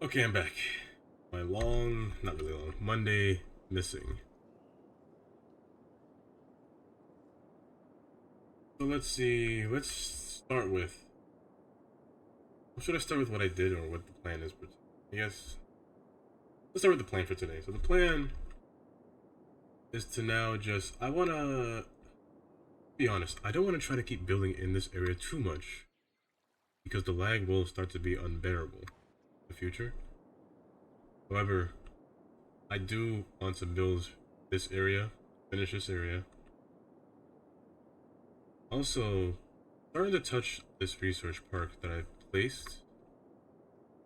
Okay, I'm back. My long, not really long, Monday missing. So let's see, let's start with, should I start with what I did or what the plan is for today? I guess, let's start with the plan for today. So the plan is to now just, I want to be honest, I don't want to try to keep building in this area too much because the lag will start to be unbearable in the future. However, I do want to build this area, finish this area. Also, starting to touch this research park that I've placed.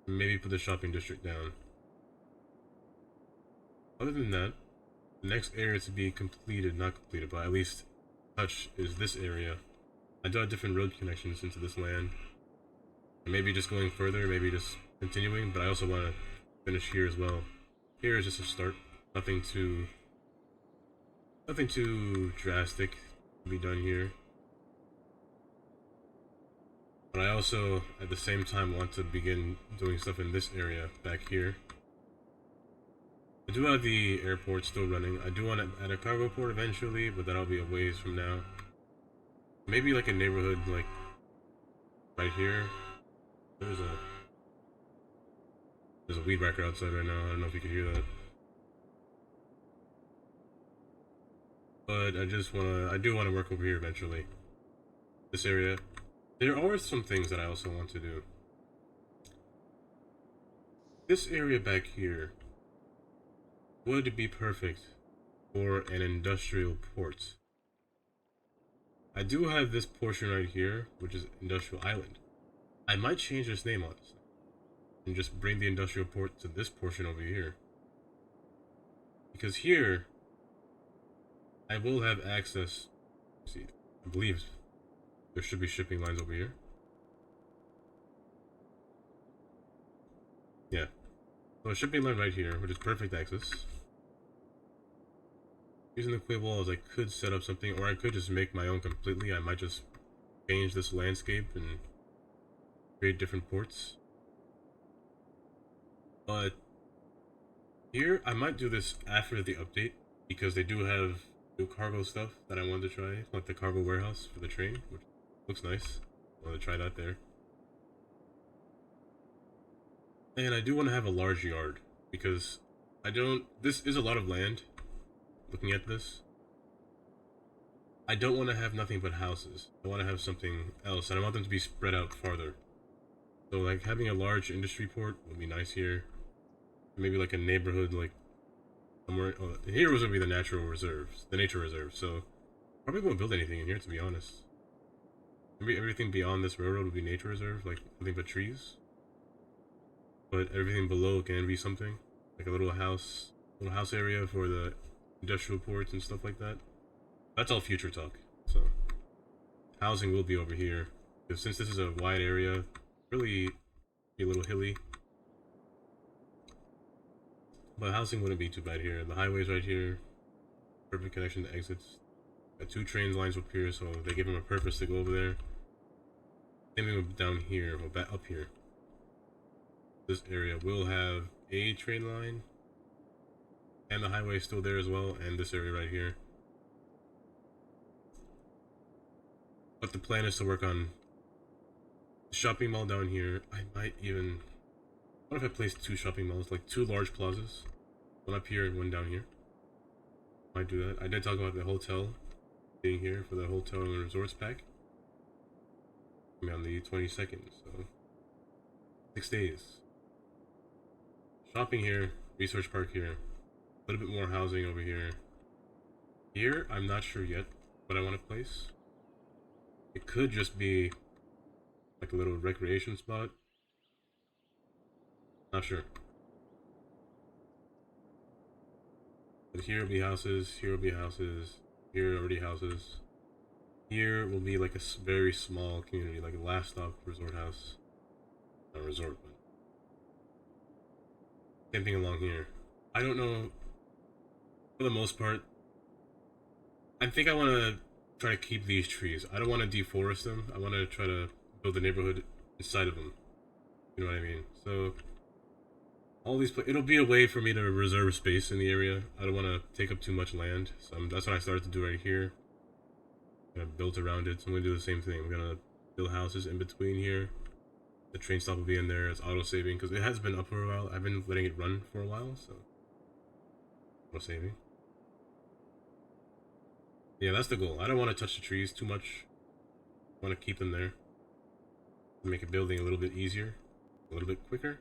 Maybe put the shopping district down. Other than that, the next area to be completed, not completed, but at least touch is this area. I do have different road connections into this land. And maybe just going further, maybe just continuing, but I also want to finish here as well. Here is just a start. Nothing too drastic to be done here. But I also, at the same time, want to begin doing stuff in this area back here. I do have the airport still running. I do want to add a cargo port eventually, but that'll be a ways from now. Maybe like a neighborhood, like right here. There's a weed whacker outside right now. I don't know if you can hear that. But I do want to work over here eventually. This area. There are some things that I also want to do. This area back here would be perfect for an industrial port. I do have this portion right here, which is Industrial Island. I might change this name on this and just bring the industrial port to this portion over here. Because here, I will have access. See, I believe there should be shipping lines over here. Yeah. So a shipping line right here, which is perfect access. Using the quay walls, I could set up something, or I could just make my own completely. I might just change this landscape and create different ports. But here, I might do this after the update, because they do have new cargo stuff that I wanted to try, like the cargo warehouse for the train, which looks nice. I want to try that there. And I do want to have a large yard, because this is a lot of land, looking at this. I don't want to have nothing but houses. I want to have something else, and I want them to be spread out farther. So like having a large industry port would be nice here. Maybe like a neighborhood, like somewhere. Oh, here was gonna be the natural reserves, the nature reserve. So probably won't build anything in here, to be honest. Maybe everything beyond this railroad would be nature reserve, like nothing but trees. But everything below can be something, like a little house area for the industrial ports and stuff like that. That's all future talk. So housing will be over here, because since this is a wide area, really be a little hilly. But housing wouldn't be too bad here. The highway's right here. Perfect connection to exits. Got two train lines up here, so they give them a purpose to go over there. Same thing down here, or back up here. This area will have a train line. And the highway is still there as well, and this area right here. But the plan is to work on the shopping mall down here. I might even... What if I place two shopping malls, like two large plazas? One up here and one down here. Might do that. I did talk about the hotel being here for the hotel and resorts pack. On the 22nd, so 6 days. Shopping here, research park here, a little bit more housing over here. Here, I'm not sure yet what I want to place. It could just be like a little recreation spot. Not sure. But here will be houses, here will be houses, here are already houses. Here will be like a very small community, like a last stop resort house. Not resort, but same thing along here. I don't know, for the most part, I think I want to try to keep these trees. I don't want to deforest them. I want to try to build a neighborhood inside of them. You know what I mean? So all these. It'll be a way for me to reserve space in the area. I don't want to take up too much land, so that's what I started to do right here. I'm gonna build around it. So I'm gonna do the same thing. I'm gonna build houses in between here. The train stop will be in there. It's auto saving because it has been up for a while. I've been letting it run for a while, so auto saving. Yeah, that's the goal. I don't want to touch the trees too much. I want to keep them there. Make a building a little bit easier, a little bit quicker,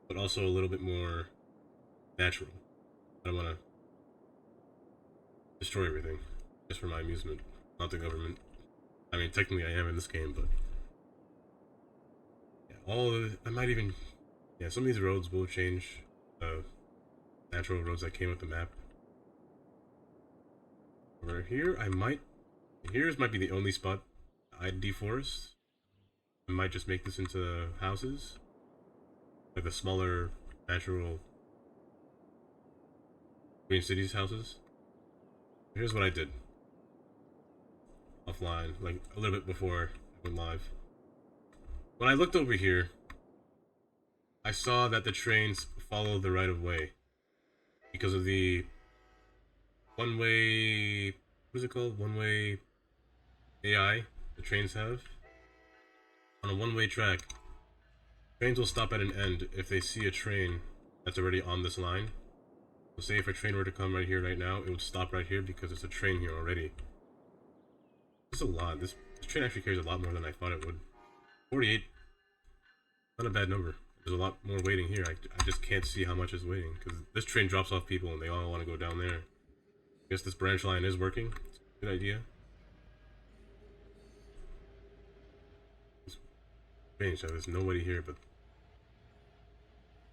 but also a little bit more natural. I don't want to destroy everything just for my amusement, not the government. I mean, technically I am in this game, but yeah, all of it, I might even, yeah, some of these roads will change. Natural roads that came with the map. Over here, here's might be the only spot I'd deforest. I might just make this into houses, like the smaller natural Green Cities houses. Here's what I did offline, like a little bit before I went live. When I looked over here, I saw that the trains follow the right of way because of the one-way. What is it called? One-way AI the trains have. On a one-way track, trains will stop at an end if they see a train that's already on this line. So say if a train were to come right here right now, it would stop right here because it's a train here already. This is a lot. This train actually carries a lot more than I thought it would. 48. Not a bad number. There's a lot more waiting here. I just can't see how much is waiting because this train drops off people and they all want to go down there. I guess this branch line is working. It's a good idea. It's strange how there's nobody here, but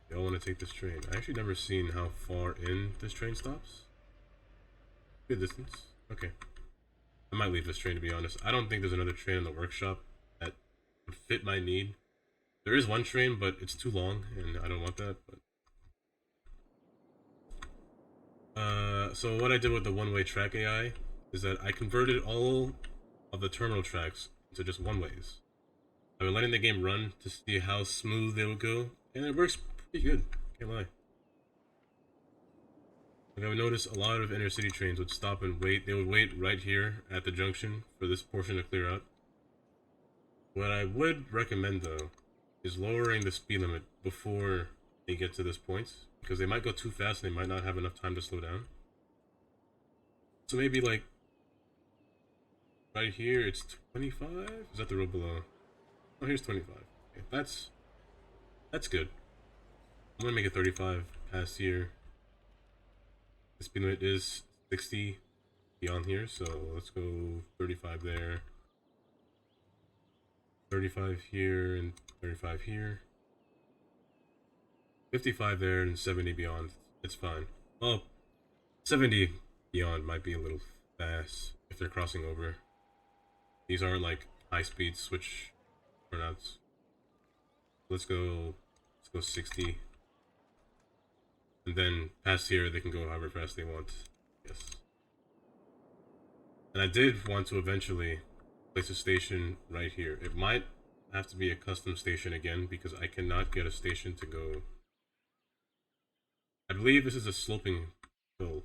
they all want to take this train. I actually never seen how far in this train stops. Good distance. Okay. I might leave this train, to be honest. I don't think there's another train in the workshop that would fit my need. There is one train, but it's too long, and I don't want that. But so what I did with the one-way track AI is that I converted all of the terminal tracks to just one-ways. I've been letting the game run to see how smooth they would go, and it works pretty good. Can't lie. Like I would notice a lot of inner city trains would stop and wait. They would wait right here at the junction for this portion to clear out. What I would recommend though is lowering the speed limit before they get to this point because they might go too fast and they might not have enough time to slow down. So maybe like right here it's 25? Is that the road below? Oh, here's 25. Okay, that's good. I'm gonna make it 35 past here. The speed limit is 60 beyond here, so let's go 35 there. 35 here and 35 here. 55 there and 70 beyond. It's fine. Well, 70 beyond might be a little fast if they're crossing over. These aren't like high speed switch burnouts. Let's go 60. And then past here they can go however fast they want. Yes. And I did want to eventually place a station right here. It might have to be a custom station again because I cannot get a station to go. I believe this is a sloping hill.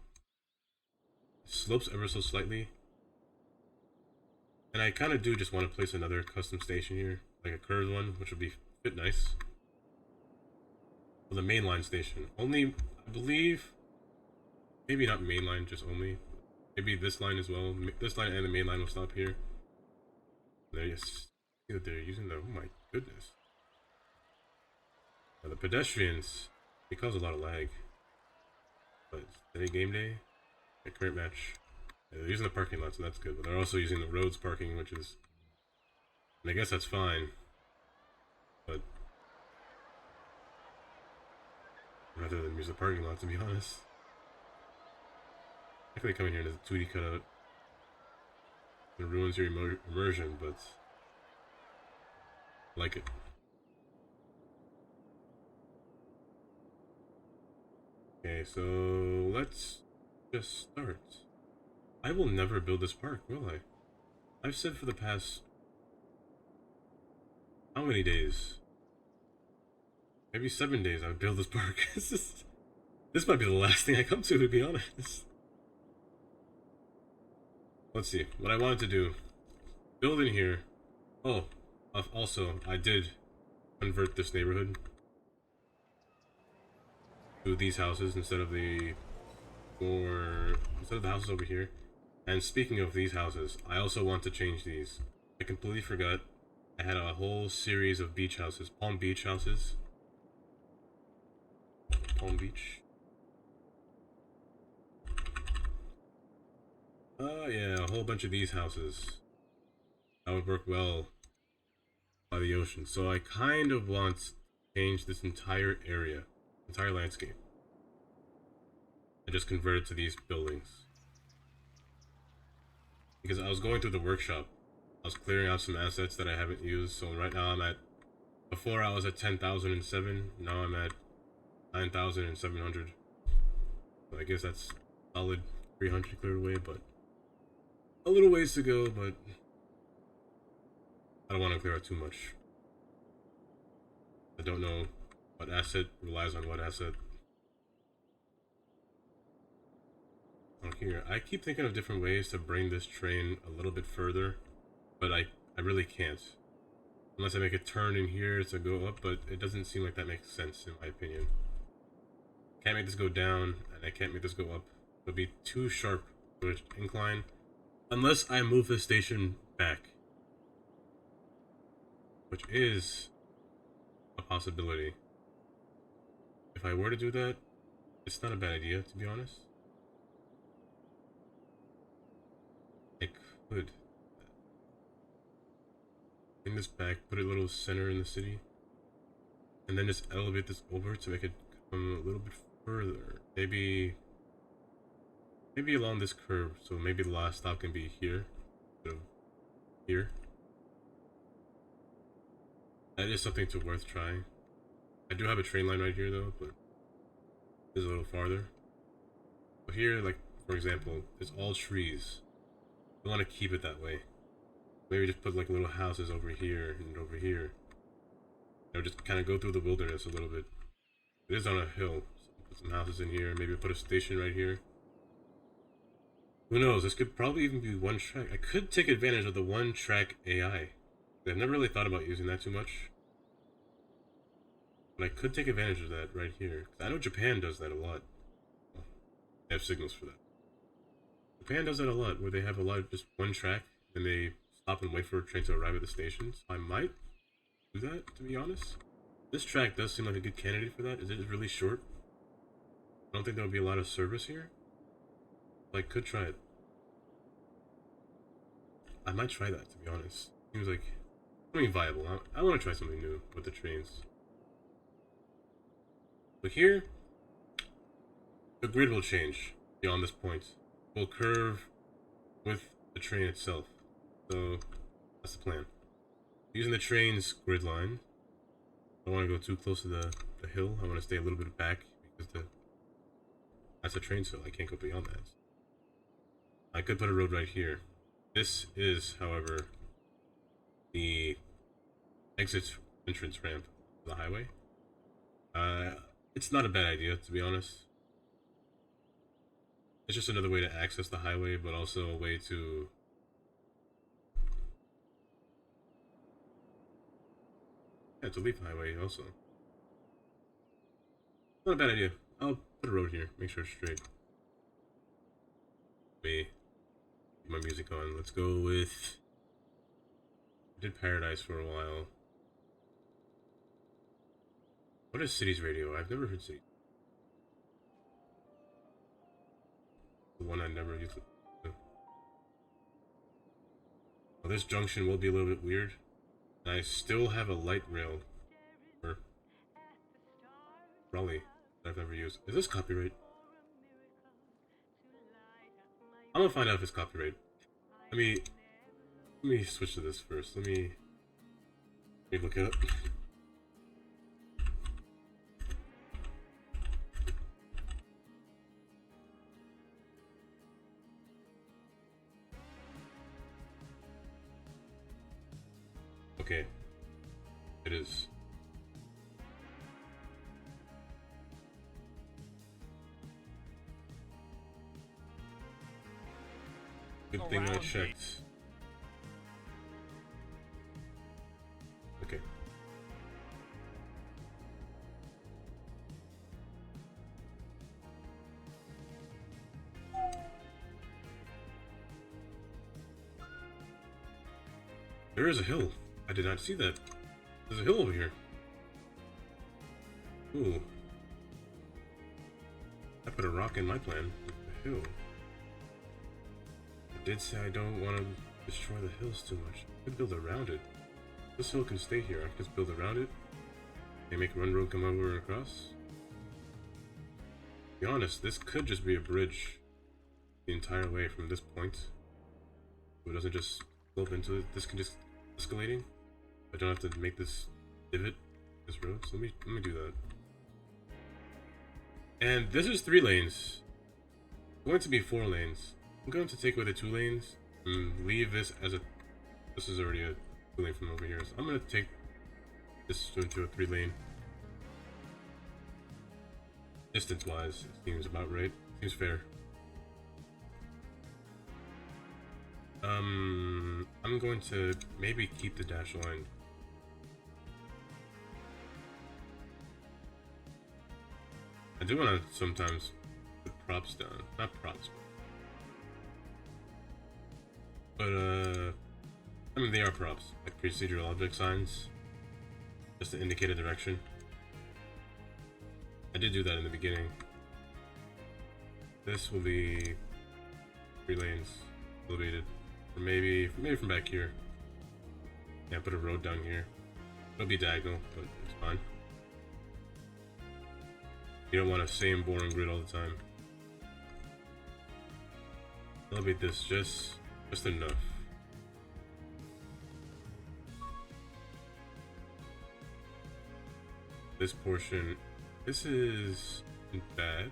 It slopes ever so slightly. And I kind of do just want to place another custom station here, like a curved one, which would be fit nice. For the mainline station. Only, I believe, maybe not mainline, just only. Maybe this line as well. This line and the main line will stop here. There you see that they're using the, oh my goodness. Now the pedestrians, they cause a lot of lag. But today game day, a current match. Yeah, they're using the parking lot, so that's good. But they're also using the roads parking, which is, and I guess that's fine. But rather than use the parking lot, to be honest. I could come in here and there's a 2D cutout. It ruins your immersion, but I like it. Okay, so let's just start. I will never build this park, will I? I've said for the past how many days? maybe 7 days I would build this park. This might be the last thing I come to be honest. Let's see, what I wanted to do, build in here. Oh, also, I did convert this neighborhood to these houses instead of the houses over here. And speaking of these houses, I also want to change these. I completely forgot. I had a whole series of beach houses, Palm Beach houses. Palm Beach. Yeah, a whole bunch of these houses. That would work well by the ocean. So I kind of want to change this entire area, entire landscape. I just convert it to these buildings. Because I was going through the workshop. I was clearing out some assets that I haven't used. So right now I'm at, before I was at 10,007. Now I'm at 9,700. So I guess that's solid 300 cleared away, but a little ways to go, but I don't want to clear out too much. I don't know what asset relies on what asset. On here, I keep thinking of different ways to bring this train a little bit further, but I really can't. Unless I make a turn in here to go up, but it doesn't seem like that makes sense in my opinion. Can't make this go down, and I can't make this go up. It'll be too sharp to an incline. Unless I move the station back. Which is a possibility. If I were to do that, it's not a bad idea, to be honest. I could bring this back, put it a little center in the city, and then just elevate this over to make it come a little bit further. Maybe along this curve, so maybe the last stop can be here, instead of here. That is something to worth trying. I do have a train line right here though, but it's a little farther. So here, like for example, it's all trees. I want to keep it that way. Maybe just put like little houses over here and over here. You know, just kind of go through the wilderness a little bit. It is on a hill, so put some houses in here. Maybe put a station right here. Who knows? This could probably even be one track. I could take advantage of the one track AI. I've never really thought about using that too much. But I could take advantage of that right here. I know Japan does that a lot. Well, they have signals for that. Japan does that a lot, where they have a lot of just one track, and they stop and wait for a train to arrive at the station. So I might do that, to be honest. This track does seem like a good candidate for that. Is it really short? I don't think there will be a lot of service here. I could try it. I might try that, to be honest. Seems like something viable. I want to try something new with the trains. But here, the grid will change beyond this point. It will curve with the train itself. So that's the plan. Using the train's grid line. I don't want to go too close to the hill. I want to stay a little bit back because that's a train, so I can't go beyond that. I could put a road right here. This is, however, the exit entrance ramp to the highway. It's not a bad idea, to be honest. It's just another way to access the highway, but also a way to leave the highway also. Not a bad idea. I'll put a road here, make sure it's straight. Me. My music on. Let's go with. I did Paradise for a while. What is Cities Radio? I've never heard Cities. The one I never used. Well, this junction will be a little bit weird. And I still have a light rail for Raleigh that I've never used. Is this copyright? I'm gonna find out if it's copyright. Let me switch to this first. Let me look it up. Okay. It is. Good thing I checked. Okay. There is a hill. I did not see that. There's a hill over here. Ooh. I put a rock in my plan with the hill. I did say I don't want to destroy the hills too much. I could build around it. This hill can stay here. I can just build around it. They make one road come over and across. To be honest, this could just be a bridge the entire way from this point. So it doesn't just slope into it. This can just escalating. I don't have to make this divot, this road. So let me do that. And this is 3 lanes. It's going to be 4 lanes. I'm going to take away the 2 lanes and leave this as a. This is already a 2 lane from over here. So I'm going to take this into a 3 lane. Distance wise, it seems about right. Seems fair. I'm going to maybe keep the dash line. I do want to sometimes put props down. Not props. But, I mean, they are props. Like procedural object signs. Just to indicate a direction. I did do that in the beginning. This will be 3 lanes elevated. Or maybe from back here. Yeah, put a road down here. It'll be diagonal, but it's fine. You don't want a same boring grid all the time. Elevate this just enough. This portion, this is bad.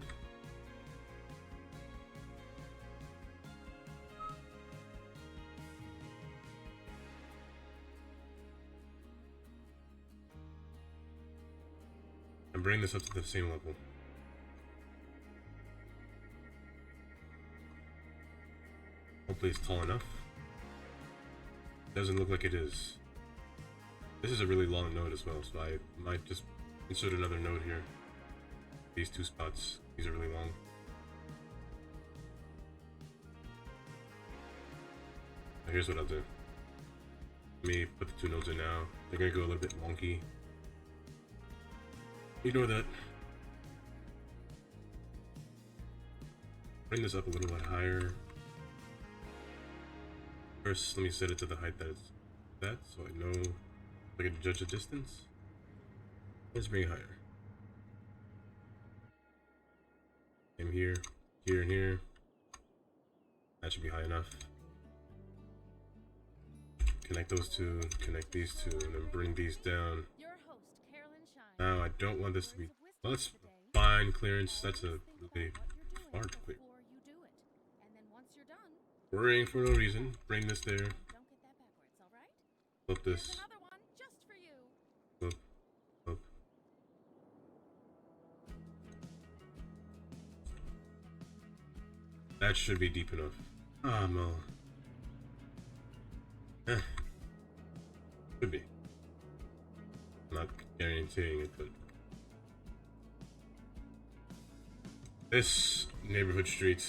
And bring this up to the same level. Hopefully it's tall enough. Doesn't look like it is. This is a really long node as well, so I might just insert another node here. These 2 spots, these are really long. Now here's what I'll do. Let me put the 2 nodes in now. They're gonna go a little bit wonky. Ignore that. Bring this up a little bit higher. First, let me set it to the height that it's at, so I know I can judge the distance. Let's bring it higher. Same here, here, and here. That should be high enough. Connect those 2, connect these 2, and then bring these down. Now I don't want this to be. Well, that's fine clearance. That's a really far to clear. Worrying for no reason. Bring this there. Flip this. Flip. Flip. That should be deep enough. Ah, no. Could be. I'm not guaranteeing it, but this neighborhood street,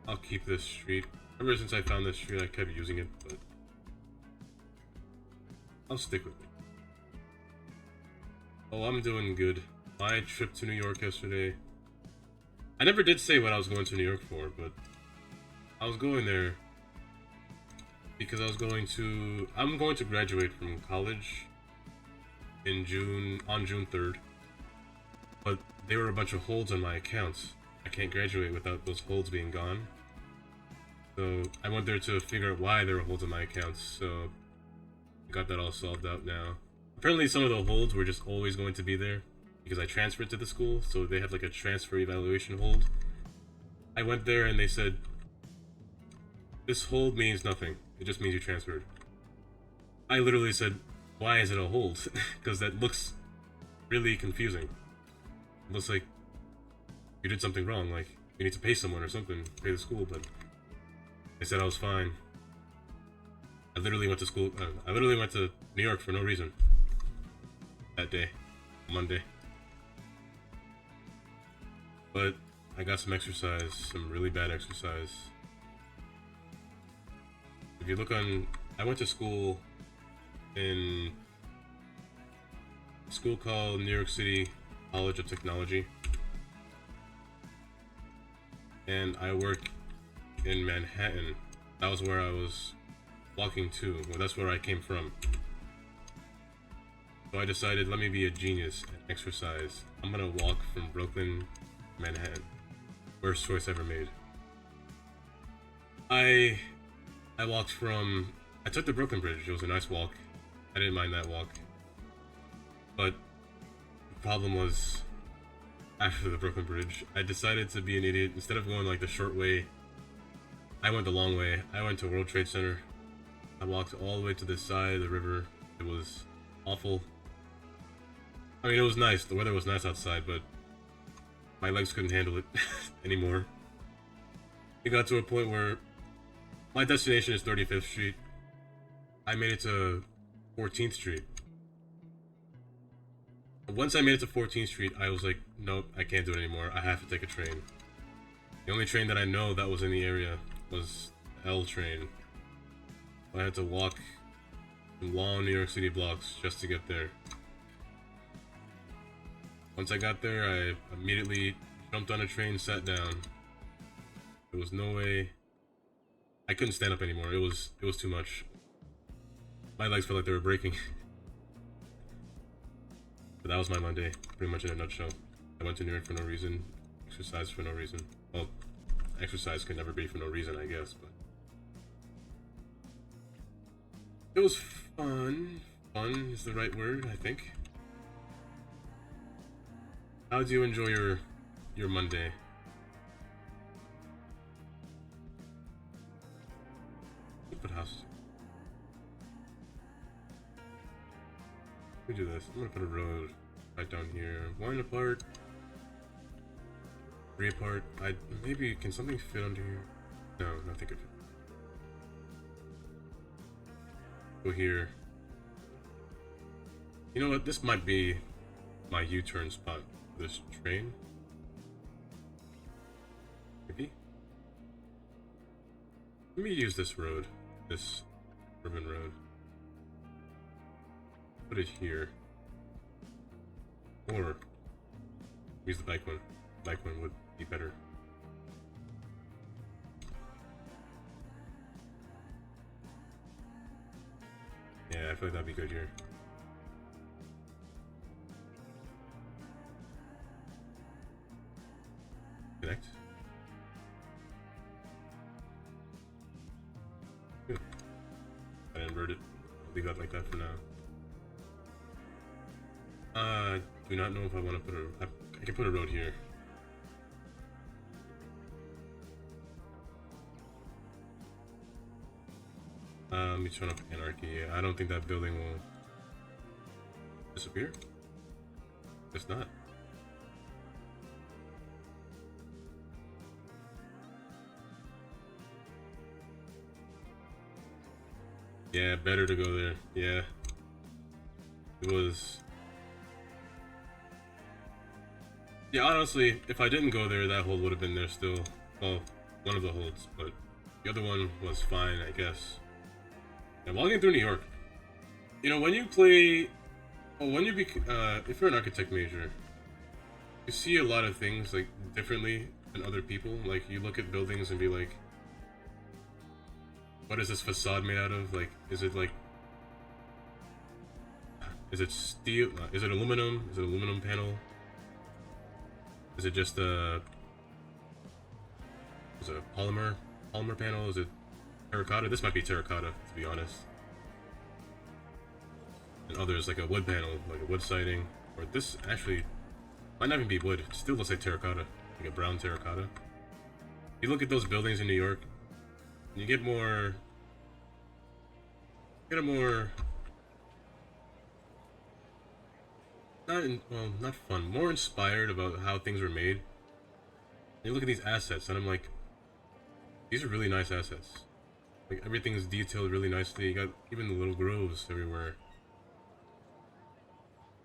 I'll keep this street. Ever since I found this street, I kept using it, but I'll stick with it. Oh, I'm doing good. My trip to New York yesterday. I never did say what I was going to New York for, but I was going there because I'm going to graduate from college in on June 3rd. But there were a bunch of holds on my accounts. I can't graduate without those holds being gone. So I went there to figure out why there were holds on my accounts. So I got that all solved out now. Apparently some of the holds were just always going to be there because I transferred to the school, so they have like a transfer evaluation hold. I went there and they said, this hold means nothing. It just means you transferred. I literally said, why is it a hold? Because that looks really confusing. It looks like you did something wrong, like you need to pay someone or something, pay the school, but I said I was fine. I literally went to school. I literally went to New York for no reason that day, Monday. But I got some exercise, some really bad exercise. If you look on, I went to school in a school called New York City College of Technology, and I work in Manhattan. That was where I was walking to. Well, that's where I came from. So I decided, let me be a genius and exercise. I'm gonna walk from Brooklyn to Manhattan. Worst choice ever made. I walked from, I took the Brooklyn Bridge. It was a nice walk. I didn't mind that walk. But the problem was, after the Brooklyn Bridge, I decided to be an idiot. Instead of going like the short way, I went the long way. I went to World Trade Center. I walked all the way to this side of the river. It was awful. I mean, it was nice. The weather was nice outside, but my legs couldn't handle it anymore. It got to a point where my destination is 35th Street. I made it to 14th Street. Once I made it to 14th Street, I was like, nope, I can't do it anymore. I have to take a train. The only train that I know that was in the area was the L train. I had to walk some long New York City blocks just to get there. Once I got there, I immediately jumped on a train, sat down. There was no way. I couldn't stand up anymore. It was too much. My legs felt like they were breaking. But that was my Monday, pretty much in a nutshell. I went to New York for no reason, exercised for no reason. Well, exercise could never be for no reason, I guess, but it was fun. Fun is the right word, I think. How did you enjoy your Monday? Put house. Let me do this. I'm gonna put a road right down here. 1 apart. 3 apart. Maybe can something fit under here? No, nothing could fit. Go here. You know what? This might be my U-turn spot for this train. Maybe. Let me use this road. This urban road. Put it here. Or use the bike one. Bike one would be better. Yeah, I feel like that'd be good here. Connect. Good. I invert it. I'll leave that like that for now. Do not know if I want to put a. I can put a road here. Let me turn off anarchy. I don't think that building will disappear. It's not. Yeah, better to go there. Yeah. It was. Yeah, honestly, if I didn't go there, that hold would have been there still. Well, one of the holds, but the other one was fine, I guess. And walking through New York, you know, when you play, well, when you if you're an architect major, you see a lot of things like differently than other people. Like you look at buildings and be like, what is this facade made out of? Like, is it steel? Is it aluminum? Is it aluminum panel? Is it just is it a polymer panel? Is it terracotta? This might be terracotta, to be honest. And others like a wood panel, like a wood siding, or this actually might not even be wood. It still looks like terracotta, like a brown terracotta. You look at those buildings in New York, and you get a more not fun, more inspired about how things were made. And you look at these assets, and I'm like, These are really nice assets. Like everything is detailed really nicely. You got even the little groves everywhere.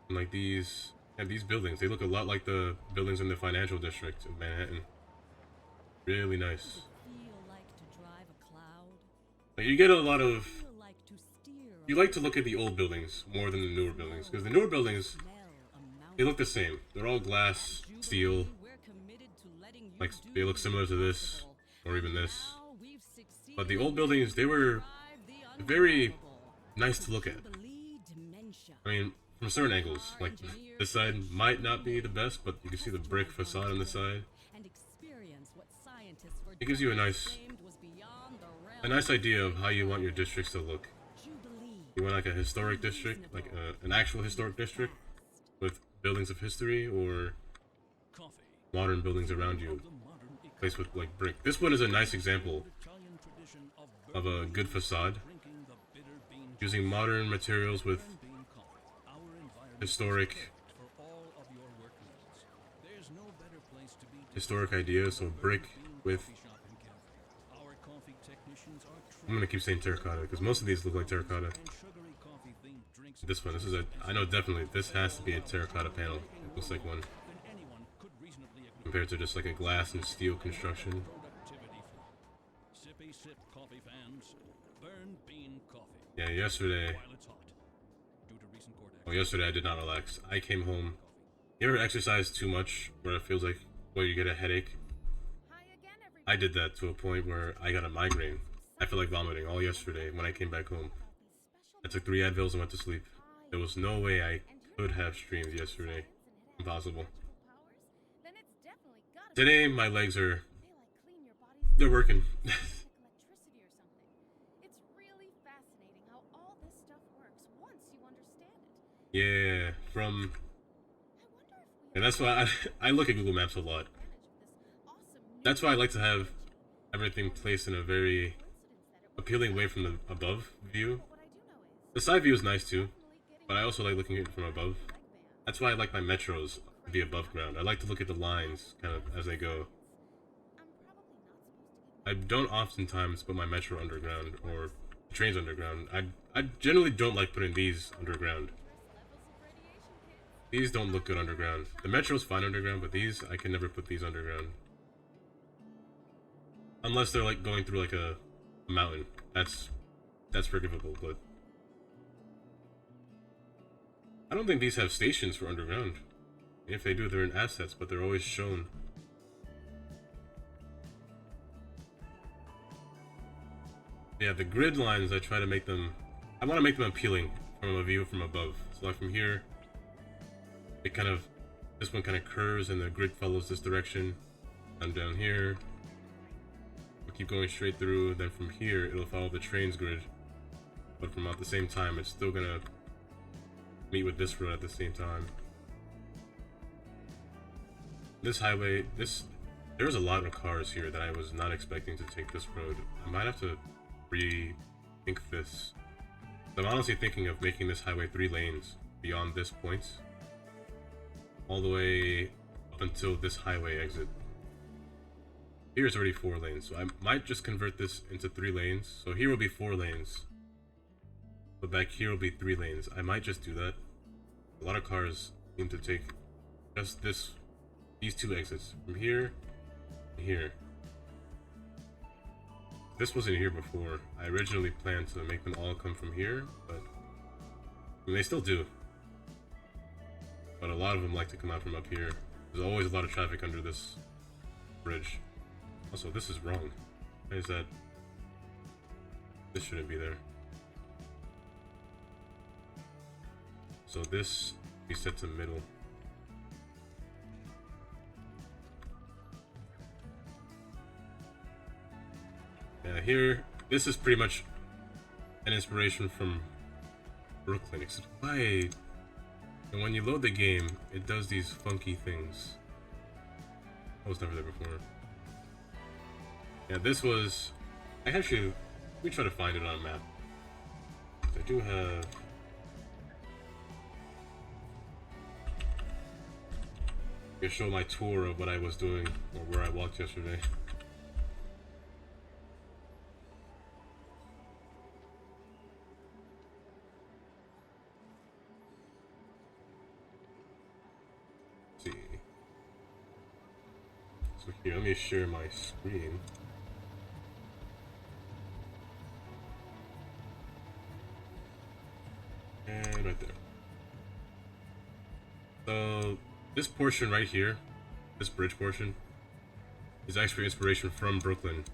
And like these, yeah, these buildings, they look a lot like the buildings in the financial district of Manhattan. Really nice. Like you get a lot of. You like to look at the old buildings more than the newer buildings because the newer buildings, they look the same. They're all glass, steel. Like they look similar to this or even this. But the old buildings, they were very nice to look at. I mean, from certain angles, like this side might not be the best, but you can see the brick facade on the side. It gives you a nice idea of how you want your districts to look. You want like a historic district, like an actual historic district with buildings of history, or modern buildings around you, placed with like brick. This one is a nice example of a good facade, using modern materials with historic ideas. So brick with, I'm gonna keep saying terracotta because most of these look like terracotta. This one, this is a, I know definitely this has to be a terracotta panel. It looks like one compared to just like a glass and steel construction. Yeah, yesterday I did not relax. I came home. You ever exercise too much where it feels like, well, you get a headache? I did that to a point where I got a migraine. I felt like vomiting all yesterday when I came back home. I took 3 Advils and went to sleep. There was no way I could have streamed yesterday. Impossible. Today, my legs are... they're working. Yeah, from... and that's why I look at Google Maps a lot. That's why I like to have everything placed in a very appealing way from the above view. The side view is nice too, but I also like looking at it from above. That's why I like my metros to be above ground. I like to look at the lines kind of as they go. I don't oftentimes put my metro underground or trains underground. I generally don't like putting these underground. These don't look good underground. The metro's fine underground, but these, I can never put these underground. Unless they're like going through like a mountain. That's forgivable, but I don't think these have stations for underground. If they do, they're in assets, but they're always shown. Yeah, the grid lines, I try to make them... I want to make them appealing from a view from above. So like from here, it kind of... this one kind of curves and the grid follows this direction. I'm down here. We'll keep going straight through, then from here, it'll follow the train's grid. But from at the same time, it's still gonna meet with this road at the same time. This highway, there's a lot of cars here that I was not expecting to take this road. I might have to rethink this. I'm honestly thinking of making this highway 3 lanes beyond this point, all the way up until this highway exit. Here is already 4 lanes, so I might just convert this into 3 lanes. So here will be 4 lanes, but back here will be 3 lanes. I might just do that. A lot of cars seem to take just these 2 exits from here to here. This wasn't here before. I originally planned to make them all come from here, but I mean, they still do. But a lot of them like to come out from up here. There's always a lot of traffic under this bridge. Also, this is wrong. Why is that? This shouldn't be there. So this be set to middle. Yeah, here, this is pretty much an inspiration from Brooklyn, except why? And when you load the game, it does these funky things. I was never there before. Yeah, this was... actually, let me try to find it on a map. I do have... I'll show my tour of what I was doing, or where I walked yesterday. So here, let me share my screen. And right there. So this portion right here, this bridge portion, is actually inspiration from Brooklyn.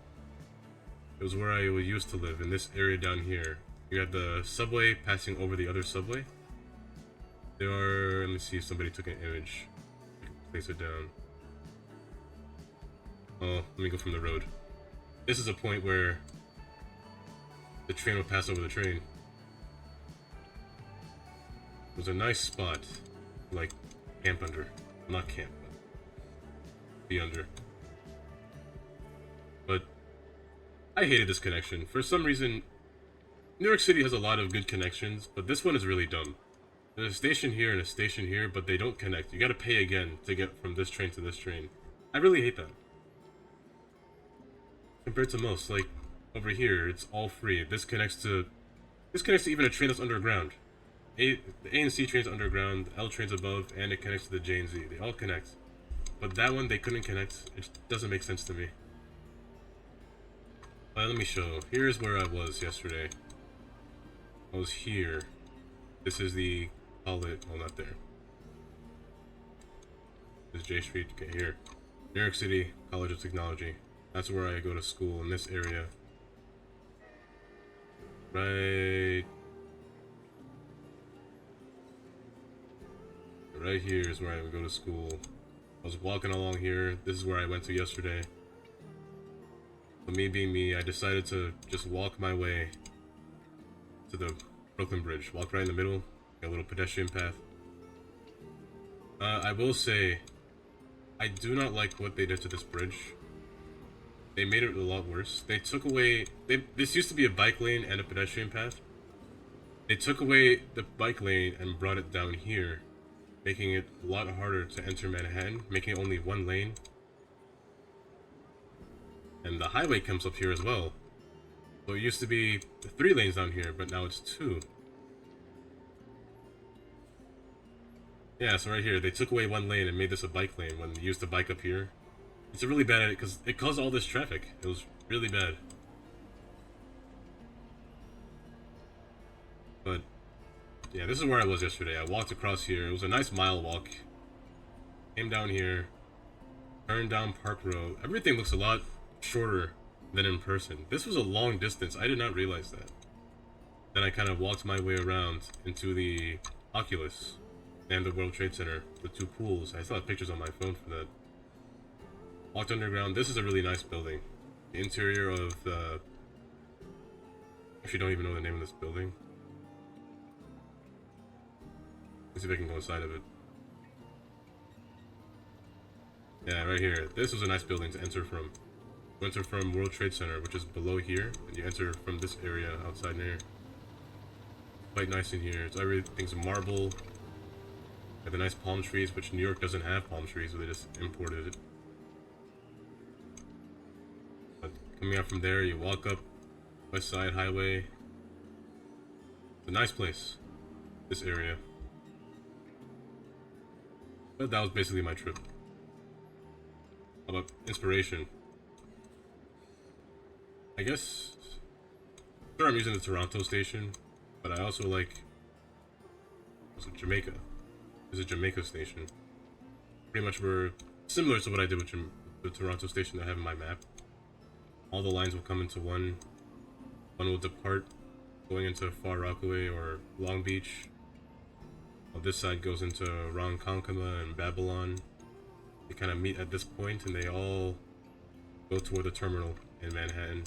It was where I used to live, in this area down here. You have the subway passing over the other subway. There are, let me see if somebody took an image. Place it down. Oh, let me go from the road. This is a point where the train will pass over the train. It was a nice spot, like camp under. Not camp, but be under. But I hated this connection. For some reason, New York City has a lot of good connections, but this one is really dumb. There's a station here and a station here, but they don't connect. You gotta pay again to get from this train to this train. I really hate that. Compared to most, like, over here, it's all free. This connects to even a train that's underground. The A and C train's underground, the L train's above, and it connects to the J and Z. They all connect. But that one, they couldn't connect. It doesn't make sense to me. Let me show. Here's where I was yesterday. I was here. This is the college. Well, not there. This is J Street. Okay, here. New York City College of Technology. That's where I go to school, in this area. Right here is where I would go to school. I was walking along here. This is where I went to yesterday. But me being me, I decided to just walk my way to the Brooklyn Bridge. Walk right in the middle. Got a little pedestrian path. I will say, I do not like what they did to this bridge. They made it a lot worse. They took away... This used to be a bike lane and a pedestrian path. They took away the bike lane and brought it down here, making it a lot harder to enter Manhattan, making it only one lane. And the highway comes up here as well. So it used to be 3 lanes down here, but now it's 2. Yeah, so right here, they took away 1 lane and made this a bike lane when you used to bike up here. It's a really bad edit because it caused all this traffic. It was really bad. But yeah, this is where I was yesterday. I walked across here. It was a nice mile walk. Came down here, turned down Park Row. Everything looks a lot shorter than in person. This was a long distance. I did not realize that. Then I kind of walked my way around into the Oculus and the World Trade Center, the 2 pools. I still have pictures on my phone for that. Walked underground. This is a really nice building. The interior of the... Actually, don't even know the name of this building. Let's see if I can go inside of it. Yeah, right here. This was a nice building to enter from. You enter from World Trade Center, which is below here, and you enter from this area outside there. Quite nice in here. It's everything's marble. Got the nice palm trees, which New York doesn't have palm trees, so they just imported it. But coming out from there, you walk up West Side Highway. It's a nice place, this area. But that was basically my trip. How about inspiration? I guess... Sure, I'm using the Toronto station, but I also like... What's it? Jamaica. It's a Jamaica station. Pretty much we're similar to what I did with the Toronto station that I have in my map. All the lines will come into one. One will depart, going into Far Rockaway or Long Beach. While this side goes into Ronkonkoma and Babylon. They kind of meet at this point, and they all go toward the terminal in Manhattan.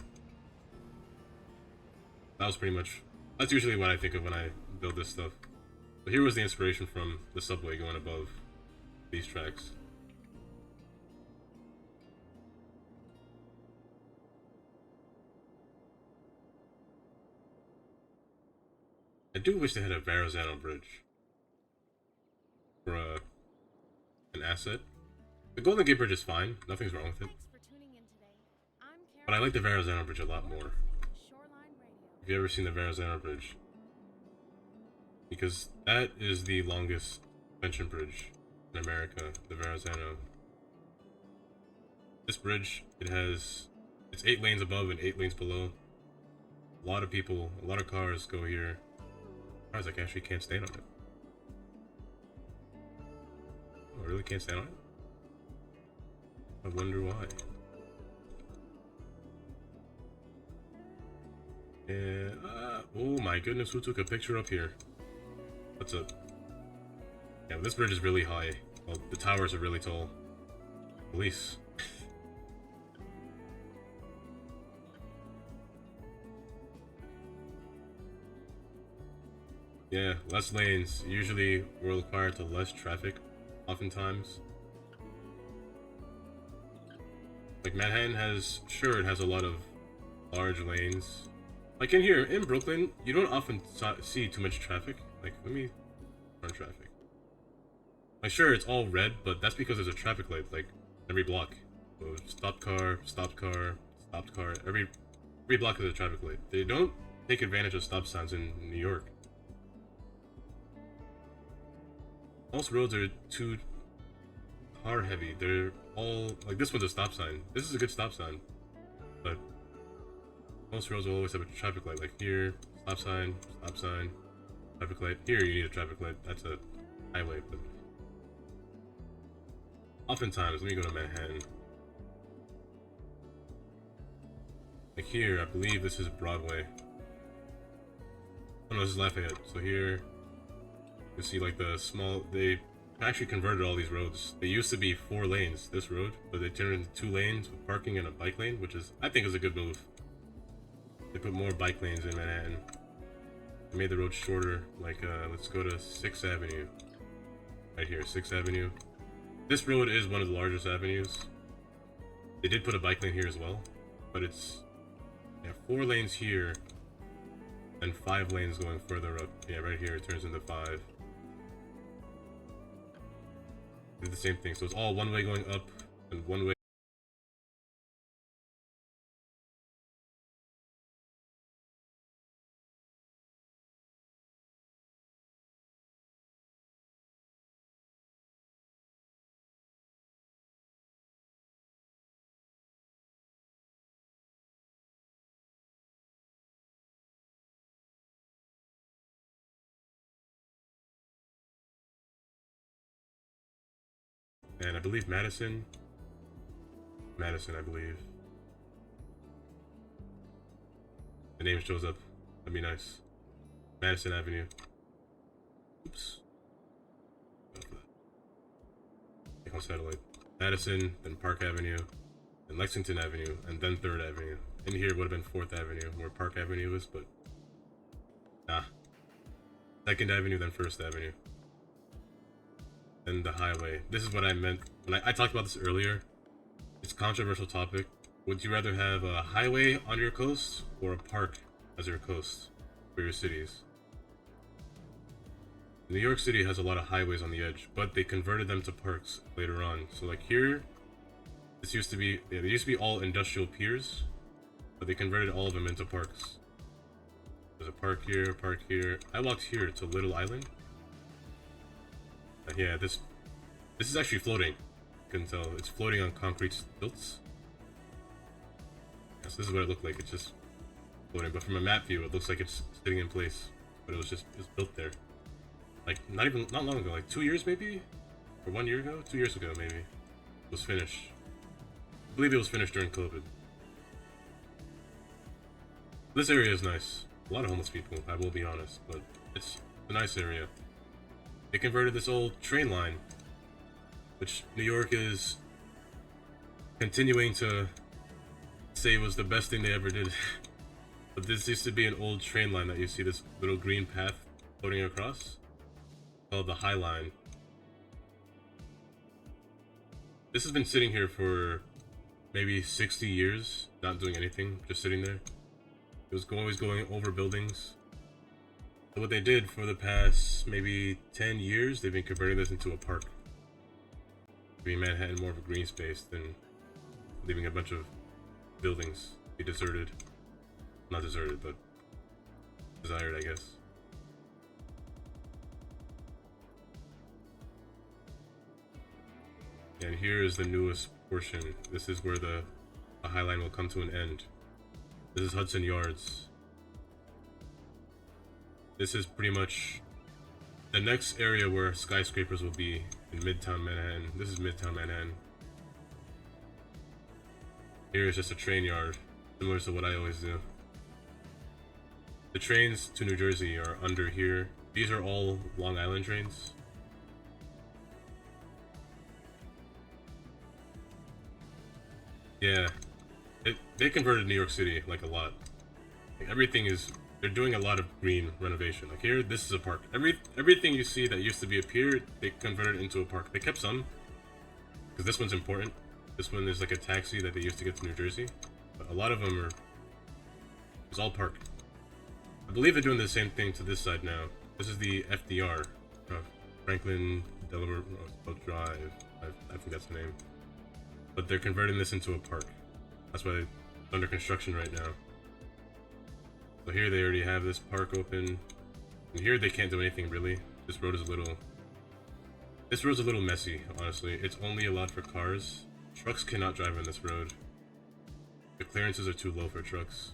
That was pretty much... That's usually what I think of when I build this stuff. But here was the inspiration from the subway going above these tracks. I do wish they had a Verrazano bridge for an asset. The Golden Gate Bridge is fine, nothing's wrong with it. But I like the Verrazano Bridge a lot more. Have you ever seen the Verrazano Bridge? Because that is the longest suspension bridge in America, the Verrazano. This bridge, it's 8 lanes above and 8 lanes below. A lot of people, a lot of cars go here. Cars like actually can't stand on it. Oh, I really can't stand on it? I wonder why. Yeah, oh my goodness, who took a picture up here? What's up? Yeah, this bridge is really high. Well, the towers are really tall. Police. Yeah, less lanes usually will require to less traffic, oftentimes. Like Manhattan has, sure, it has a lot of large lanes. Like in here, in Brooklyn, you don't often see too much traffic. Like, let me run traffic. Like, sure, it's all red, but that's because there's a traffic light, like, every block. So, stopped car, stopped car, stopped car. Every block is a traffic light. They don't take advantage of stop signs in New York. Most roads are too car heavy. They're all, like, this one's a stop sign. This is a good stop sign. But most roads will always have a traffic light. Like here, stop sign, traffic light. Here you need a traffic light. That's a highway, but oftentimes, let me go to Manhattan. Like here, I believe this is Broadway. Oh no, this is Lafayette. So here, you see like the small, they actually converted all these roads. They used to be 4 lanes, this road, but they turned it into 2 lanes with parking and a bike lane, which is, I think is a good move. They put more bike lanes in Manhattan. They made the road shorter, like, let's go to 6th Avenue. Right here, 6th Avenue. This road is one of the largest avenues. They did put a bike lane here as well, but it's, yeah, 4 lanes here, and 5 lanes going further up. Yeah, right here it turns into 5. Did the same thing, so it's all one way going up, and one way. And I believe Madison, I believe. The name shows up. That'd be nice. Madison Avenue. Oops. Click on satellite. Madison, then Park Avenue, then Lexington Avenue, and then 3rd Avenue. In here would have been 4th Avenue, where Park Avenue is, but nah. 2nd Avenue, then 1st Avenue. Then the highway. This is what I meant when I talked about this earlier. It's a controversial topic. Would you rather have a highway on your coast or a park as your coast for your cities? New York City has a lot of highways on the edge, but they converted them to parks later on. So like here, this used to be, yeah, they used to be all industrial piers, but they converted all of them into parks. There's a park here, park here. I walked here to Little Island. Yeah, this is actually floating. You can tell it's floating on concrete stilts. So this is what it looked like. It's just floating, but from a map view, it looks like it's sitting in place. But it was built there. Like not long ago, like 2 years maybe, or 1 year ago, 2 years ago maybe. It was finished. I believe it was finished during COVID. This area is nice. A lot of homeless people, I will be honest, but it's a nice area. They converted this old train line, which New York is continuing to say was the best thing they ever did. But this used to be an old train line that you see this little green path floating across, called the High Line. This has been sitting here for maybe 60 years, not doing anything, just sitting there. It was always going over buildings. So what they did for the past maybe 10 years, they've been converting this into a park. Making Manhattan more of a green space than leaving a bunch of buildings be deserted. Not deserted, but desired, I guess. And here is the newest portion. This is where the High Line will come to an end. This is Hudson Yards. This is pretty much the next area where skyscrapers will be in Midtown Manhattan. This is Midtown Manhattan. Here is just a train yard, similar to what I always do. The trains to New Jersey are under here. These are all Long Island trains. Yeah, they converted New York City like a lot. Like, everything is, they're doing a lot of green renovation. Like here, this is a park. Everything you see that used to be a pier, they converted into a park. They kept some, because this one's important. This one is like a taxi that they used to get to New Jersey. But a lot of them are, it's all park. I believe they're doing the same thing to this side now. This is the FDR, Franklin Delaware Drive. I think that's the name. But they're converting this into a park. That's why it's under construction right now. So here they already have this park open. And here they can't do anything really. This road is a little messy, honestly. It's only allowed for cars. Trucks cannot drive on this road. The clearances are too low for trucks.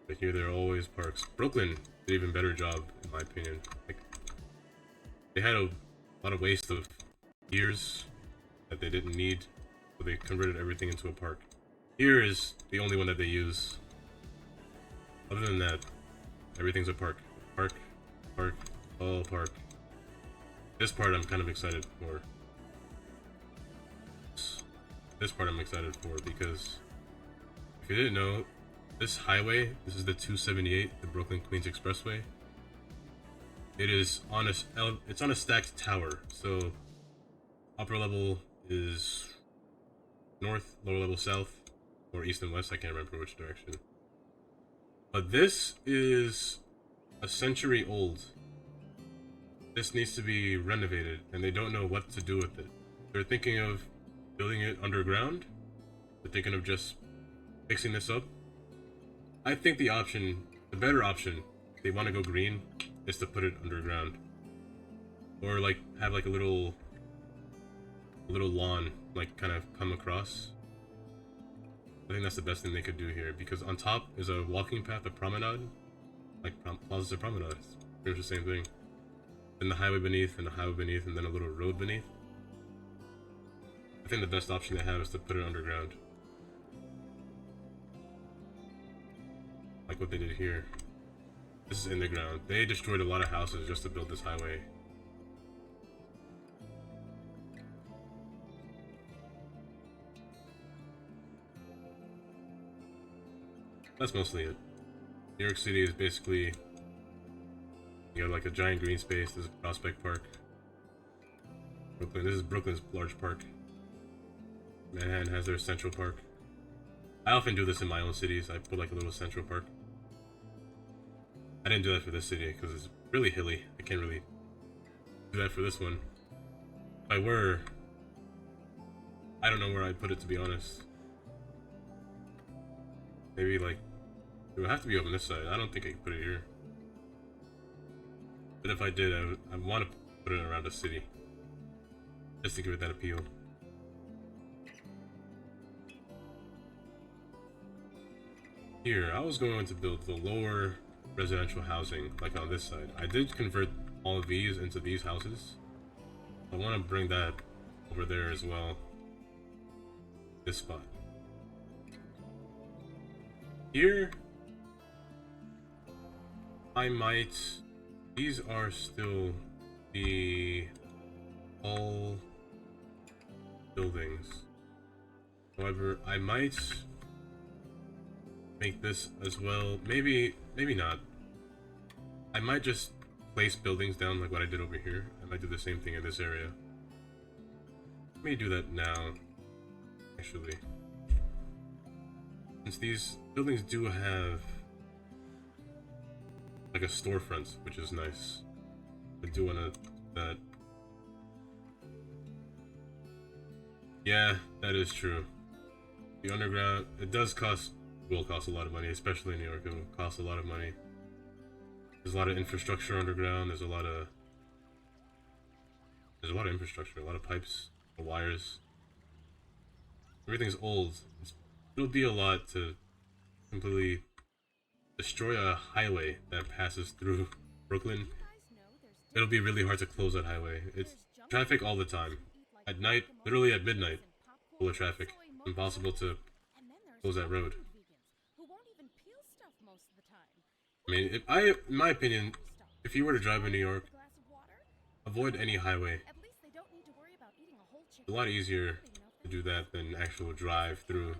But here there are always parks. Brooklyn did an even better job, in my opinion. Like, they had a lot of waste of years that they didn't need, so they converted everything into a park. Here is the only one that they use. Other than that, everything's a park. Park, park, all park. This part I'm kind of excited for. This part I'm excited for because if you didn't know, this highway, this is the 278, the Brooklyn Queens Expressway. It is on it's on a stacked tower, so upper level is north, lower level south, or east and west. I can't remember which direction. But this is a century old. This needs to be renovated, and they don't know what to do with it. They're thinking of building it underground. They're thinking of just fixing this up. I think the better option, if they want to go green, is to put it underground. Or like have like a little lawn, like kind of come across. I think that's the best thing they could do here, because on top is a walking path, a promenade. Like plazas or promenades. Pretty much the same thing. Then the highway beneath, and the highway beneath, and then a little road beneath. I think the best option they have is to put it underground. Like what they did here. This is in the ground. They destroyed a lot of houses just to build this highway. That's mostly it. New York City is basically, you got like a giant green space. This is Prospect Park. Brooklyn. This is Brooklyn's large park. Manhattan has their Central Park. I often do this in my own cities. I put like a little Central Park. I didn't do that for this city because it's really hilly. I can't really do that for this one. If I were, I don't know where I'd put it, to be honest. Maybe like, it would have to be over this side. I don't think I could put it here. But if I did, I want to put it around the city. Just to give it that appeal. Here, I was going to build the lower residential housing, like on this side. I did convert all of these into these houses. I want to bring that over there as well. This spot. Here, I might... These are still the all buildings. However, I might make this as well. Maybe not. I might just place buildings down like what I did over here. I might do the same thing in this area. Let me do that now, actually. Since these buildings do have like a storefront, which is nice. I do want to do that. Yeah, that is true. The underground, it will cost a lot of money, especially in New York. It will cost a lot of money. There's a lot of infrastructure underground. There's a lot of infrastructure, a lot of pipes. the wires. Everything's old. It'll be a lot to completely destroy a highway that passes through Brooklyn. It'll be really hard to close that highway. It's traffic all the time. At night, literally at midnight, full of traffic. Impossible to close that road. I mean, in my opinion, if you were to drive in New York, avoid any highway. It's a lot easier to do that than actual drive through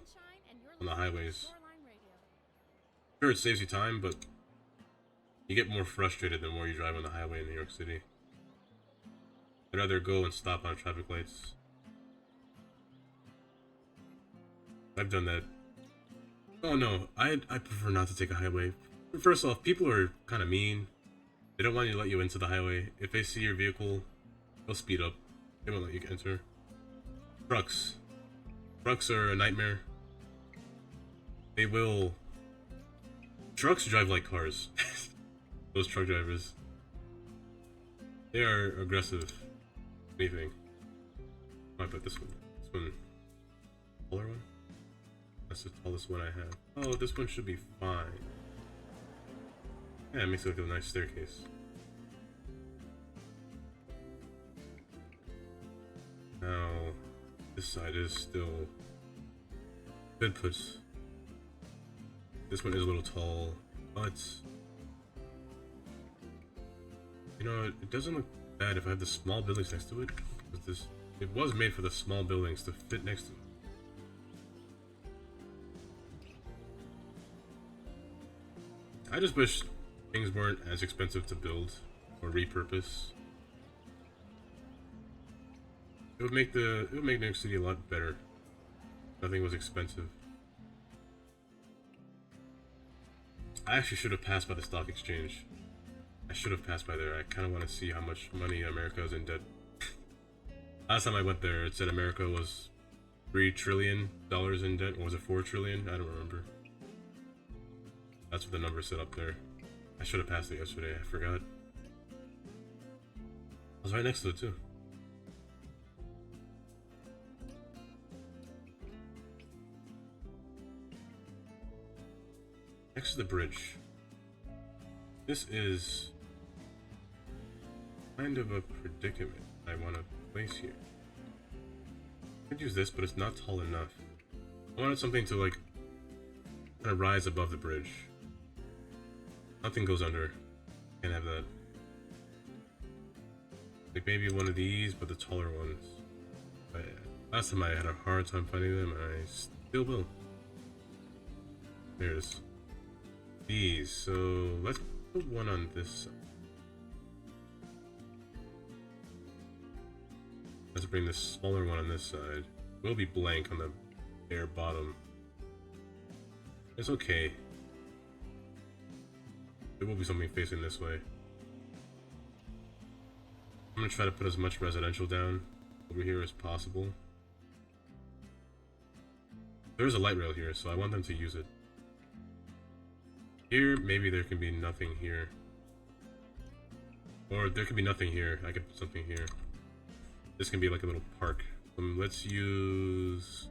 on the highways. Sure, it saves you time, but you get more frustrated the more you drive on the highway in New York City. I'd rather go and stop on traffic lights. I've done that. Oh no, I prefer not to take a highway. First off, people are kind of mean. They don't want you to let you into the highway. If they see your vehicle, they'll speed up. They won't let you enter. Trucks. Trucks are a nightmare. They will... Trucks drive like cars. Those truck drivers. They are aggressive. Anything. Might put this one. This one. Taller one? That's the tallest one I have. Oh, this one should be fine. Yeah, it makes it look like a nice staircase. Now, this side is still good puts. This one is a little tall, but you know, it doesn't look bad if I have the small buildings next to it. Because it was made for the small buildings to fit next to it. I just wish things weren't as expensive to build or repurpose. It would make New York City a lot better. Nothing was expensive. I actually should have passed by the stock exchange. I should have passed by there. I kind of want to see how much money America is in debt. Last time I went there, it said America was $3 trillion in debt, or was it 4 trillion? I don't remember. That's what the number said up there. I should have passed it yesterday. I forgot. I was right next to it too. Next to the bridge. This is kind of a predicament I want to place here. I could use this, but it's not tall enough. I wanted something to like kind of rise above the bridge. Nothing goes under. Can't have that. Like maybe one of these, but the taller ones. But last time I had a hard time finding them, and I still will. There it is. These. So let's put one on this side. Let's bring this smaller one on this side. We'll be blank on the bare bottom. It's okay. There will be something facing this way. I'm gonna try to put as much residential down over here as possible. There's a light rail here, so I want them to use it. Here, maybe there can be nothing here. Or there could be nothing here. I could put something here. This can be like a little park. Let's use...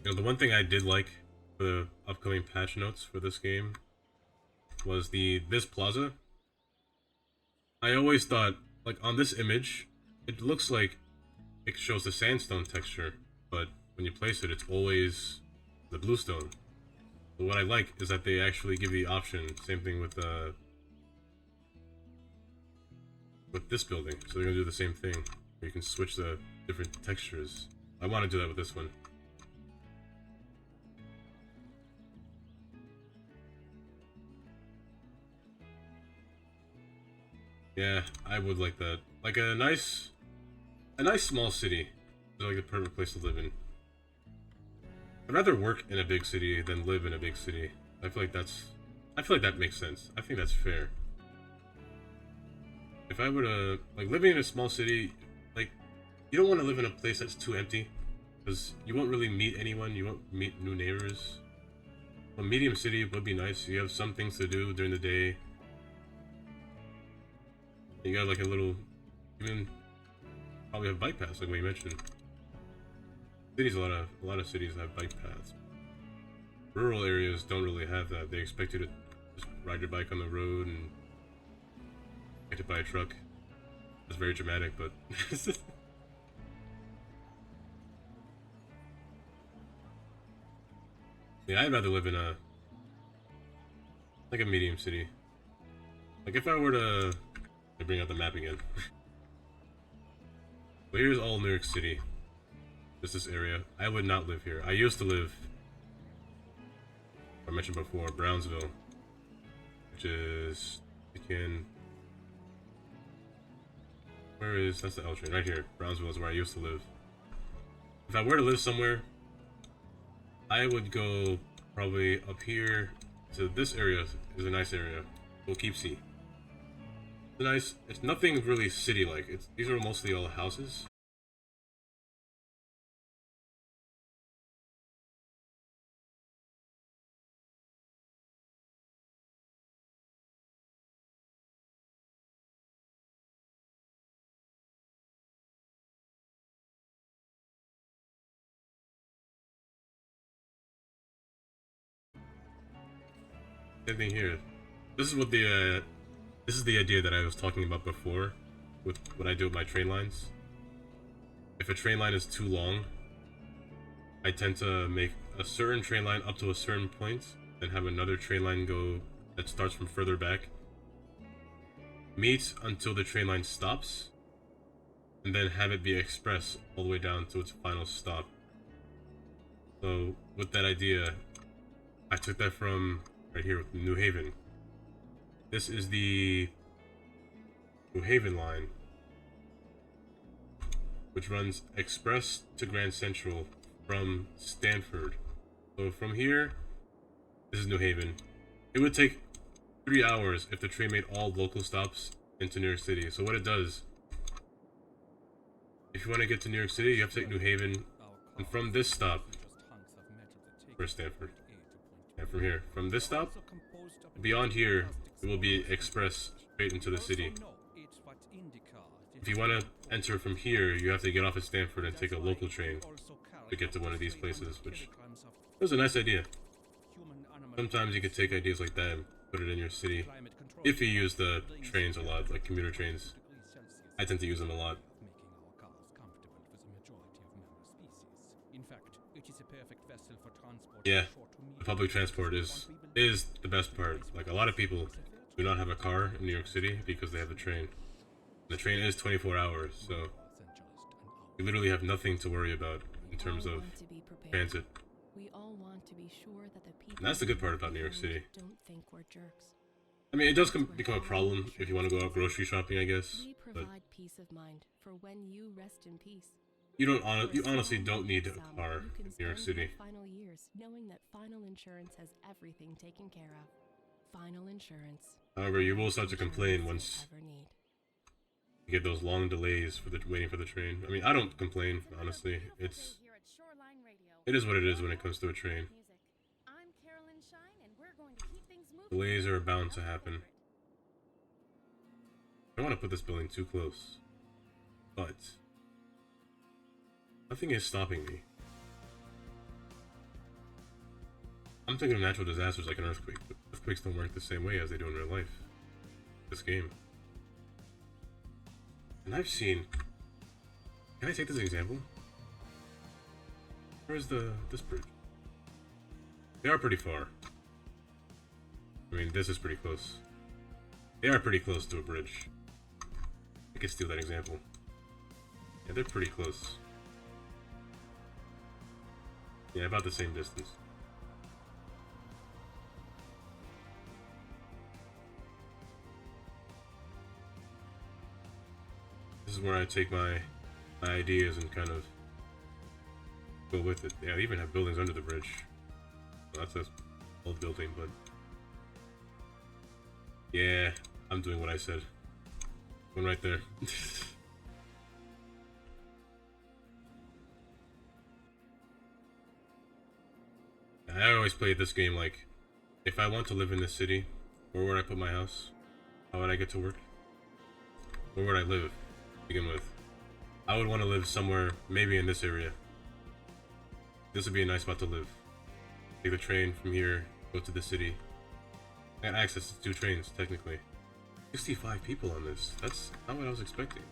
You know, the one thing I did like for the upcoming patch notes for this game was this plaza. I always thought, like on this image, it looks like it shows the sandstone texture, but when you place it, it's always the bluestone. But what I like is that they actually give the option. Same thing with this building. So they're gonna do the same thing. Where you can switch the different textures. I want to do that with this one. Yeah, I would like that. Like a nice small city is like the perfect place to live in. I'd rather work in a big city than live in a big city. I feel like that makes sense. I think that's fair. If I were to, like, living in a small city, like, you don't want to live in a place that's too empty, because you won't really meet anyone, you won't meet new neighbors. A medium city would be nice. You have some things to do during the day. You got like a little, even probably have bike paths, like what you mentioned. Cities, a lot of cities have bike paths. Rural areas don't really have that. They expect you to just ride your bike on the road and get hit by a truck. It's very dramatic, but yeah, I'd rather live in a like a medium city. Like if I were to bring out the map again. Well, here's all New York City. Just this area. I would not live here. I used to live, I mentioned before, Brownsville, which is that's the L train right here. Brownsville is where I used to live. If I were to live somewhere, I would go probably up here to this area. Is a nice area. Poughkeepsie. It's nice. It's nothing really city-like. These are mostly all houses. Same thing here. This is what this is the idea that I was talking about before with what I do with my train lines. If a train line is too long, I tend to make a certain train line up to a certain point, then have another train line go that starts from further back, meet until the train line stops, and then have it be express all the way down to its final stop. So with that idea, I took that from right here with New Haven. This is the New Haven line, which runs express to Grand Central from Stanford. So from here, this is New Haven. It would take 3 hours if the train made all local stops into New York City. So what it does, if you want to get to New York City, you have to take New Haven, and from this stop, where's Stanford? And from here, from this stop, beyond here, it will be express straight into the city. If you want to enter from here, you have to get off at Stanford and take a local train to get to one of these places, which was a nice idea. Sometimes you could take ideas like that and put it in your city. If you use the trains a lot, like commuter trains. I tend to use them a lot. Yeah, the public transport is the best part. Like, a lot of people do not have a car in New York City because they have the train. The train is 24 hours, so you literally have nothing to worry about in terms of transit. And that's the good part about New York City. I mean, it does become a problem if you want to go out grocery shopping, I guess. But you honestly don't need a car in New York City. However, you will start to complain once you get those long delays for waiting for the train. I mean, I don't complain, honestly. It is what it is when it comes to a train. Delays are bound to happen. I don't want to put this building too close, but nothing is stopping me. I'm thinking of natural disasters like an earthquake, but earthquakes don't work the same way as they do in real life. This game. And I've seen... Can I take this example? Where's this bridge? They are pretty far. I mean, this is pretty close. They are pretty close to a bridge. I could steal that example. Yeah, they're pretty close. Yeah, about the same distance. This is where I take my ideas and kind of go with it. Yeah, they even have buildings under the bridge. Well, that's an old building, but yeah, I'm doing what I said. One right there. I always play this game like, if I want to live in this city, where would I put my house? How would I get to work? Where would I live to begin with? I would want to live somewhere, maybe in this area. This would be a nice spot to live. Take the train from here, go to the city. I got access to 2 trains, technically. 65 people on this. That's not what I was expecting.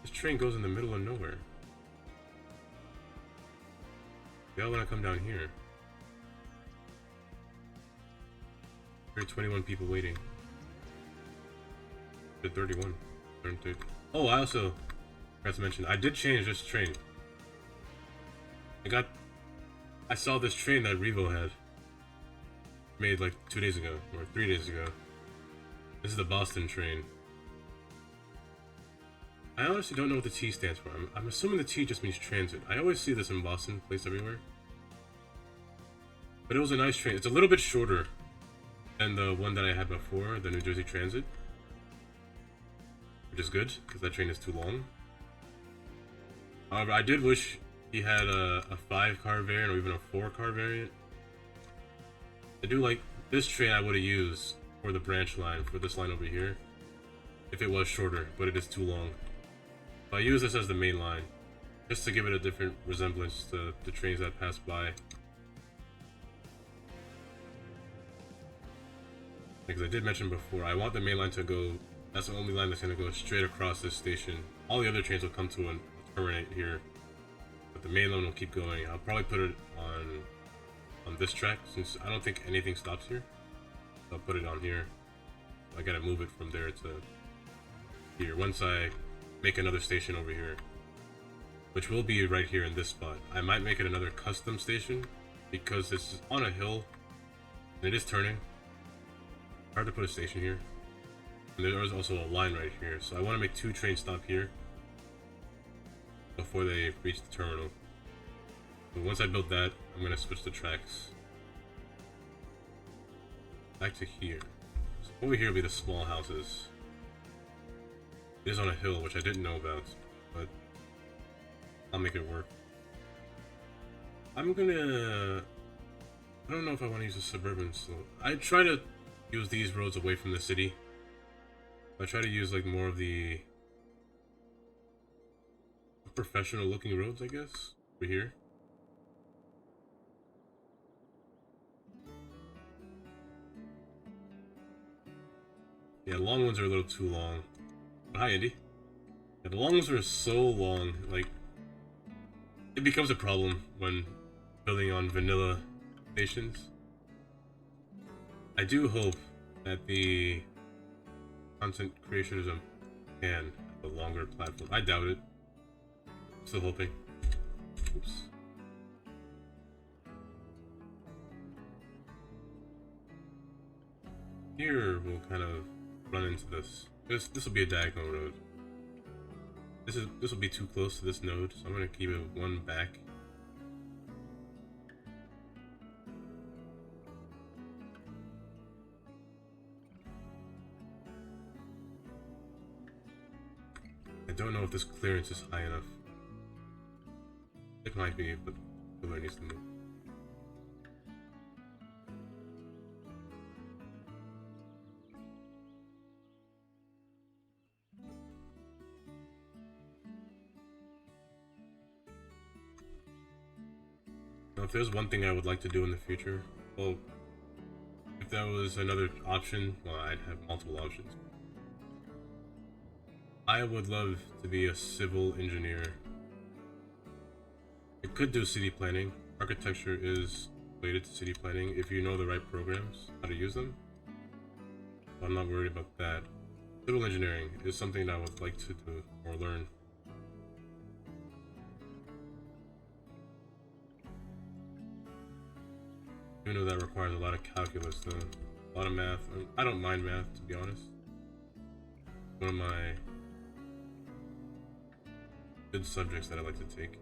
This train goes in the middle of nowhere. Y'all wanna come down here. There are 21 people waiting. There are 31. 30. Oh, I also forgot to mention, I did change this train. I saw this train that Revo had made like 2 days ago, or 3 days ago. This is the Boston train. I honestly don't know what the T stands for. I'm assuming the T just means transit. I always see this in Boston, placed everywhere. But it was a nice train. It's a little bit shorter than the one that I had before, the New Jersey Transit. Which is good, because that train is too long. However, I did wish he had a 5-car variant or even a 4-car variant. I do like this train. I would have used for the branch line, for this line over here, if it was shorter, but it is too long. So I use this as the main line, just to give it a different resemblance to the trains that pass by. Because I did mention before, I want the main line to go, that's the only line that's going to go straight across this station. All the other trains will come to a terminate here, but the main line will keep going. I'll probably put it on this track, since I don't think anything stops here. I'll put it on here. I gotta move it from there to here. Once I make another station over here, which will be right here in this spot. I might make it another custom station, because this is on a hill, and it is turning. Hard to put a station here. And there is also a line right here, so I want to make 2 trains stop here before they reach the terminal. But once I build that, I'm going to switch the tracks back to here. So over here will be the small houses. It is on a hill, which I didn't know about, but I'll make it work. I don't know if I want to use a suburban slope. I try to use these roads away from the city. I try to use like more of the professional looking roads, I guess, over here. Yeah, long ones are a little too long. But hi, Andy. Yeah, the long ones are so long, like, it becomes a problem when building on vanilla stations. I do hope that the content creators can have a longer platform. I doubt it. Still hoping. Oops. Here we'll kind of run into this. This will be a diagonal road. This will be too close to this node, so I'm gonna keep it 1 back. I don't know if this clearance is high enough. It might be, but the pillar needs to move. Now, if there's one thing I would like to do in the future, well, if there was another option, well, I'd have multiple options. I would love to be a civil engineer. I could do city planning. Architecture is related to city planning if you know the right programs, how to use them. So I'm not worried about that. Civil engineering is something that I would like to do or learn. Even though that requires a lot of calculus, though. A lot of math. I don't mind math, to be honest. One of my good subjects that I like to take.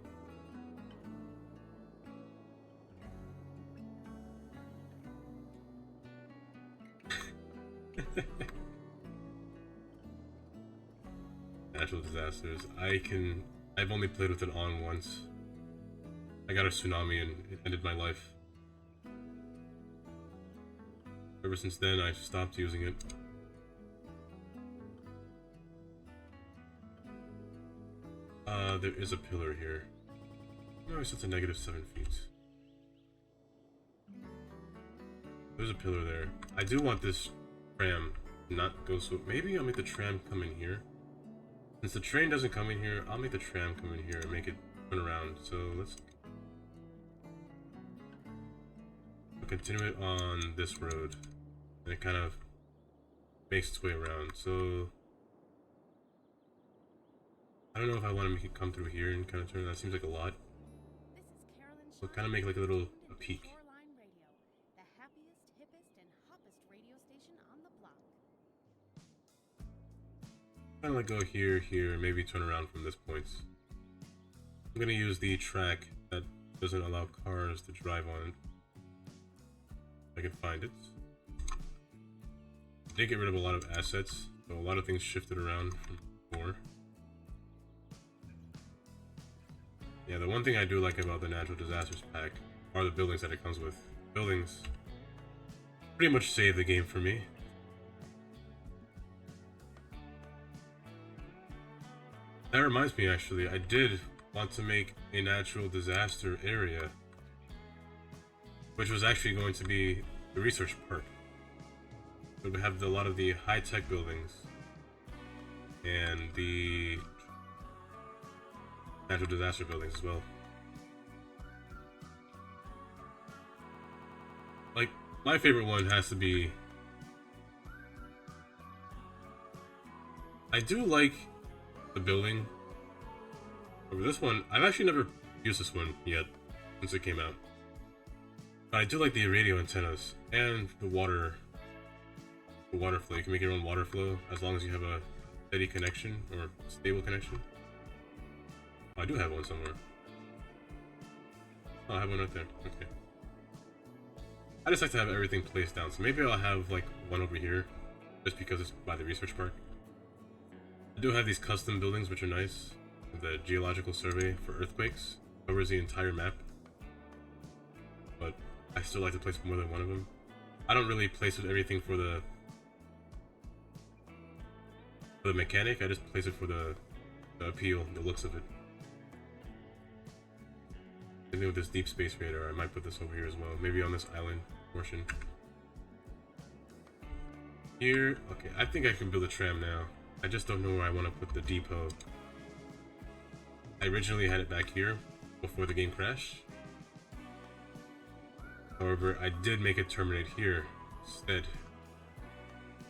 Natural disasters. I've only played with it on once. I got a tsunami and it ended my life. Ever since then, I've stopped using it. There is a pillar here. No, it's at a negative 7 feet. There's a pillar there. I do want this tram not go so... Maybe I'll make the tram come in here. Since the train doesn't come in here, I'll make the tram come in here and make it turn around. So let's continue it on this road. And it kind of makes its way around. So I don't know if I want to make it come through here and kind of turn. That seems like a lot. So kind of make like a little peak. The happiest, hippest, and hoppest radio station on the block. Kind of like go here, here, maybe turn around from this point. I'm gonna use the track that doesn't allow cars to drive on it. If I can find it. I did get rid of a lot of assets, so a lot of things shifted around from before. Yeah, the one thing I do like about the Natural Disasters pack are the buildings that it comes with. Buildings pretty much save the game for me. That reminds me, actually, I did want to make a natural disaster area, which was actually going to be the research park. So we have a lot of the high-tech buildings and the natural disaster buildings as well. Like, my favorite one has to be... I do like the building over this one. I've actually never used this one yet since it came out. But I do like the radio antennas and the water flow. You can make your own water flow as long as you have a steady connection or stable connection. Oh, I do have one somewhere. Oh, I have one right there. Okay. I just like to have everything placed down, so maybe I'll have like one over here just because it's by the research park. I do have these custom buildings which are nice. The geological survey for earthquakes covers the entire map, but I still like to place more than one of them. I don't really place everything for the mechanic. I just place it for the appeal, the looks of it. Same thing with this deep space radar. I might put this over here as well, maybe on this island portion. Here, okay, I think I can build a tram now. I just don't know where I want to put the depot. I originally had it back here before the game crashed. However, I did make it terminate here instead.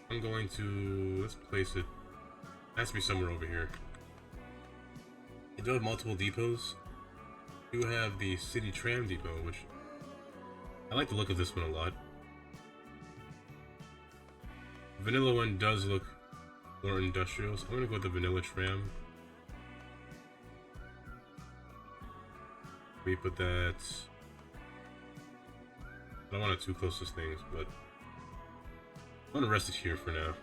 I'm going to... let's place it... it has to be somewhere over here. I do have multiple depots. I do have the city tram depot, which... I like the look of this one a lot. The vanilla one does look more industrial, so I'm gonna go with the vanilla tram. We put that... I don't want it too close to things, but I'm gonna rest it here for now.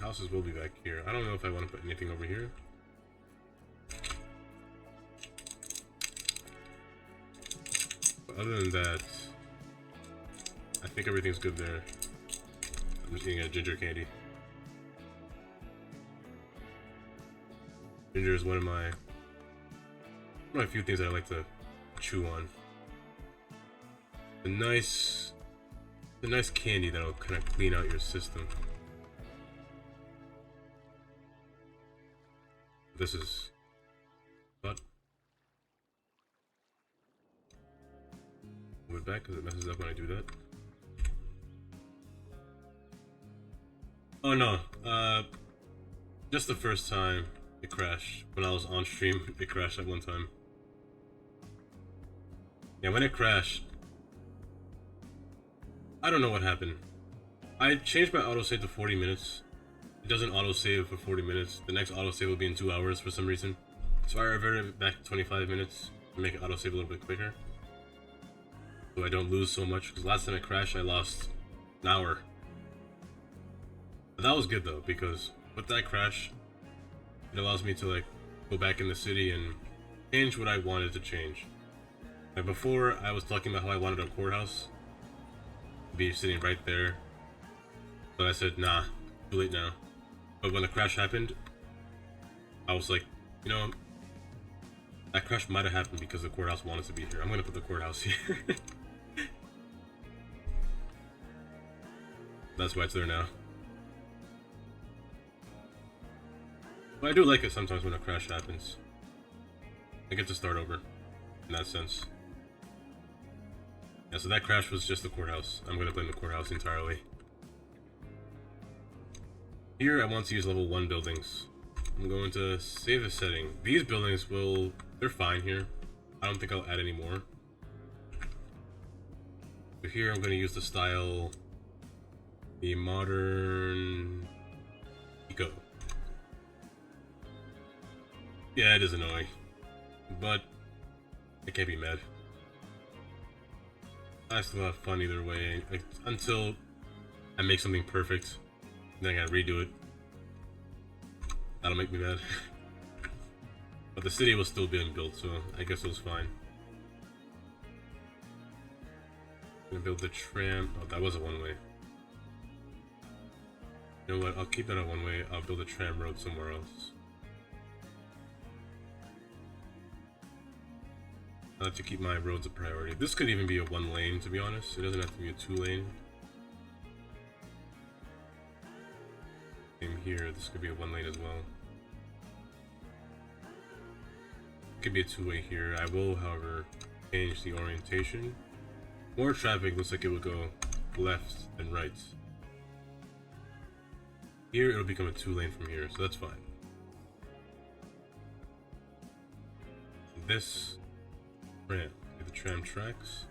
Houses will be back here. I don't know if I want to put anything over here. But other than that, I think everything's good there. I'm just eating a ginger candy. Ginger is one of my few things that I like to chew on. The nice candy that'll kind of clean out your system. This is but move it back because it messes up when I do that. Oh no, just the first time it crashed. When I was on stream, it crashed at one time. Yeah, when it crashed, I don't know what happened. I changed my autosave to 40 minutes. It doesn't autosave for 40 minutes. The next autosave will be in 2 hours for some reason. So I reverted it back to 25 minutes to make it autosave a little bit quicker, so I don't lose so much. Because last time it crashed, I lost an hour. But that was good though, because with that crash, it allows me to like go back in the city and change what I wanted to change. Like before, I was talking about how I wanted a courthouse to be sitting right there, but I said, nah, too late now. But when the crash happened, I was like, you know, that crash might have happened because the courthouse wanted to be here. I'm gonna put the courthouse here. That's why it's there now. But I do like it sometimes when a crash happens. I get to start over, in that sense. Yeah, so that crash was just the courthouse. I'm gonna blame the courthouse entirely. Here, I want to use level 1 buildings. I'm going to save a setting. These buildings they're fine here. I don't think I'll add any more. So here, I'm gonna use the style, the modern eco. Yeah, it is annoying, but I can't be mad. I still have fun either way, until I make something perfect, then I gotta redo it. That'll make me mad. But the city was still being built, so I guess it was fine. I'm gonna build the tram. Oh, that was a one-way. You know what? I'll keep that a one-way. I'll build a tram road somewhere else. I have to keep my roads a priority. This could even be a 1 lane, to be honest. It doesn't have to be a 2 lane. Same here. This could be a 1 lane as well. It could be a 2-way here. I will, however, change the orientation. More traffic looks like it would go left and right. Here, it'll become a 2 lane from here, so that's fine. This tram, the tram tracks.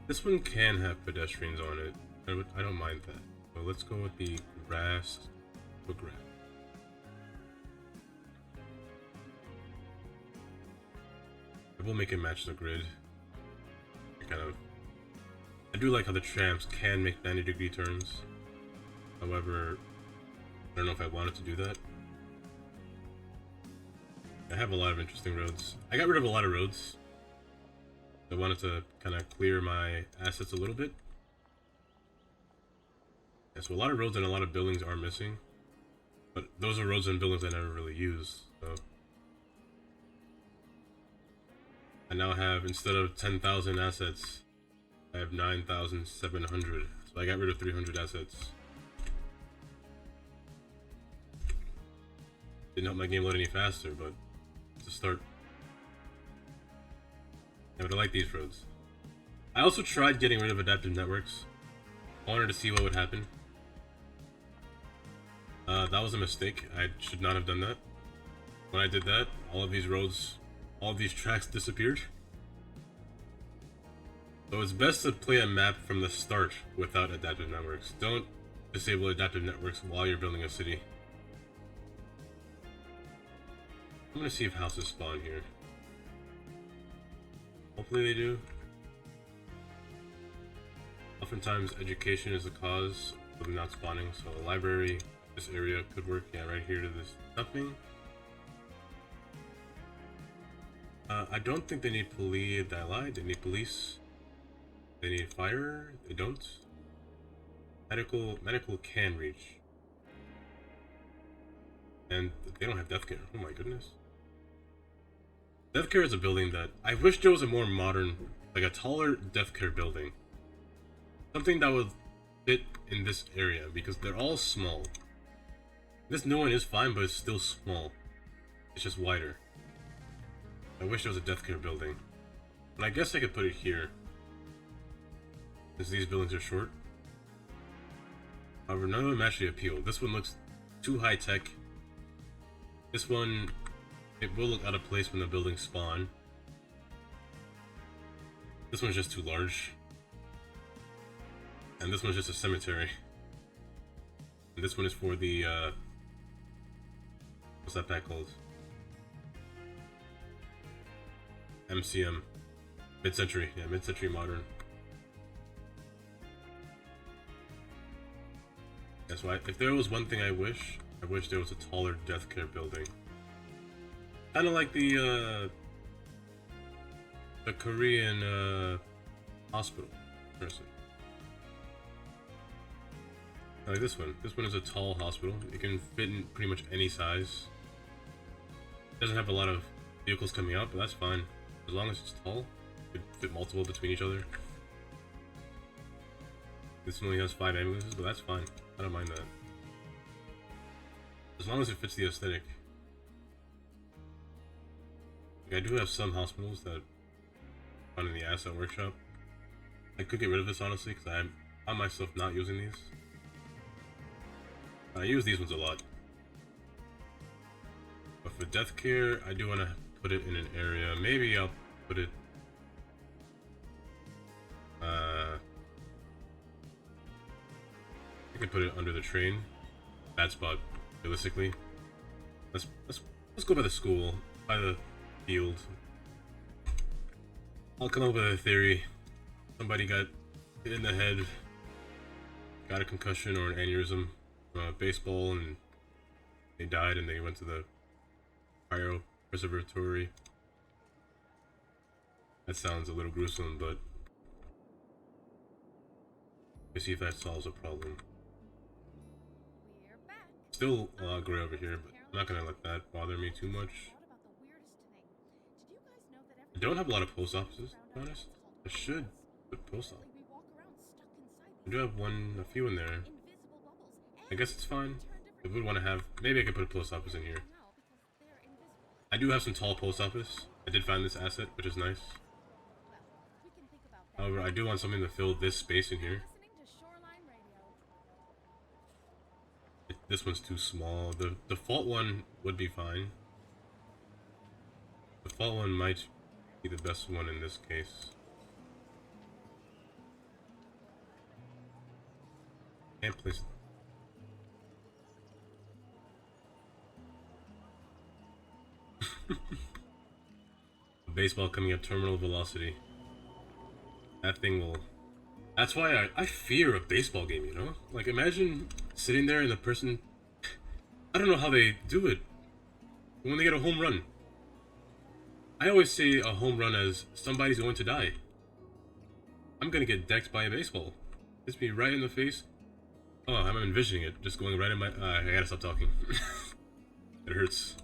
This one can have pedestrians on it. I don't mind that. So let's go with the grass program. I will make it match the grid. I do like how the trams can make 90-degree turns. However, I don't know if I wanted to do that. I have a lot of interesting roads. I got rid of a lot of roads. I wanted to kind of clear my assets a little bit. Yeah, so a lot of roads and a lot of buildings are missing. But those are roads and buildings I never really use. So I now have, instead of 10,000 assets, I have 9,700. So I got rid of 300 assets. Didn't help my game load any faster, but it's a start. Yeah, but I like these roads. I also tried getting rid of adaptive networks. I wanted to see what would happen. That was a mistake. I should not have done that. When I did that, all of these roads, all of these tracks disappeared. So it's best to play a map from the start without adaptive networks. Don't disable adaptive networks while you're building a city. I'm gonna see if houses spawn here. Hopefully they do. Oftentimes education is the cause of them not spawning, so a library, this area could work. Yeah, right here to this nothing. I don't think they need police. I lied. They need police. They need fire. They don't. Medical can reach. And they don't have death care. Oh my goodness. Death care is a building that I wish there was a more modern, like a taller death care building. Something that would fit in this area because they're all small. This new one is fine, but it's still small. It's just wider. I wish there was a death care building. But I guess I could put it here, since these buildings are short. However, none of them actually appeal. This one looks too high tech. This one, it will look out of place when the buildings spawn. This one's just too large. And this one's just a cemetery. And this one is for the, what's that pack called? MCM. Mid-century. Yeah, mid-century modern. Yeah, so if there was one thing I wish there was a taller death care building. Kind of like the Korean hospital person. I like this one. This one is a tall hospital. It can fit in pretty much any size. It doesn't have a lot of vehicles coming out, but that's fine. As long as it's tall, it could fit multiple between each other. This one only has 5 ambulances, but that's fine. I don't mind that. As long as it fits the aesthetic. Like, I do have some hospitals that run in the asset workshop. I could get rid of this honestly, because I find myself not using these. I use these ones a lot. But for death care, I do want to put it in an area. Maybe I'll put it... I could put it under the train. Bad spot, realistically. Let's go by the school, by the field. I'll come up with a theory. Somebody got hit in the head, got a concussion or an aneurysm from a baseball, and they died, and they went to the cryopreservatory. That sounds a little gruesome, but let's see if that solves a problem. We're back. Still a lot of gray over here, but I'm not gonna let that bother me too much. What about the weirdest thing? Did you guys know that I don't have a lot of post offices, to be honest. I should put post office. we walk around stuck inside I do have a few in there. invisible bubbles? I guess it's fine. I would want to have, maybe I could put a post office in here. Now because they're invisible. I do have some tall post office. I did find this asset, which is nice. Well, we can think about that. However, I do want something to fill this space in here. Listening to Shoreline Radio. This one's too small. The default one would be fine. The default one might be the best one in this case. Can't place a baseball coming at terminal velocity. That thing will... That's why I fear a baseball game, you know? Like, imagine sitting there and the person... I don't know how they do it. When they get a home run. I always say a home run as somebody's going to die. I'm gonna get decked by a baseball. Hits me right in the face. Oh, I'm envisioning it. Just going right in my... I gotta stop talking. It hurts.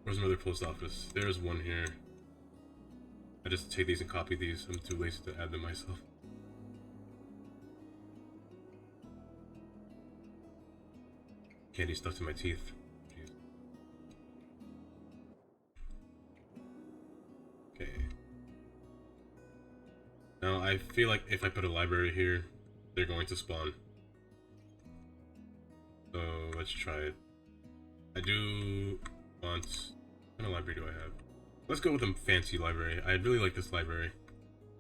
Where's another post office? There's one here. I just take these and copy these. I'm too lazy to add them myself. Candy stuck to my teeth. Jeez. Okay. Now I feel like if I put a library here, they're going to spawn. So let's try it. I do want... What kind of library do I have? Let's go with a fancy library. I really like this library.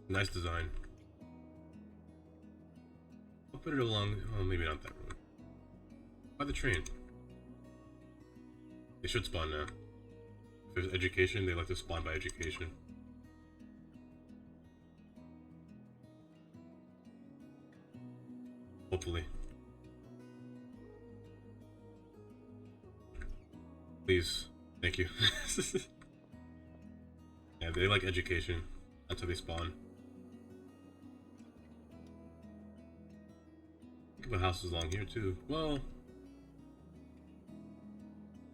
Nice design. I'll put it along... Oh, maybe not that road. By the train. They should spawn now. If there's education, they like to spawn by education. Hopefully. Please. Thank you. Yeah, they like education. That's how they spawn. Think of houses along here too. Well,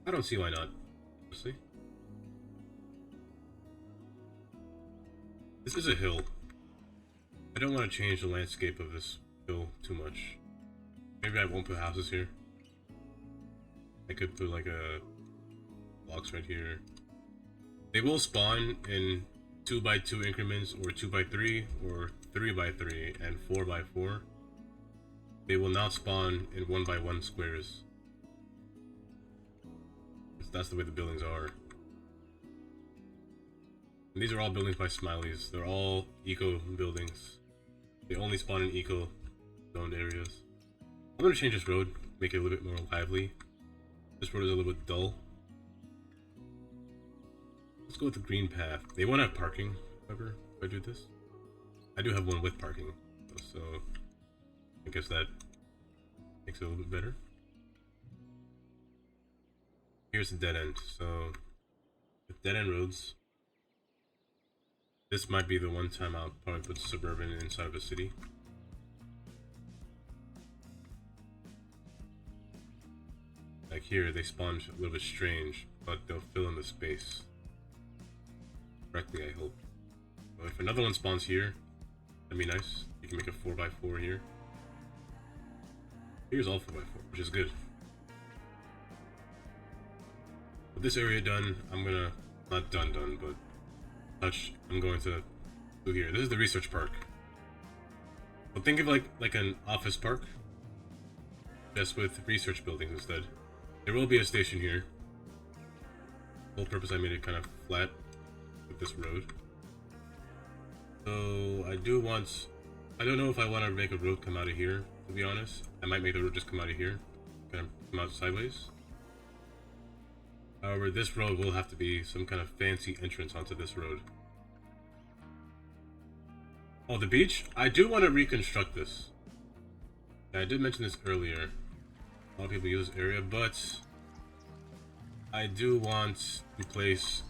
I don't see why not. Honestly. This is a hill. I don't want to change the landscape of this hill too much. Maybe I won't put houses here. I could put like a blocks right here. They will spawn in 2x2 increments, or 2x3, or 3x3, and 4x4. They will not spawn in 1x1 squares. That's the way the buildings are. And these are all buildings by Smileys. They're all eco buildings. They only spawn in eco zoned areas. I'm gonna change this road, make it a little bit more lively. This road is a little bit dull. Let's go with the green path. They won't have parking, however, if I do this. I do have one with parking, so I guess that makes it a little bit better. Here's the dead end. So, with dead end roads, this might be the one time I'll probably put suburban inside of a city. like here, they spawn a little bit strange, but they'll fill in the space correctly, I hope. So if another one spawns here, that'd be nice. You can make a 4x4 here. Here's all 4x4, which is good. With this area done, I'm gonna, not done, but I'm going to do here. This is the research park. So think of like an office park, just with research buildings instead. There will be a station here. The whole purpose I made it kind of flat with this road. So I don't know if I want to make a road come out of here, to be honest. I might make the road just come out of here, kind of come out sideways. However, this road will have to be some kind of fancy entrance onto this road. Oh, the beach? I do want to reconstruct this. Yeah, I did mention this earlier. A lot of people use this area, but I do want to place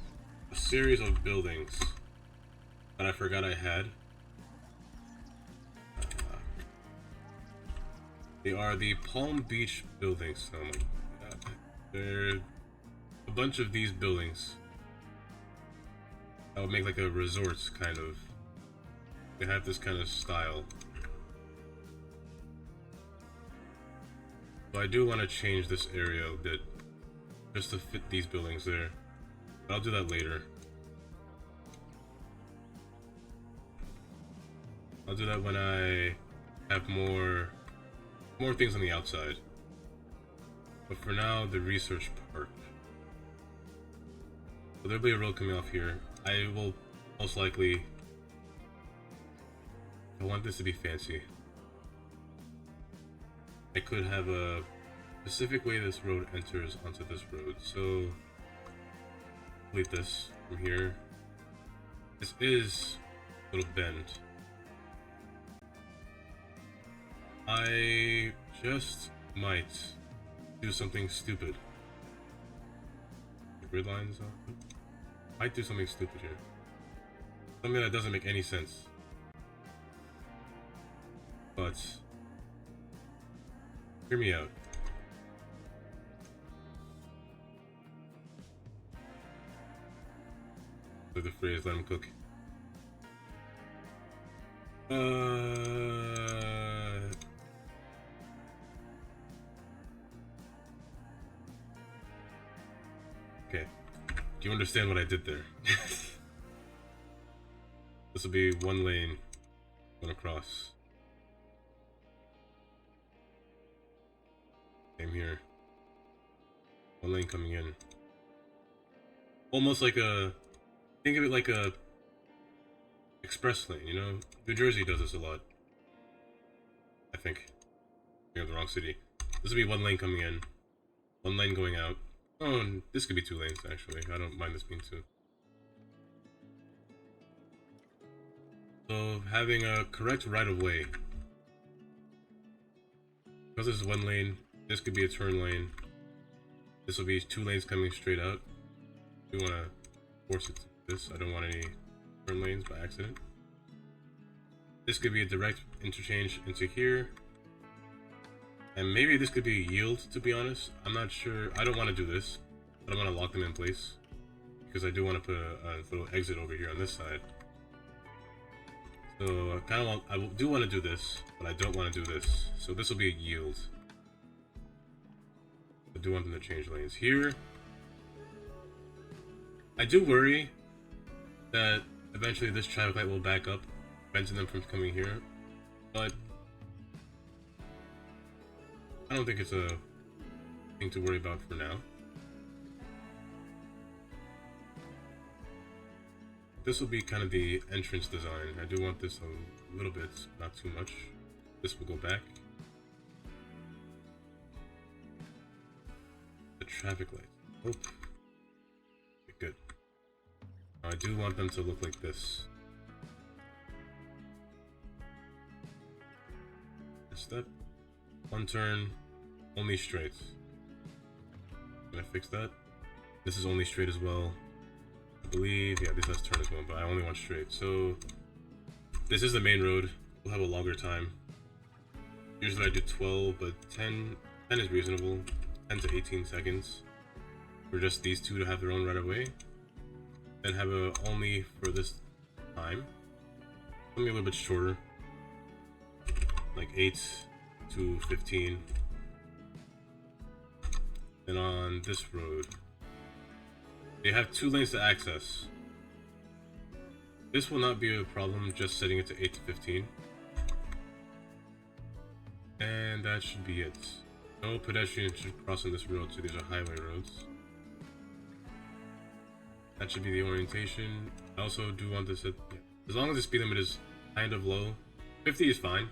a series of buildings that I forgot I had. They are the Palm Beach buildings. Oh my god. They're a bunch of these buildings. I would make like a resort kind of. They have this kind of style. So I do want to change this area a bit, just to fit these buildings there. But I'll do that later. I'll do that when I have more things on the outside. But for now, the research park. So there'll be a road coming off here. I will most likely... I want this to be fancy. I could have a specific way this road enters onto this road. So, complete this from here. This is a little bend. I just might do something stupid. The grid lines on. Might do something stupid here. Something that doesn't make any sense. But hear me out. With the phrase, let him cook. Okay. Do you understand what I did there? This will be one lane going across. Same here. One lane coming in. Almost like a... Think of it like a... express lane, you know? New Jersey does this a lot. I think. You're in the wrong city. This will be one lane coming in. One lane going out. Oh, and this could be two lanes, actually. I don't mind this being two. So, having a correct right-of-way. Because this is one lane, this could be a turn lane. This will be two lanes coming straight out. We want to force it to this. I don't want any turn lanes by accident. This could be a direct interchange into here. And maybe this could be yield, to be honest. I'm not sure. I don't want to do this. I don't want to lock them in place. Because I do want to put a little exit over here on this side. So I do want to do this, but I don't want to do this. So this will be a yield. I do want them to change lanes here. I do worry that eventually this traffic light will back up, preventing them from coming here. But I don't think it's a thing to worry about for now. This will be kind of the entrance design. I do want this a little bit, not too much. This will go back. The traffic lights. Oh. Okay, good. Now I do want them to look like this. Step. One turn. Only straight. Gonna fix that. This is only straight as well. I believe, yeah, this has turn as well, but I only want straight. So this is the main road. We'll have a longer time. Usually I do 12, but 10 is reasonable. 10 to 18 seconds for just these two to have their own right of way. Then have a only for this time. Maybe a little bit shorter, like 8 to 15. Then on this road, they have 2 lanes to access. This will not be a problem, just setting it to 8 to 15. And that should be it. No pedestrians should cross on this road, so these are highway roads. That should be the orientation. I also do want to set, as long as the speed limit is kind of low, 50 is fine.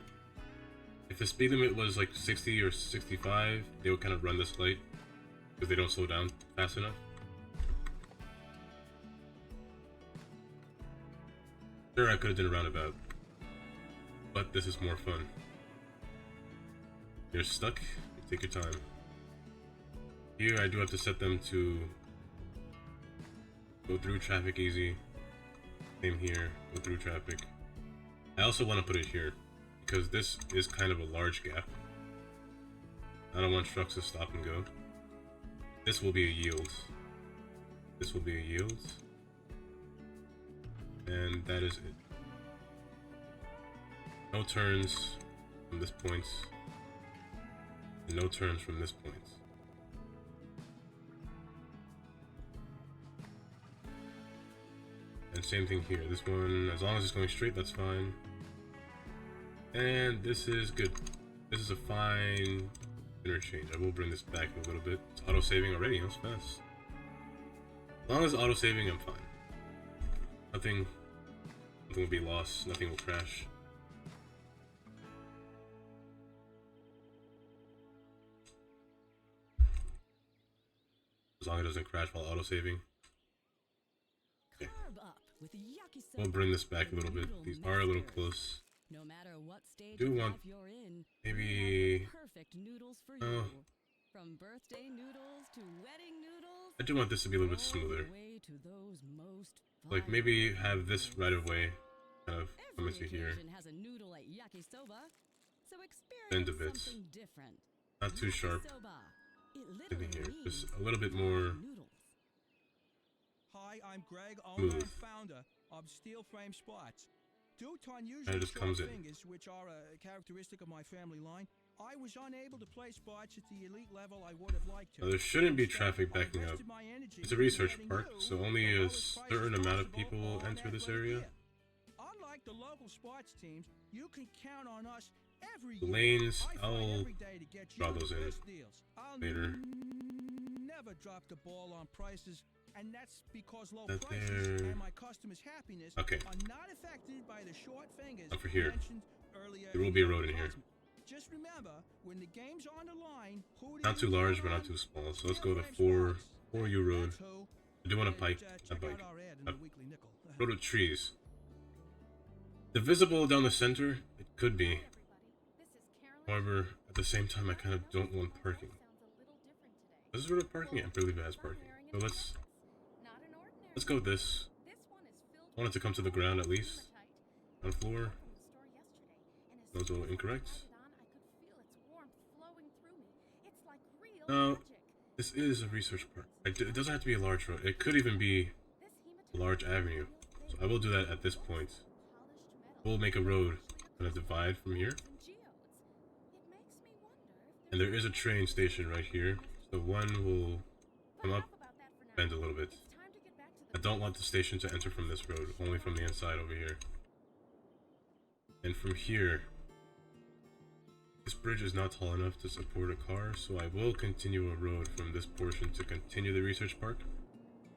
If the speed limit was like 60 or 65, they would kind of run this light because they don't slow down fast enough. Sure, I could have done a roundabout, but this is more fun. You're stuck, you take your time. Here I do have to set them to go through traffic easy. Same here, go through traffic. I also want to put it here because this is kind of a large gap. I don't want trucks to stop and go. This will be a yield. This will be a yield. And that is it. No turns from this point. And no turns from this point. And same thing here. This one, as long as it's going straight, that's fine. And this is good. This is a fine interchange. I will bring this back a little bit. It's auto-saving already. That's fast. As long as auto-saving, I'm fine. Nothing will be lost. Nothing will crash. As long as it doesn't crash while auto-saving. Okay. We'll bring this back a little bit. These are a little close. No matter what stage Do of want life you're in, maybe perfect noodles for oh, you. From birthday noodles to wedding noodles. I do want this to be a little bit smoother. Like maybe have this right of way kind of come into here. Has a noodle at yakisoba, so Bend a experience bit. something different. Not too sharp. It In here, literally just means a little bit more noodles. Hi, I'm Greg, owner smooth. and founder of Steel Frame Spots. Due to And unusual it just short comes in. fingers, which are a characteristic of my family line, I was unable to play spots at the elite level I would have liked to. Now, there shouldn't be Instead, traffic I backing up. invested my energy It's a research in park, getting so you only the a lowest price certain amount of possible people on enter this athletic area. gear. Unlike the local sports teams, you can count on us every The year. lanes, I fight I'll every day to get draw you the those in best deals. I'll later. never drop the ball on prices, and that's because low That prices there. and my customers' happiness Okay. are not affected by the short fingers Not for here. mentioned earlier. There will in be a the road in here. advertisement. Just remember, when the game's on the line, who do Not too you large, count but not on? too small. So let's Steel go to Frame 4U road. That's who. I do want a And, bike, check a bike. out our ad in A the Weekly Nickel. road with trees. Divisible down the center, it could be. Hi, everybody. This is Caroline. However, at the same time, I kind of don't want parking. Sounds a little different today. Does this road have parking? I believe it has parking. So let's Not an ordinary. go with this. This one is filled I want it to come to the ground at least. hematite. On floor. From the store yesterday, and as Those soon are as I incorrect. tried it on, I could feel its warmth flowing through me. It's like real No. magic. This is a research park. It doesn't have to be a large road. It could even be This a large avenue. So I will do that at this point. We'll make a road kind of divide from here. And there is a train station right here. So one will come up, bend a little bit. I don't want the station to enter from this road, only from the inside over here. And from here, this bridge is not tall enough to support a car, so I will continue a road from this portion to continue the research park.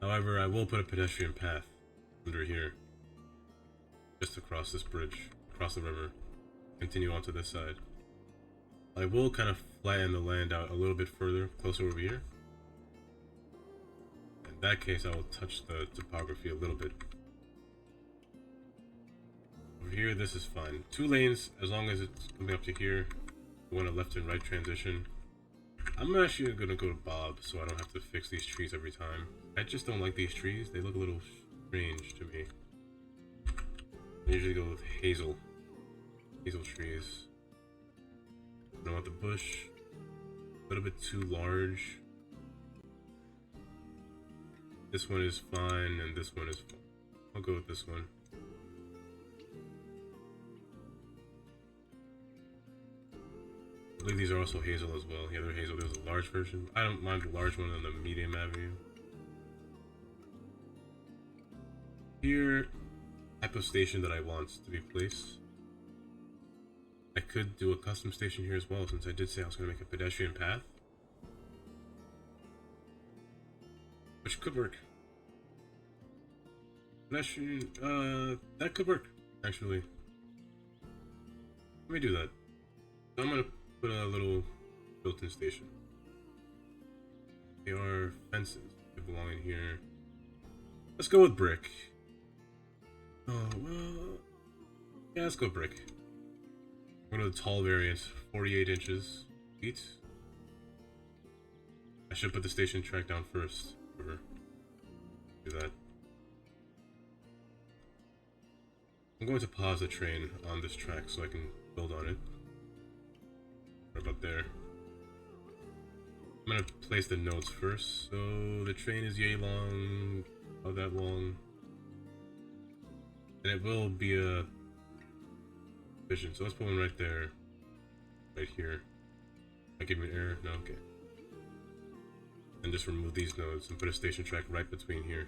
However, I will put a pedestrian path under here, just to cross this bridge, cross the river, continue onto this side. I will kind of flatten the land out a little bit further, closer over here. In that case, I will touch the topography a little bit. Over here, this is fine. 2 lanes, as long as it's coming up to here. You want a left and right transition. I'm actually gonna go to Bob, so I don't have to fix these trees every time. I just don't like these trees. They look a little strange to me. I usually go with hazel trees. I don't want the bush. a little bit too large. This one is fine, and this one is fine. I'll go with this one. I believe these are also hazel as well. Yeah, they're hazel. There's a large version. I don't mind the large one on the medium avenue. Here, type of station that I want to be placed. I could do a custom station here as well, since I did say I was going to make a pedestrian path. Which could work. Pedestrian, that could work, actually. Let me do that. So I'm going to put a little built-in station. They are fences that belong in here. Let's go with brick. Oh, well... yeah, let's go brick. Go to the tall variant, 48 inches feet. I should put the station track down first. Do that. I'm going to pause the train on this track so I can build on it. Right about there. I'm gonna place the nodes first. So the train is yay long, about that long. And it will be a vision. So let's put one right there. Right here. I give me an error? No, okay. And just remove these nodes and put a station track right between here.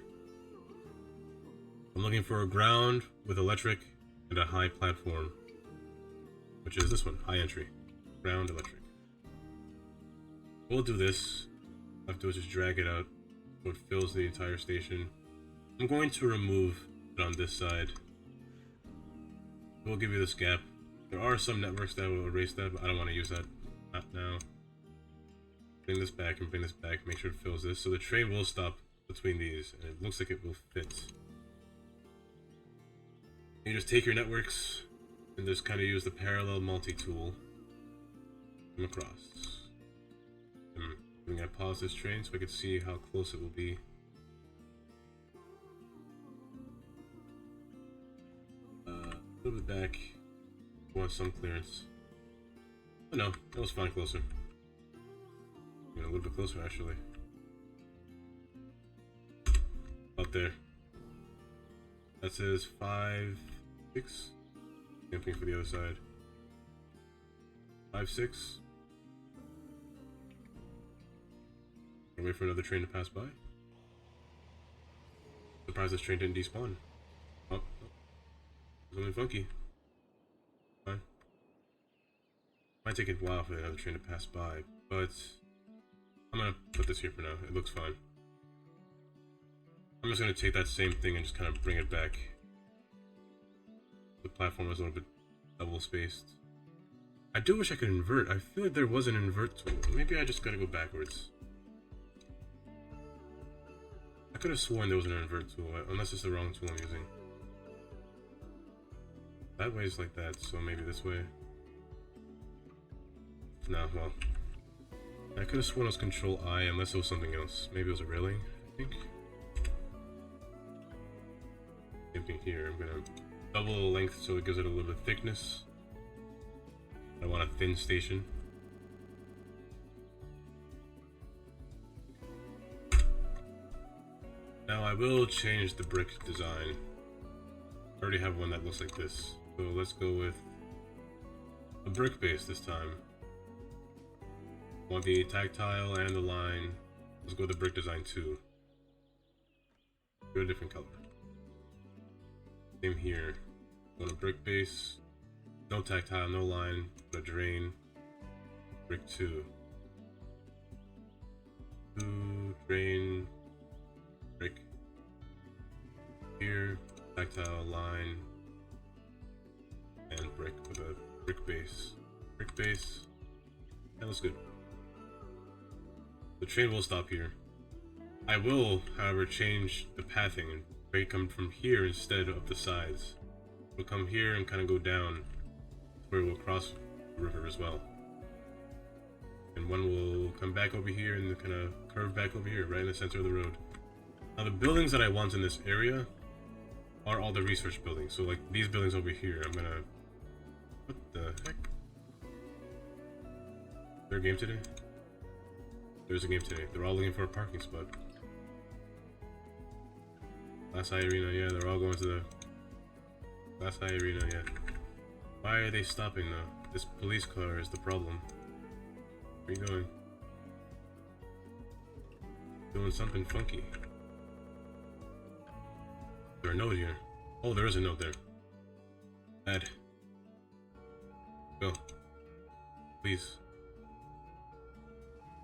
I'm looking for a ground with electric and a high platform, which is this one, high entry, ground electric. We'll do this. All I have to do is just drag it out so it fills the entire station. I'm going to remove it on this side. We'll give you this gap. There are some networks that will erase that, but I don't want to use that. Not now. Bring this back and bring this back, make sure it fills this. So the train will stop between these, and it looks like it will fit. You just take your networks, and just kind of use the parallel multi-tool. Come across. I'm going to pause this train so I can see how close it will be. A little bit back. Want some clearance. Oh no, that was fine closer. A little bit closer, actually. Up there. That says 5, 6. Same thing for the other side. 5, 6. Wait for another train to pass by. Surprised this train didn't despawn. Oh, something funky. Fine. Might take a while for another train to pass by, but I'm gonna put this here for now. It looks fine. I'm just gonna take that same thing and just kind of bring it back. The platform was a little bit double spaced. I do wish I could invert. I feel like there was an invert tool. Maybe I just gotta go backwards. I could have sworn there was an invert tool, unless it's the wrong tool I'm using. That way is like that, so maybe this way. No, well. I could have sworn it was Control I, unless it was something else. Maybe it was a railing, I think. Same thing here. I'm gonna double the length so it gives it a little bit of thickness. I want a thin station. Now I will change the brick design. I already have one that looks like this. So let's go with a brick base this time. Want the tactile and the line. Let's go with the brick design too. Go a different color. Same here. Want a brick base. No tactile, no line. A drain. Brick 2. 2, drain. Brick. Here. Tactile, line. And brick with a brick base. Brick base. That looks good. The train will stop here. I will, however, change the pathing and make it come from here instead of the sides. It'll come here and kind of go down where we'll cross the river as well. And one will come back over here and kind of curve back over here, right in the center of the road. Now the buildings that I want in this area are all the research buildings. So like these buildings over here, I'm gonna... What the heck? Is there a game today? There's a game today. They're all looking for a parking spot. Glass Eye Arena, yeah, they're all going to the Glass Eye Arena, yeah. Why are they stopping though? This police car is the problem. Where are you going? Doing something funky. Is there a note here? Oh, there is a note there. Bad. Go. Please.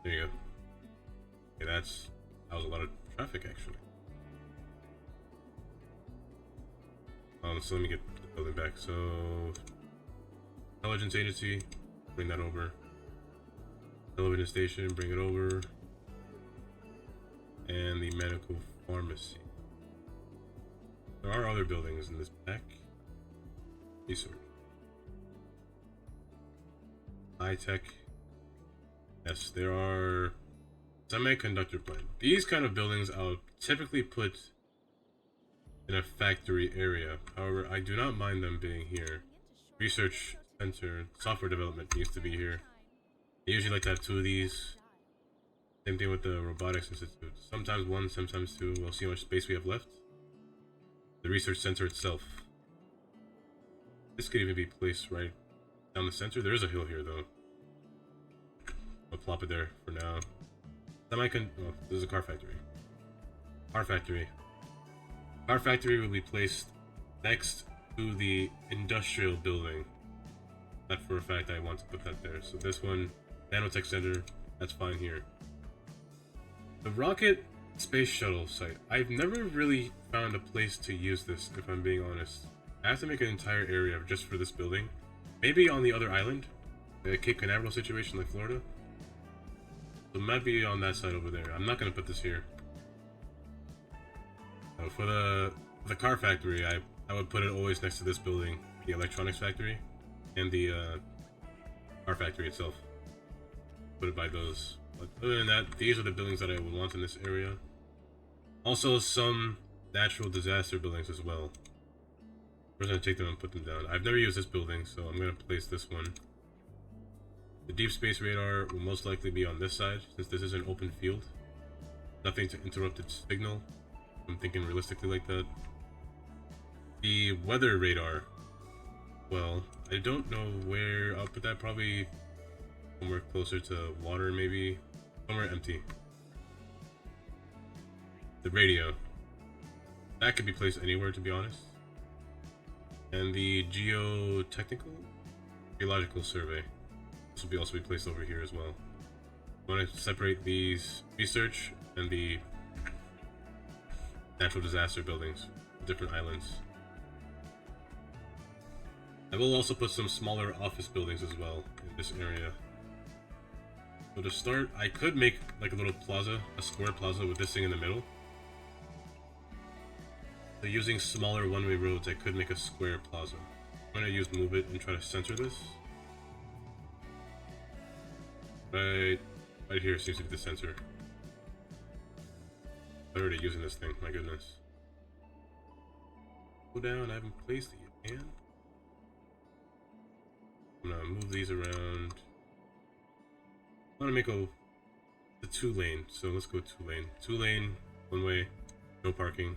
There you go. Okay, that was a lot of traffic actually. So let me get the building back. So, intelligence agency, bring that over. Television station, bring it over. And the medical pharmacy. There are other buildings in this pack. Research. High tech. Yes, there are semiconductor plant. These kind of buildings I'll typically put in a factory area. However, I do not mind them being here. Research center, software development needs to be here. I usually like to have 2 of these. Same thing with the robotics institute. Sometimes 1, sometimes 2. We'll see how much space we have left. The research center itself. This could even be placed right down the center. There is a hill here though. I'll plop it there for now. Oh, this is a car factory. Car factory. Car factory will be placed next to the industrial building. Not for a fact I want to put that there. So this one, nanotech center, that's fine here. The rocket space shuttle site. I've never really found a place to use this, if I'm being honest. I have to make an entire area just for this building. Maybe on the other island, the Cape Canaveral situation like Florida. So it might be on that side over there. I'm not gonna put this here. For the car factory, I would put it always next to this building, the electronics factory, and the car factory itself. Put it by those. But other than that, these are the buildings that I would want in this area. Also, some natural disaster buildings as well. We're gonna take them and put them down. I've never used this building, so I'm gonna place this one. The deep space radar will most likely be on this side, since this is an open field. Nothing to interrupt its signal. I'm thinking realistically like that. The weather radar. Well, I don't know where I'll put that. Probably somewhere closer to water, maybe. Somewhere empty. The radio. That could be placed anywhere, to be honest. And the geological survey. This will also be placed over here as well. I want to separate these research and the natural disaster buildings, different islands. I will also put some smaller office buildings as well in this area. So to start, I could make like a little plaza, a square plaza with this thing in the middle. So using smaller one-way roads, I could make a square plaza. I'm going to use move it and try to center this. Right here seems to be the center. I'm already using this thing, my goodness. Go down, I haven't placed it yet, man. I'm gonna move these around. I want to make a 2-lane, so let's go 2-lane. 2-lane, one way, no parking,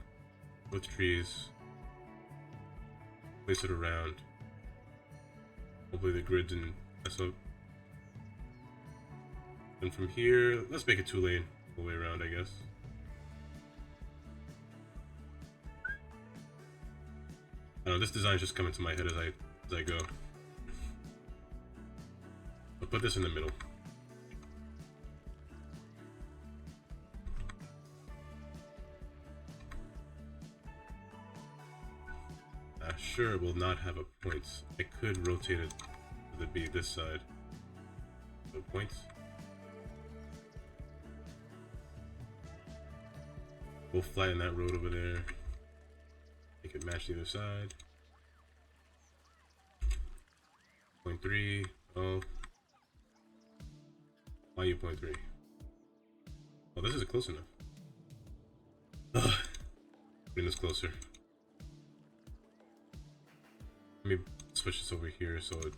with trees. Place it around. Hopefully the grid didn't mess up. And from here, let's make it 2-lane all the way around, I guess. I don't know, this design's just coming to my head as I go. I'll put this in the middle. Sure, it will not have a points. I could rotate it to be this side. No points. We'll flatten that road over there. Make it match the other side. 0.3. Oh. Why you 0.3? Oh, this isn't close enough. Ugh. Bring this closer. Let me switch this over here so it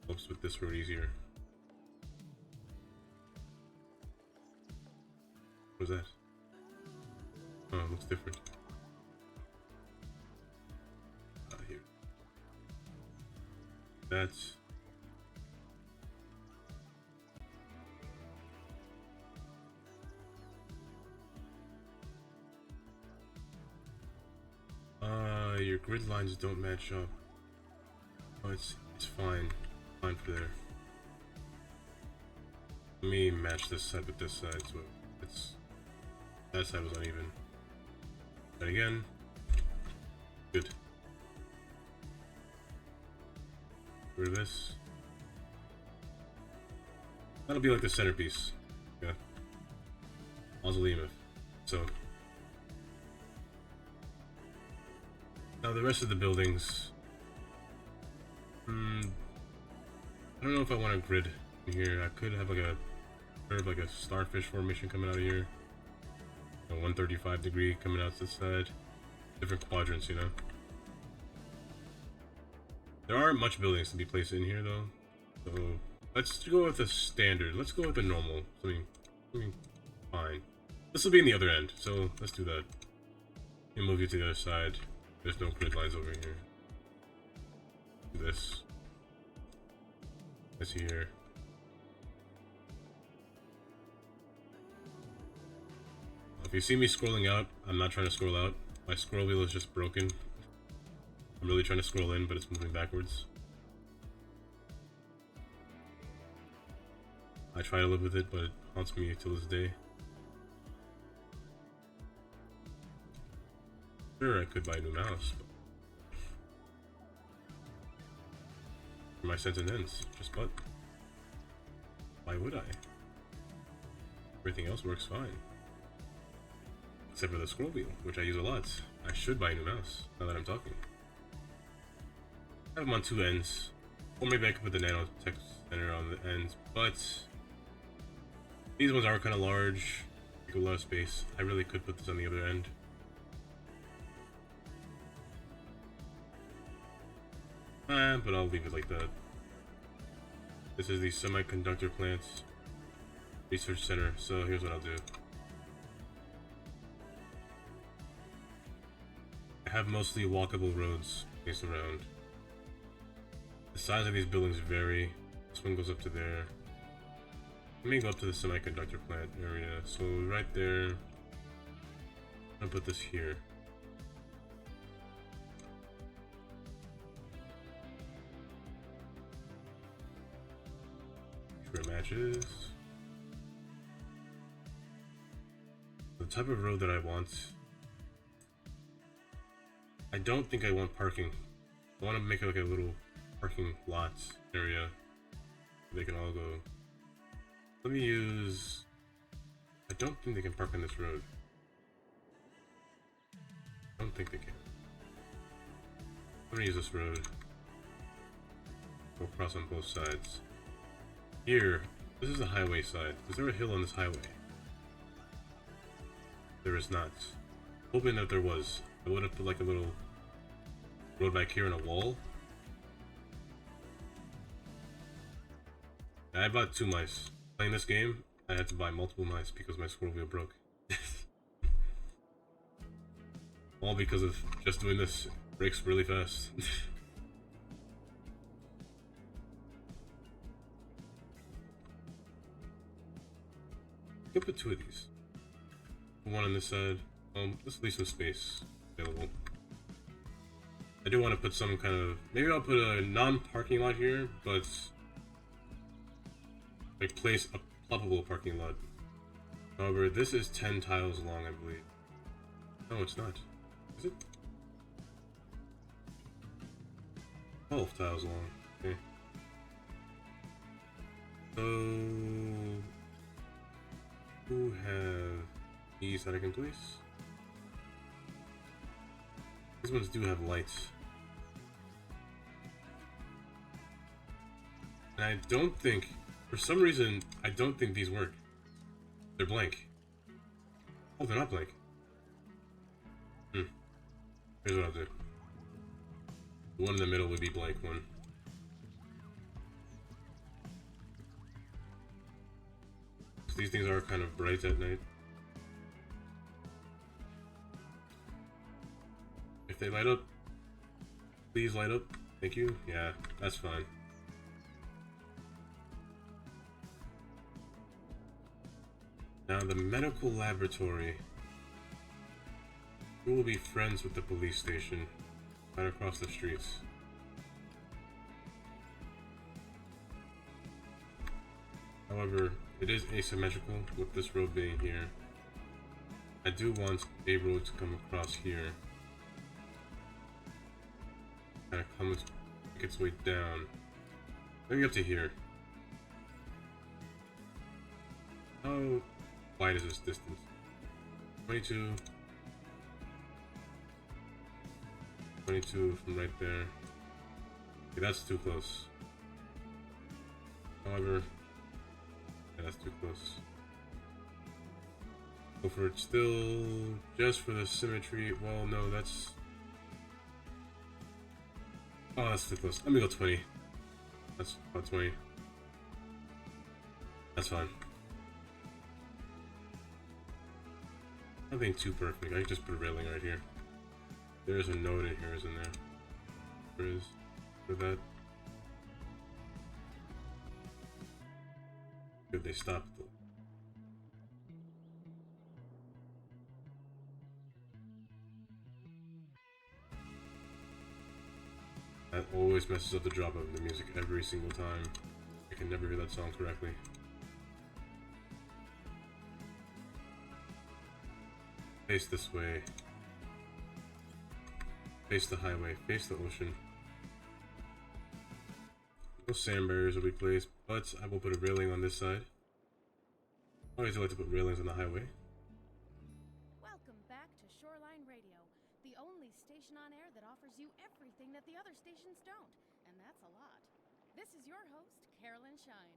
helps with this road easier. Oh, it looks different. Here. That's... your grid lines don't match up. Oh, it's fine. Fine for there. Let me match this side with this side, so it's... That side was uneven. And again. Good. Rid of this. That'll be like the centerpiece. Yeah. Mausoleum. So. Now the rest of the buildings. I don't know if I want a grid in here. I could have like a curve, like a starfish formation coming out of here. A 135 degree coming out to the side. Different quadrants, you know. There aren't much buildings to be placed in here though. So let's go with the standard. Let's go with the normal. Something fine. This will be in the other end, so let's do that. And move you to the other side. There's no grid lines over here. Do this. This here. If you see me scrolling out, I'm not trying to scroll out. My scroll wheel is just broken. I'm really trying to scroll in, but it's moving backwards. I try to live with it, but it haunts me till this day. Sure, I could buy a new mouse, but my sentence ends. But why would I? Everything else works fine. Except for the scroll wheel, which I use a lot. I should buy a new mouse, now that I'm talking. I have them on two ends. Or maybe I could put the nanotech center on the ends, but these ones are kind of large, take a lot of space. I really could put this on the other end. But I'll leave it like that. This is the Semiconductor Plants Research Center, so here's what I'll do. I have mostly walkable roads spaced around. The size of these buildings vary. This one goes up to there. Let me go up to the semiconductor plant area. So right there. I'll put this here. Sure it matches. The type of road that I want. I don't think I want parking. I want to make it like a little parking lot area. They can all go. Let me use... I don't think they can park on this road. I don't think they can. I'm gonna use this road. Go across on both sides. Here, this is the highway side. Is there a hill on this highway? There is not. Hoping that there was. I would have put like a little road back here and a wall. I bought 2 mice. Playing this game, I had to buy multiple mice because my scroll wheel broke. All because of just doing this. Breaks really fast. I could put 2 of these. One on this side. Let's leave some space available. I do want to put some kind of... Maybe I'll put a non-parking lot here, but... like place a ploppable parking lot. However, this is 10 tiles long, I believe. No, it's not. Is it? 12 tiles long. Okay. So... who have these that I can place? These ones do have lights. And I don't think... for some reason, I don't think these work. They're blank. Oh, they're not blank. Here's what I'll do. The one in the middle would be blank one. These things are kind of bright at night. If they light up, please light up. Thank you. Yeah, that's fine. Now the medical laboratory. We will be friends with the police station right across the streets. However, it is asymmetrical with this road being here. I do want a road to come across here. Kind of comes, make its way down. Maybe up to here. How wide is this distance? 22. 22 from right there. Okay, that's too close. However, yeah, that's too close. Go for it still, just for the symmetry. Well, no, that's... Oh, that's too close. Let me go 20. That's about 20. That's fine. Nothing too perfect. I can just put a railing right here. There's a note in here, isn't there? There is. For that. Good, they stopped. That always messes up the drop of the music every single time. I can never hear that song correctly. Face this way. Face the highway. Face the ocean. No sand barriers will be placed, but I will put a railing on this side. I always like to put railings on the highway. Welcome back to Shoreline Radio, the only station on air that offers you everything that the other stations don't, and that's a lot. This is your host, Carolyn Shine.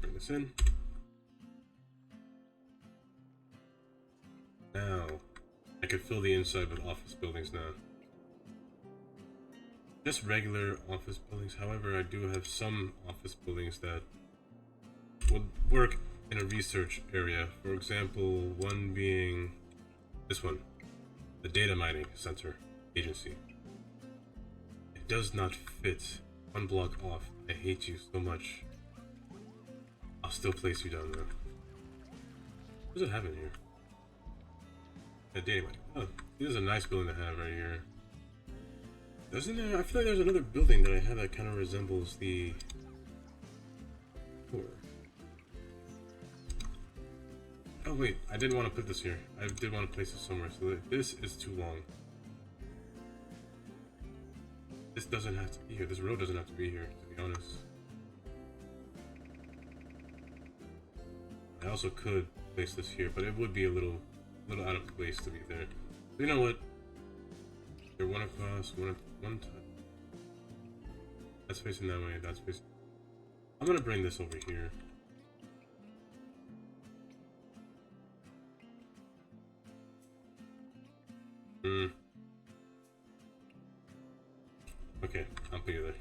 Bring this in. Now, I can fill the inside with office buildings now. Just regular office buildings, however, I do have some office buildings that would work in a research area. For example, one being this one, the Data Mining Center Agency. It does not fit one block off. I hate you so much. I'll still place you down there. What does it have in here? A data mining. Oh, this is a nice building to have right here. Doesn't there? I feel like there's another building that I have that kind of resembles the core. Oh wait, I didn't want to put this here. I did want to place it somewhere, so that this is too long. This doesn't have to be here. This road doesn't have to be here, to be honest. I also could place this here, but it would be a little out of place to be there. But you know what? They're one across, one time. That's facing that way, that's facing... I'm gonna bring this over here. Okay, I'll put you there.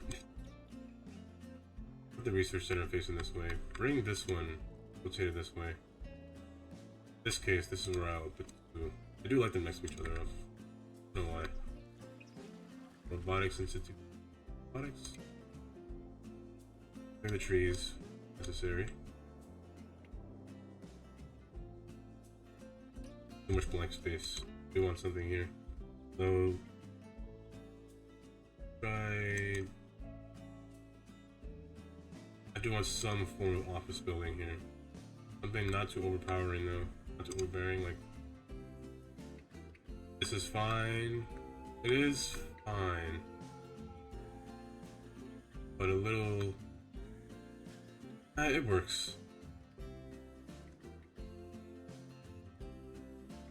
Put the research center facing this way. Bring this one rotated this way. In this case, this is where I'll put the two. I do like them next to each other. I don't know why. Robotics Institute. Robotics? Clear the trees. Necessary. Too much blank space. We want something here. So... try... I do want some form of office building here. Something not too overpowering though. Not too overbearing, like... This is fine. It is fine. But a little... it works.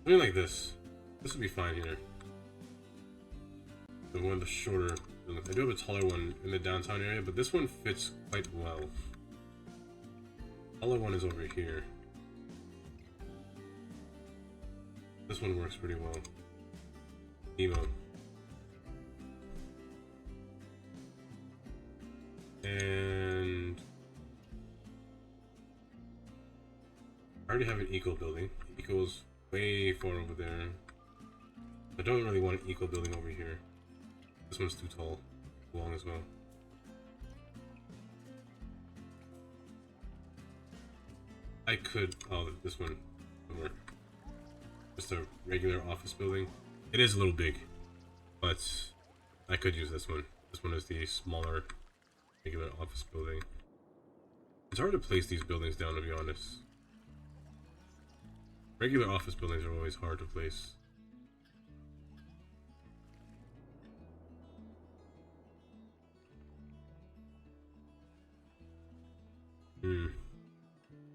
Something like this. This would be fine here. The one, the shorter. I do have a taller one in the downtown area, but this one fits quite well. The taller one is over here. This one works pretty well. Emo. And I already have an eco building. Eco's way far over there. I don't really want an eco building over here. This one's too tall, too long as well. I could. Oh, this one would work. Just a regular office building. It is a little big, but I could use this one. This one is the smaller, regular office building. It's hard to place these buildings down, to be honest. Regular office buildings are always hard to place.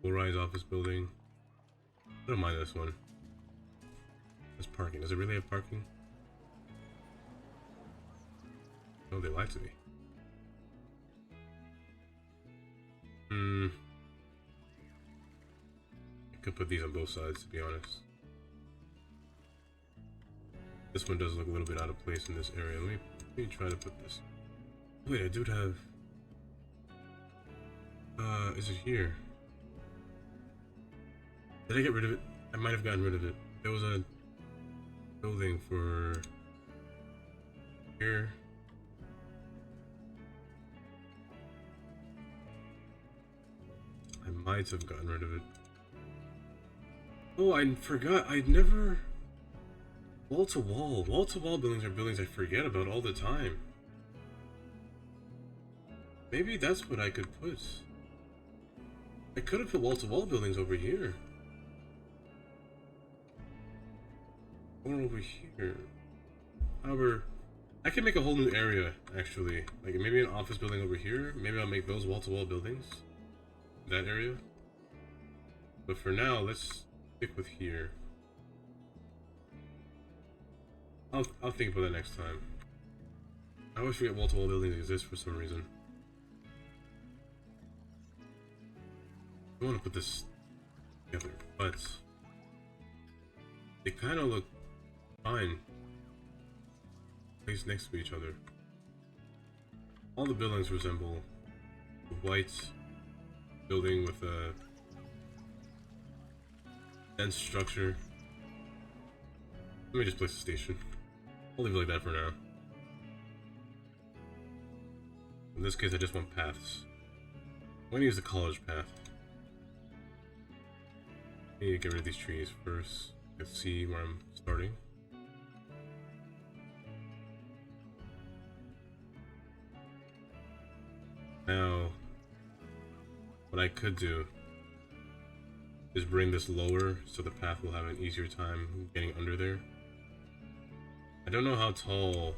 Full-rise office building. I don't mind this one. There's parking. Does it really have parking? Oh, they lied to me. I could put these on both sides, to be honest. This one does look a little bit out of place in this area. Let me try to put this. Wait, I do have. Is it here? Did I get rid of it? I might have gotten rid of it. There was a building for here. I might have gotten rid of it. Oh, I forgot. I never. Wall to wall. Wall to wall buildings are buildings I forget about all the time. Maybe that's what I could put. I could have put wall to wall buildings over here. Or over here. However, I can make a whole new area, actually. Like maybe an office building over here. Maybe I'll make those wall to wall buildings. That area. But for now, let's stick with here. I'll think about that next time. I always forget wall to wall buildings exist for some reason. I want to put this together, but they kind of look fine placed next to each other. All the buildings resemble a white building with a dense structure. Let me just place a station. I'll leave it like that for now. In this case, I just want paths. I'm going to use the college path. I need to get rid of these trees first. Let's see where I'm starting. Now, what I could do is bring this lower so the path will have an easier time getting under there. I don't know how tall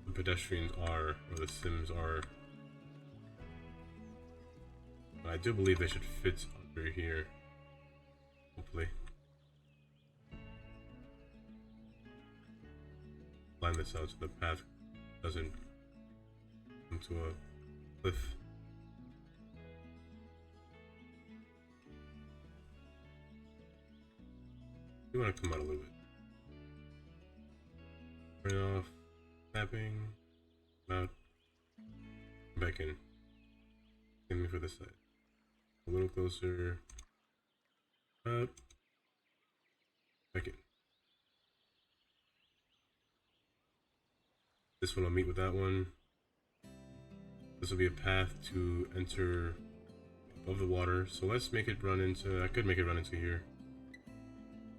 the pedestrians are, or the Sims are, but I do believe they should fit under here. Hopefully. Line this out so the path doesn't come to a cliff. You want to come out a little bit. Turn off mapping. Out. Back in. Get me for this side. A little closer. Up. Back in. This one will meet with that one. This will be a path to enter above the water. So let's make it run into. I could make it run into here.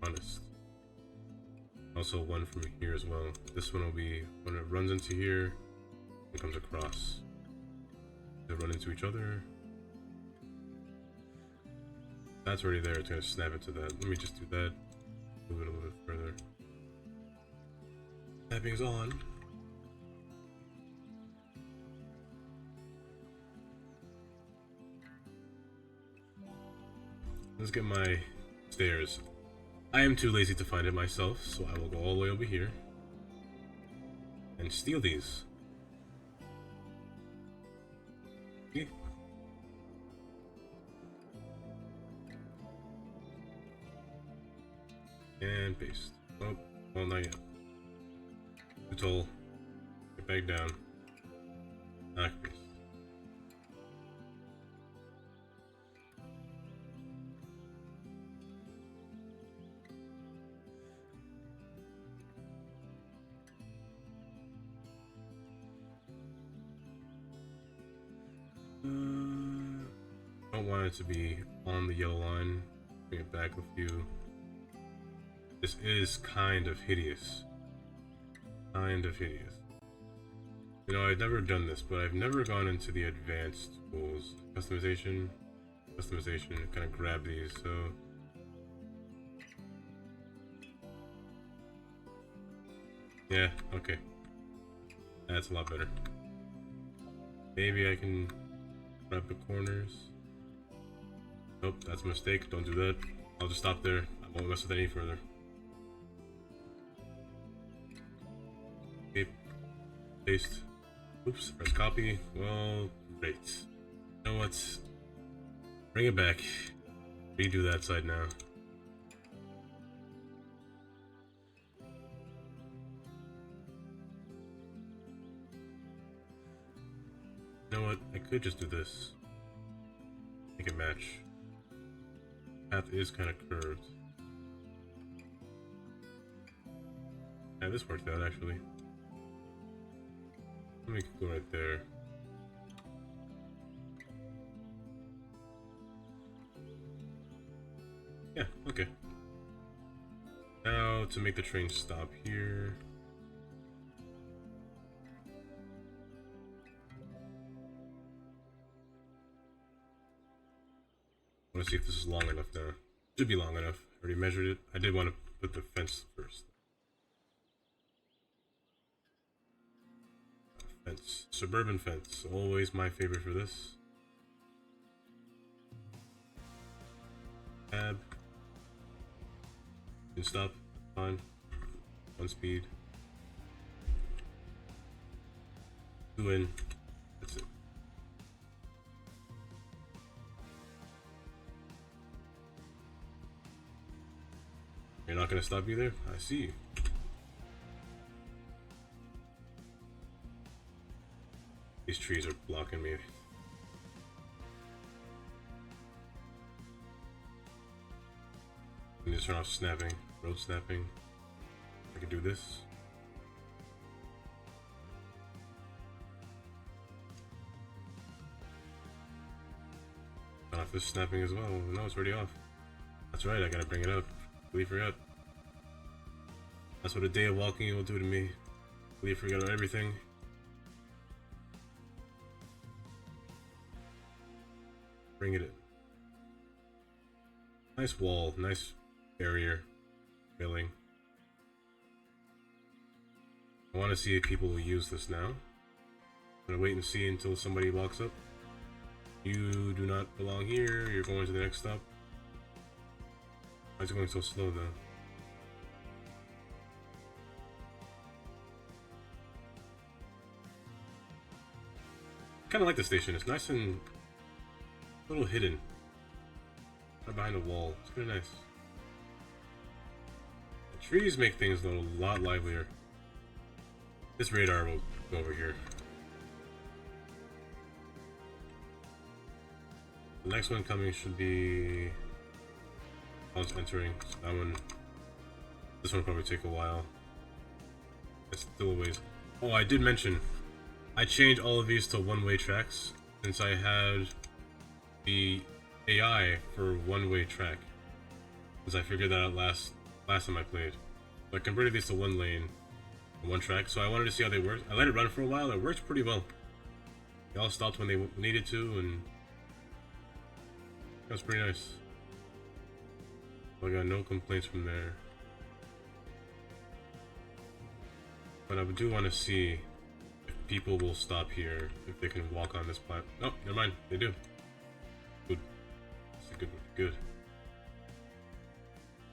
Honest. Also one from here as well. This one will be when it runs into here and comes across. They run into each other. That's already there. It's gonna snap into that. Let me just do that. Move it a little bit further. Snapping's on. Let's get my stairs. I am too lazy to find it myself, so I will go all the way over here and steal these. Okay. And paste. Oh, well, not yet. Too tall. Get back down. Knock paste. want it to be on the yellow line. Bring it back a few. This is kind of hideous. Kind of hideous. You know, I've never done this, but I've never gone into the advanced tools. Customization, kind of grab these, so. Yeah, okay. That's a lot better. Maybe I can grab the corners. Nope, that's a mistake, don't do that. I'll just stop there, I won't mess with it any further. Okay, paste. Oops, press copy. Well, great. You know what? Bring it back. Redo that side now. You know what? I could just do this. Make it match. Path is kind of curved. Yeah, this worked out actually. Let me go right there. Yeah, okay. Now to make the train stop here. I want to see if this is long enough now. Should be long enough. I already measured it. I did want to put the fence first. Fence. Suburban fence. Always my favorite for this. Tab. Can stop. Fine. 1 speed. 2 in. That's it. You're not gonna stop either? I see you. These trees are blocking me. I need to turn off snapping, road snapping. I can do this. Turn off this snapping as well. No, it's already off. That's right, I gotta bring it up. Completely forgot. That's what a day of walking will do to me. Completely forgot about everything. Bring it in. Nice wall, nice barrier, railing. I want to see if people will use this now. I'm gonna wait and see until somebody walks up. You do not belong here, you're going to the next stop. Why is it going so slow though? I kinda like the station, it's nice and a little hidden. Right behind a wall. It's kinda nice. The trees make things a lot livelier. This radar will go over here. The next one coming should be I was entering. So that one, this one will probably take a while. It's still a ways. Oh, I did mention I changed all of these to one-way tracks since I had the AI for one-way track. Since I figured that out last time I played. So I converted these to 1 lane, 1 track. So I wanted to see how they worked. I let it run for a while. It worked pretty well. They all stopped when they needed to, and that was pretty nice. I got no complaints from there. But I do want to see if people will stop here, if they can walk on this platform. Oh, never mind, they do. Good. That's good.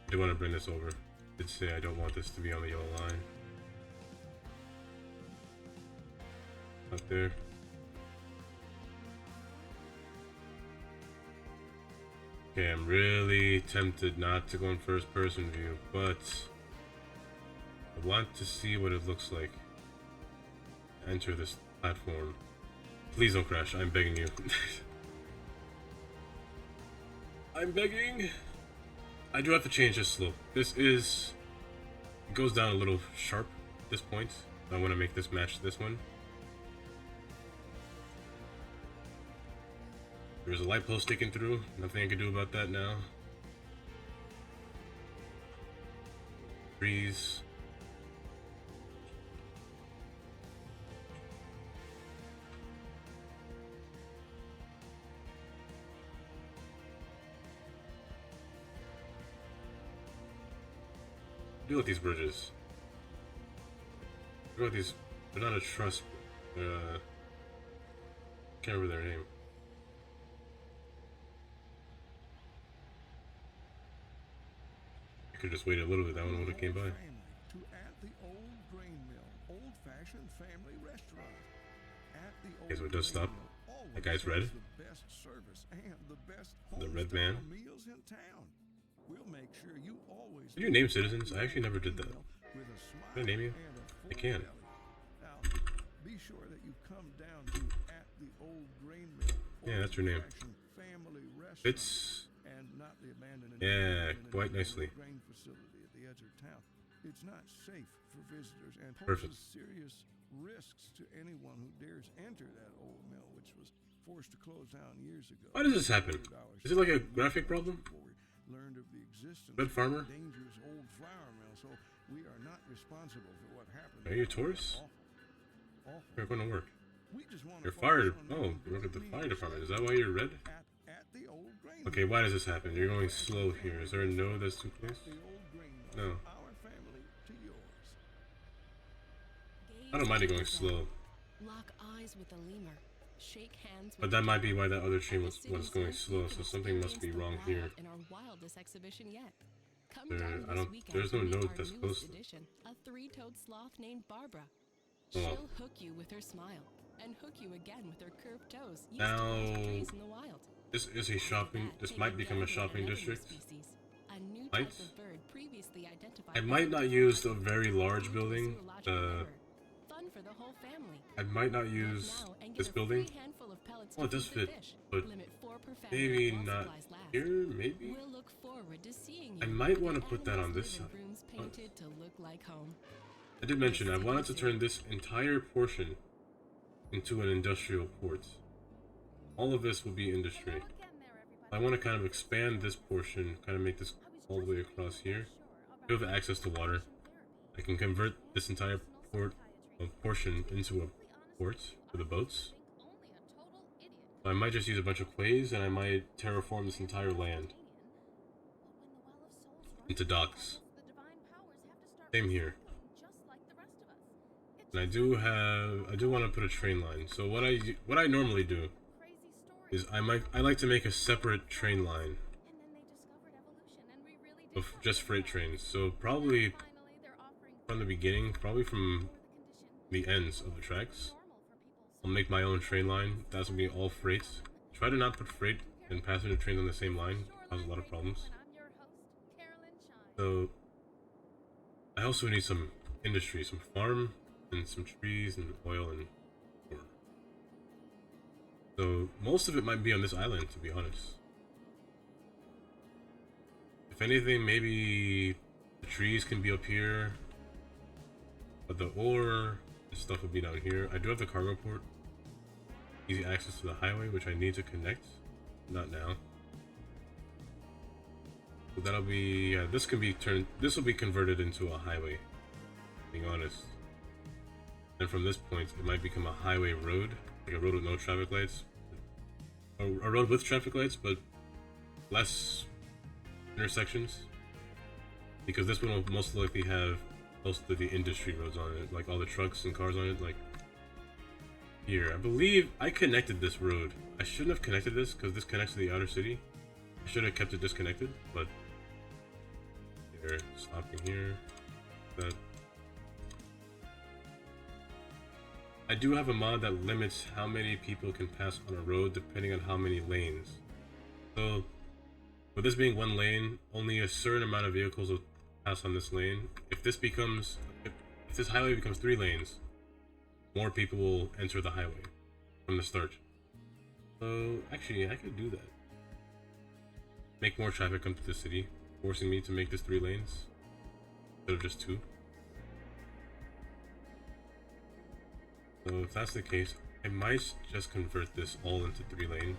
I do want to bring this over. I did say I don't want this to be on the yellow line. Up there. Okay, I'm really tempted not to go in first person view, but I want to see what it looks like. Enter this platform. Please don't crash, I'm begging you. I'm begging! I do have to change this slope. This is... It goes down a little sharp at this point. I want to make this match this one. There's a light post sticking through. Nothing I can do about that now. Trees. Deal with these bridges. Deal with these. They're not a trust. Can't remember their name. I could just wait a little bit. That one would have came by. To at the old grain mill, old-fashioned family restaurant. At the old Okay, so it does stop. grain mill, always That guy's red. the best service and the best The red man. homestyle meals in town. We'll make sure you always Can you name citizens? I actually never did that. with a smile Can I name you? and a full I can. belly. Now, be sure that you come down to at the old grain mill. Yeah, that's your name. old-fashioned family restaurant. It's And not the abandoned Yeah, abandoned quite nicely. grain facility at the edge of town. It's not safe for visitors and Perfect. poses serious risks to anyone who dares enter that old mill, which was forced to close down years ago. Why does this happen? Is it like a graphic problem? Before we learned of the existence Red of farmer? the dangerous old flour mill, so we are not responsible for what happened. Are you a tourist? Awful. You're going to work. We just want You're to fired. focus on Oh, doing you work at the good fire meals department. Is that why you're red? at the old grain Okay, why does this happen? You're going slow here. Is there a no that's too close? the old grain mill. No. Our family to yours. I don't mind it going slow. Lock eyes with the lemur. Shake hands with But that might be why that other train was going slow, so something must be wrong here. In our wildest exhibition yet. Come There- down I this don't- weekend there's no to meet note our that's newest posted. addition, a three-toed sloth named Barbara. Oh. She'll hook you with her smile and hook you again with her curved toes. Used Now- to catch preys in the wild. This is a shopping. That, This take might become a gander at shopping another district. species, a new Might. type of bird previously identified I as might a not different use the species. very large New building. zoological mirror. Fun for the whole family. I might not Look use now and get this a building. free handful of pellets Oh, to it does feed the fit, fish. but Limit 4 per family maybe while not supplies last. here. Maybe. We'll look forward to seeing you. I might with wanna the put that on animals this live in side. rooms painted to look like home. I did mention I wanted to turn this entire portion into an industrial port. All of this will be industry. Hello again there, everybody. I want to kind of expand this portion, kind of make this all the way across here. I do have access to water. I can convert this entire portion into a port for the boats. So I might just use a bunch of quays and I might terraform this entire land into docks. Same here. And I do want to put a train line. So what I normally do is I like to make a separate train line of just freight trains. So probably from the beginning, probably from the ends of the tracks, I'll make my own train line. That's gonna be all freights. Try to not put freight and passenger trains on the same line. Cause a lot of problems. So I also need some industry, some farm, and some trees and oil and corn. So most of it might be on this island, to be honest. If anything, maybe the trees can be up here, but the ore and stuff will be down here. I do have the cargo port, easy access to the highway, which I need to connect. Not now. So that'll be, yeah, this can be turned, this will be converted into a highway, being honest. And from this point, it might become a highway road, like a road with no traffic lights. A road with traffic lights, but less intersections. Because this one will most likely have most of the industry roads on it, like all the trucks and cars on it, like here. I believe I connected this road. I shouldn't have connected this because this connects to the outer city. I should have kept it disconnected, but here, stopping here, that. I do have a mod that limits how many people can pass on a road depending on how many lanes. So, with this being one lane, only a certain amount of vehicles will pass on this lane. If this highway becomes 3 lanes, more people will enter the highway from the start. So, actually, I could do that. Make more traffic come to the city, forcing me to make this 3 lanes instead of just 2. So if that's the case, I might just convert this all into 3 lane.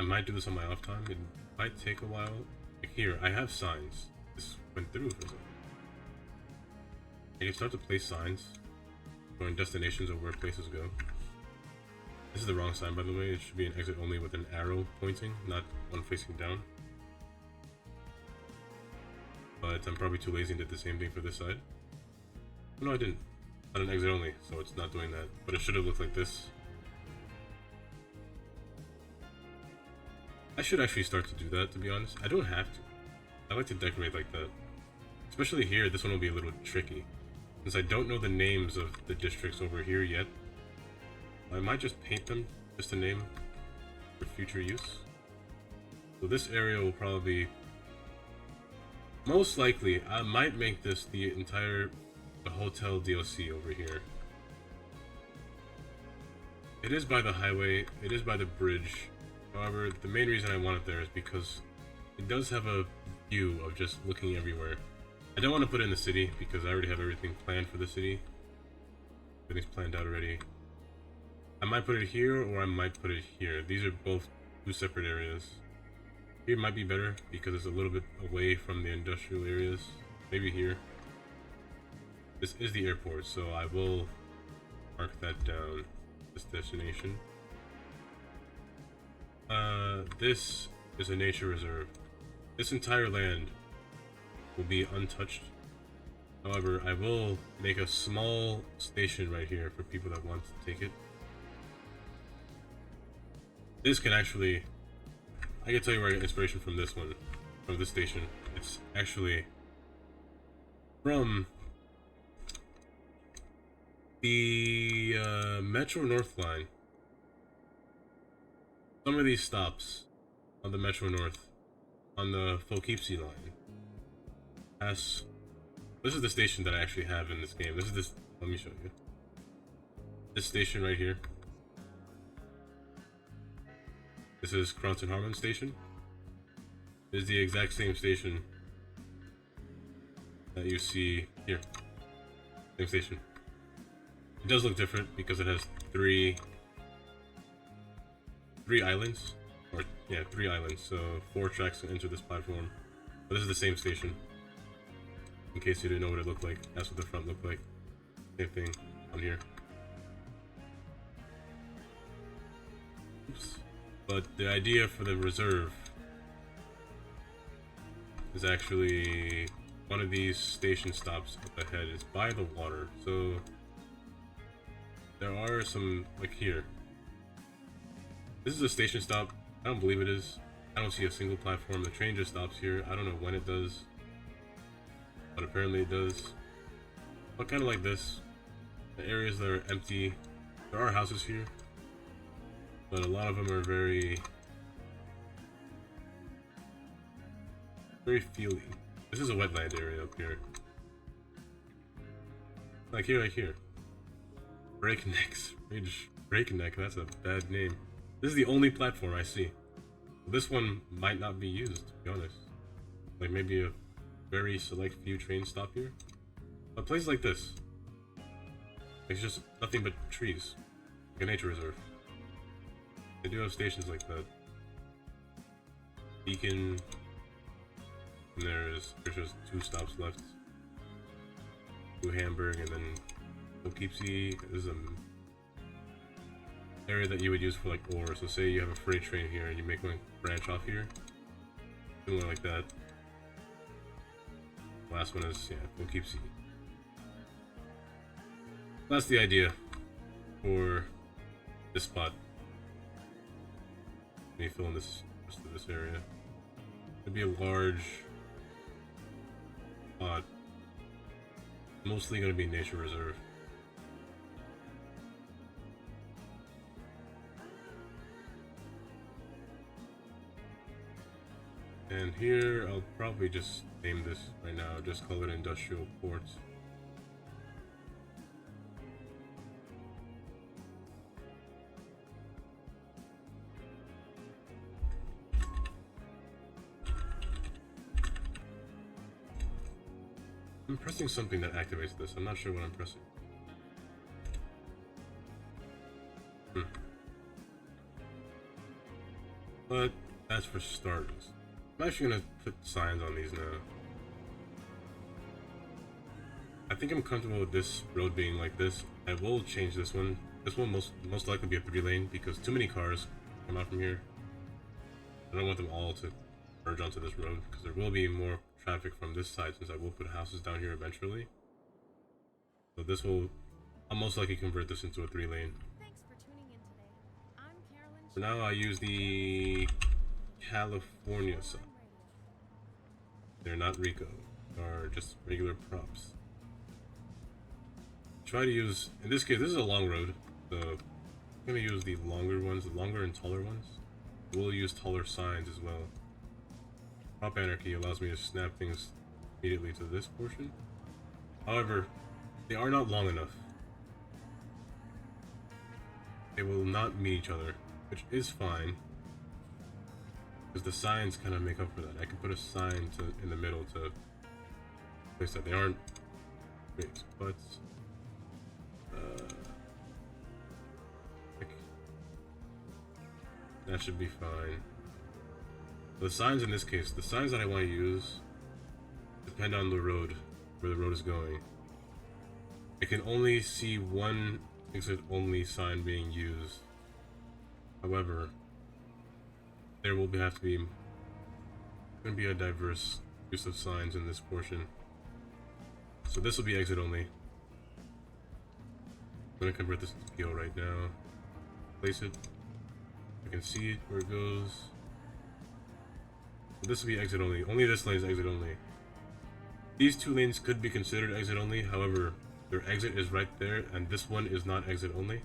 I might do this on my off time. It might take a while. Like here, I have signs. This went through for a second. I can start to place signs, showing destinations of where places go. This is the wrong sign, by the way. It should be an exit only with an arrow pointing, not one facing down. But I'm probably too lazy and did the same thing for this side. No, I didn't. Not an exit only, so it's not doing that. But it should have looked like this. I should actually start to do that, to be honest. I don't have to. I like to decorate like that. Especially here, this one will be a little tricky. Since I don't know the names of the districts over here yet, I might just paint them just to name for future use. So this area will probably... Most likely, I might make this the entire hotel DLC over here. It is by the highway, it is by the bridge. However, the main reason I want it there is because it does have a view of just looking everywhere. I don't want to put it in the city because I already have everything planned for the city. Everything's planned out already. I might put it here or I might put it here. These are both two separate areas. Here might be better because it's a little bit away from the industrial areas. Maybe here. This is the airport, so I will mark that down. This destination. This is a nature reserve. This entire land will be untouched. However, I will make a small station right here for people that want to take it. This can actually... I can tell you where I get inspiration from this one. From this station. It's actually from the Metro North line. Some of these stops on the Metro North, on the Poughkeepsie line, this is the station that I actually have in this game. This is this. Let me show you. This station right here. This is Crompton Harmon Station. This is the exact same station that you see here. Same station. It does look different because it has three islands, or yeah, 3 islands. So 4 tracks to enter this platform. But this is the same station. In case you didn't know what it looked like, that's what the front looked like. Same thing on here. Oops. But the idea for the reserve is actually one of these station stops up ahead. It's by the water, so there are some, like here. This is a station stop. I don't believe it is. I don't see a single platform. The train just stops here. I don't know when it does, but apparently it does. But kind of like this. The areas that are empty. There are houses here, but a lot of them are very feely. This is a wetland area up here. Like here. Breaknecks. Breakneck, that's a bad name. This is the only platform I see. This one might not be used, to be honest. Like maybe a very select few trains stop here. But places like this, it's just nothing but trees. Like a nature reserve. They do have stations like that. Beacon. And there's just 2 stops left. New Hamburg and then Poughkeepsie. This is a area that you would use for like ore. So say you have a freight train here and you make one branch off here. Something like that. Last one is, yeah, Poughkeepsie. That's the idea for this spot. Let me fill in this rest of this area. It'd be a large spot. Mostly gonna be nature reserve. And here, I'll probably just name this right now, just call it Industrial Port. I'm pressing something that activates this. I'm not sure what I'm pressing. But that's for starters. I'm actually gonna put signs on these now. I think I'm comfortable with this road being like this. I will change this one. This one most likely be a 3-lane because too many cars come out from here. I don't want them all to merge onto this road because there will be more traffic from this side since I will put houses down here eventually. So this will, I'll most likely convert this into a 3-lane. Thanks for tuning in today. I'm Carolyn. For now, I use the California side. They're not Rico, they're just regular props. Try to use, in this case, this is a long road, so I'm gonna use the longer ones, the longer and taller ones. We'll use taller signs as well. Prop Anarchy allows me to snap things immediately to this portion. However, they are not long enough. They will not meet each other, which is fine. Because the signs kind of make up for that. I can put a sign in the middle to place that. They aren't great, but that should be fine. The signs in this case, the signs that I want to use depend on the road, where the road is going. I can only see one exit only sign being used. However, there will have to be going to be a diverse use of signs in this portion. So this will be exit only. I'm going to convert this to PO right now. Place it. I can see it where it goes. So this will be exit only. Only this lane is exit only. These 2 lanes could be considered exit only. However, their exit is right there, and this one is not exit only.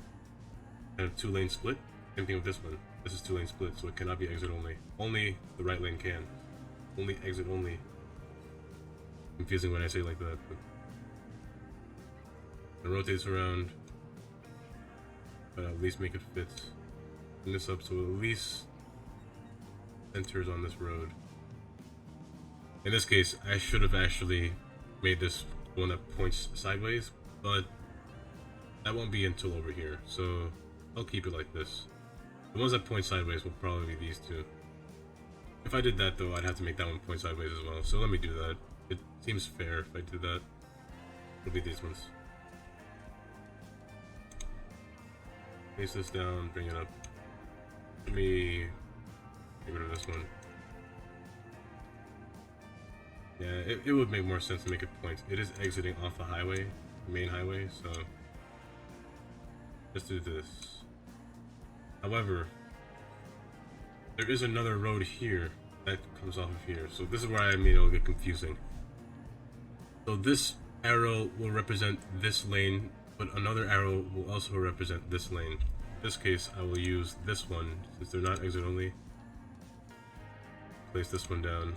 And a 2-lane split. Same thing with this one. This is 2-lane split, so it cannot be exit only. Only the right lane can. Only exit only. Confusing when I say it like that. But it rotates around, but at least make it fit. Bring this up so it at least enters on this road. In this case, I should have actually made this one that points sideways, but that won't be until over here, so I'll keep it like this. The ones that point sideways will probably be these 2. If I did that though, I'd have to make that one point sideways as well, so let me do that. It seems fair if I do that. It'll be these ones. Place this down, bring it up. Let me get rid of this one. Yeah, it would make more sense to make it point. It is exiting off the highway, the main highway, so let's do this. However, there is another road here that comes off of here, so this is where I mean it'll get confusing. So this arrow will represent this lane, but another arrow will also represent this lane. In this case, I will use this one, since they're not exit only. Place this one down.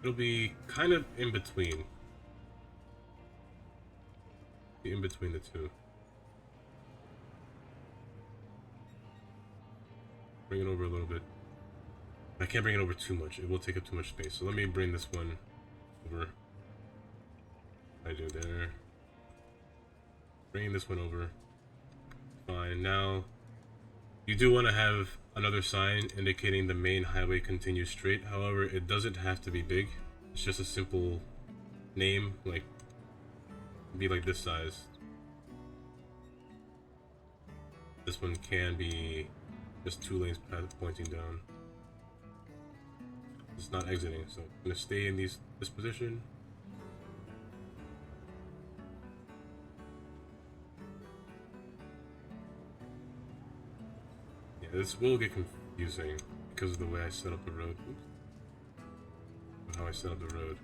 It'll be kind of in between. Be in between the 2. Bring it over a little bit. I can't bring it over too much. It will take up too much space. So let me bring this one over. I do there. Bringing this one over. Fine. Now, you do want to have another sign indicating the main highway continues straight. However, it doesn't have to be big. It's just a simple name, like be like this size. This one can be just 2 lanes pointing down. It's not exiting, so I'm gonna stay in this position. Yeah, this will get confusing because of the way I set up the road. Oops. How I set up the road.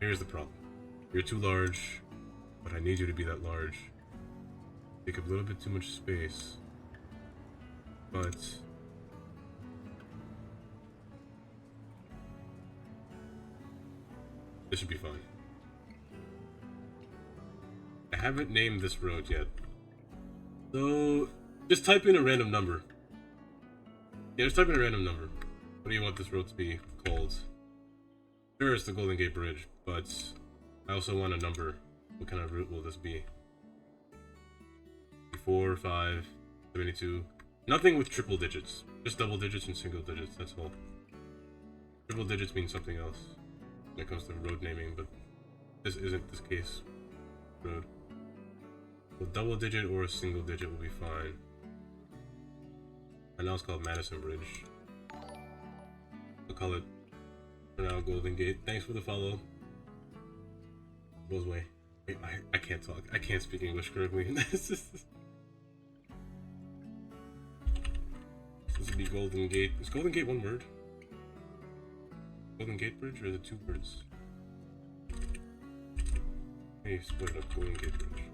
Here's the problem. You're too large, but I need you to be that large. Take up a little bit too much space. But this should be fine. I haven't named this road yet. So just type in a random number. Yeah, just type in a random number. What do you want this road to be called? Sure, it's the Golden Gate Bridge, but I also want a number. What kind of route will this be? 4, 5, 72. Nothing with triple digits. Just double digits and single digits, that's all. Triple digits means something else when it comes to road naming, but this isn't this case. Road. A double digit or a single digit will be fine. Right now it's called Madison Bridge. We'll call it for now Golden Gate. Thanks for the follow. Goes away. Wait, I can't talk. I can't speak English correctly. This would be Golden Gate. Is Golden Gate one word? Golden Gate Bridge, or is it two words? Hey, split it up. Golden Gate Bridge.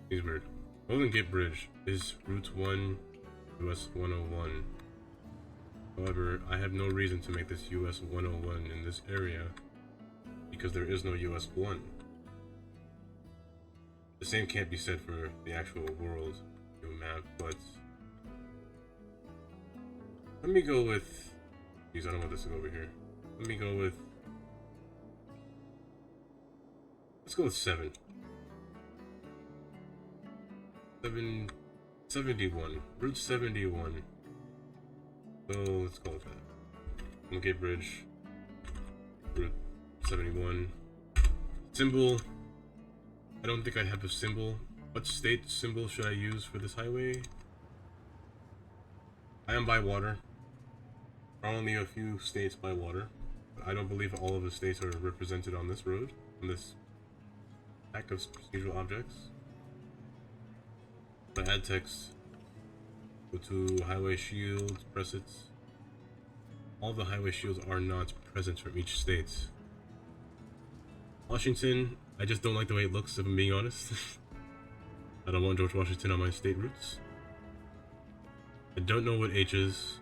He's weird. Golden Gate Bridge is Route 1, US 101. However, I have no reason to make this US 101 in this area because there is no US 1. The same can't be said for the actual world map, but let me go with... Geez, I don't want this to go over here. Let me go with... Let's go with 7. 71. Route 71. So let's call it that. Golden Gate Bridge. Route 71. Symbol. I don't think I have a symbol. What state symbol should I use for this highway? I am by water. There are only a few states by water. But I don't believe all of the states are represented on this road, on this pack of procedural objects. But add text. Go to highway shield, press it. All the highway shields are not present from each state. Washington, I just don't like the way it looks, if I'm being honest. I don't want George Washington on my state routes. I don't know what H is.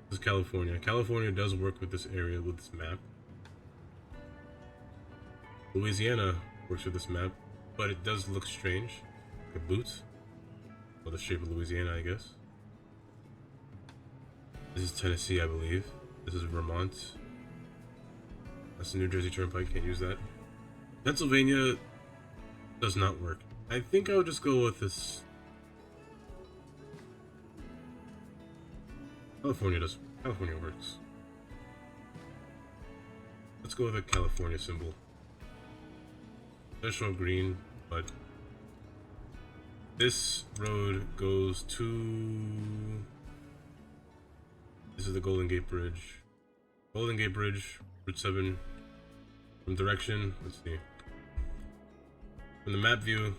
This is California. California does work with this area, with this map. Louisiana works with this map, but it does look strange. Like a boot. Well, the shape of Louisiana, I guess. This is Tennessee, I believe. This is Vermont. That's the New Jersey Turnpike, can't use that. Pennsylvania does not work. I think I would just go with this. California does. California works. Let's go with a California symbol. It does show green, but this road goes to... This is the Golden Gate Bridge. Golden Gate Bridge, Route 7. From direction, let's see. From the map view,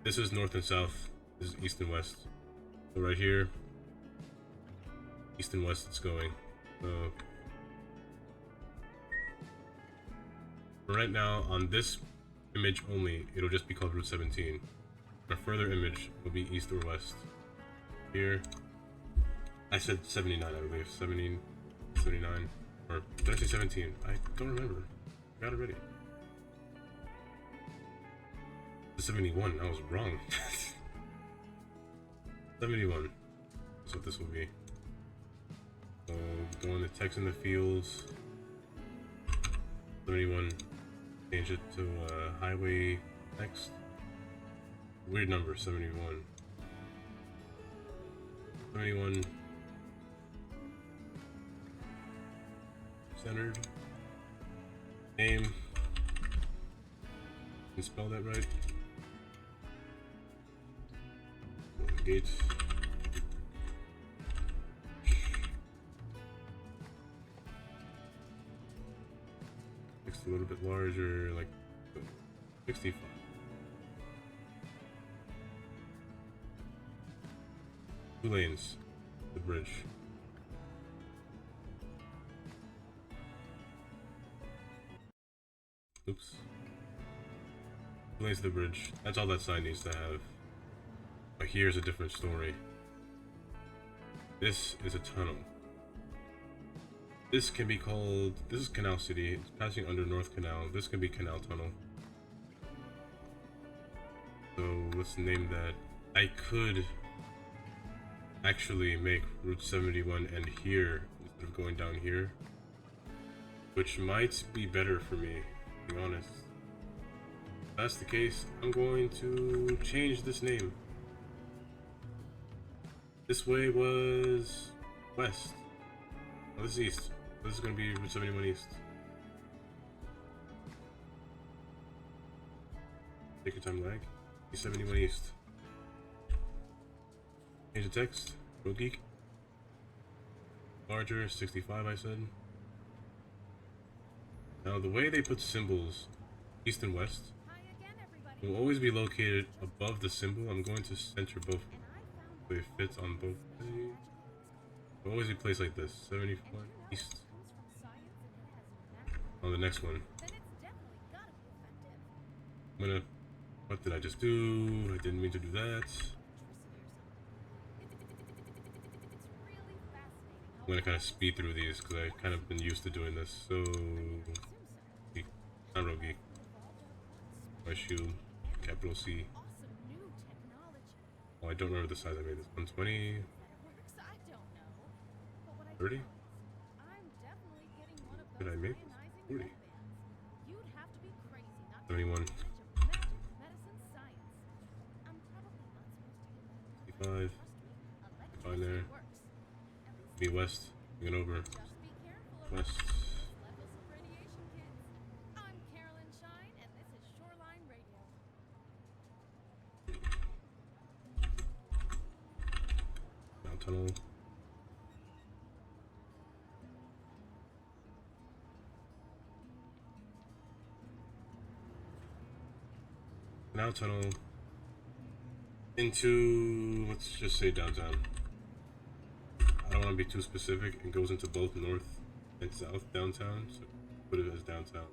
this is north and south. This is east and west. So right here, east and west it's going. So right now, on this image only, it'll just be called Route 17. A further image will be east or west. Here, I said 79, I believe. 70, 79, or did I say 17? I don't remember. I got it ready. The 71, I was wrong. 71. That's what this will be. So, go into text in the fields. 71. Change it to highway text. Weird number, 71. 71. Centered. Name. Can you spell that right? Gate. Text a little bit larger, like 65. Two lanes. The bridge. Oops. Two lanes to the bridge. That's all that sign needs to have. But here's a different story. This is a tunnel. This can be called... This is Canal City. It's passing under North Canal. This can be Canal Tunnel. So let's name that. I could actually make Route 71 end here instead of going down here, which might be better for me, to be honest. If that's the case, I'm going to change this name. This way was west. Oh, this is east. This is going to be Route 71 east. Take your time, lag. 71 east. Change the text. Road geek. Larger, 65 I said. Now the way they put symbols, east and west, Hi again, everybody. will always be located above the symbol. I'm going to center both And I found so it fits on both. Will always be placed like this. 75 east. comes from science and it has magic. On the next one. Then it's definitely gotta be effective. I'm gonna. What did I just do? I didn't mean to do that. I'm gonna kind of speed through these because I've kind of been used to doing this. So, not road geek. My shield, capital C. Awesome new technology. Oh, I don't remember the size I made this. 120, That it works, I don't know. But what I 30. know is I'm definitely getting one of Did I those make ionizing 40? headbands. You'd have to be crazy not to 71, know magic, medicine, science. I'm probably not supposed to get that. 55. Trust me, Fine there. electricity works. At least Be west. Bring it over. just be careful around West. levels of radiation, kids. I'm Carolyn Shine, and this is Shoreline Radio. Now tunnel. Now tunnel into, let's just say downtown. I don't want to be too specific. It goes into both north and south downtown, so put it as downtown.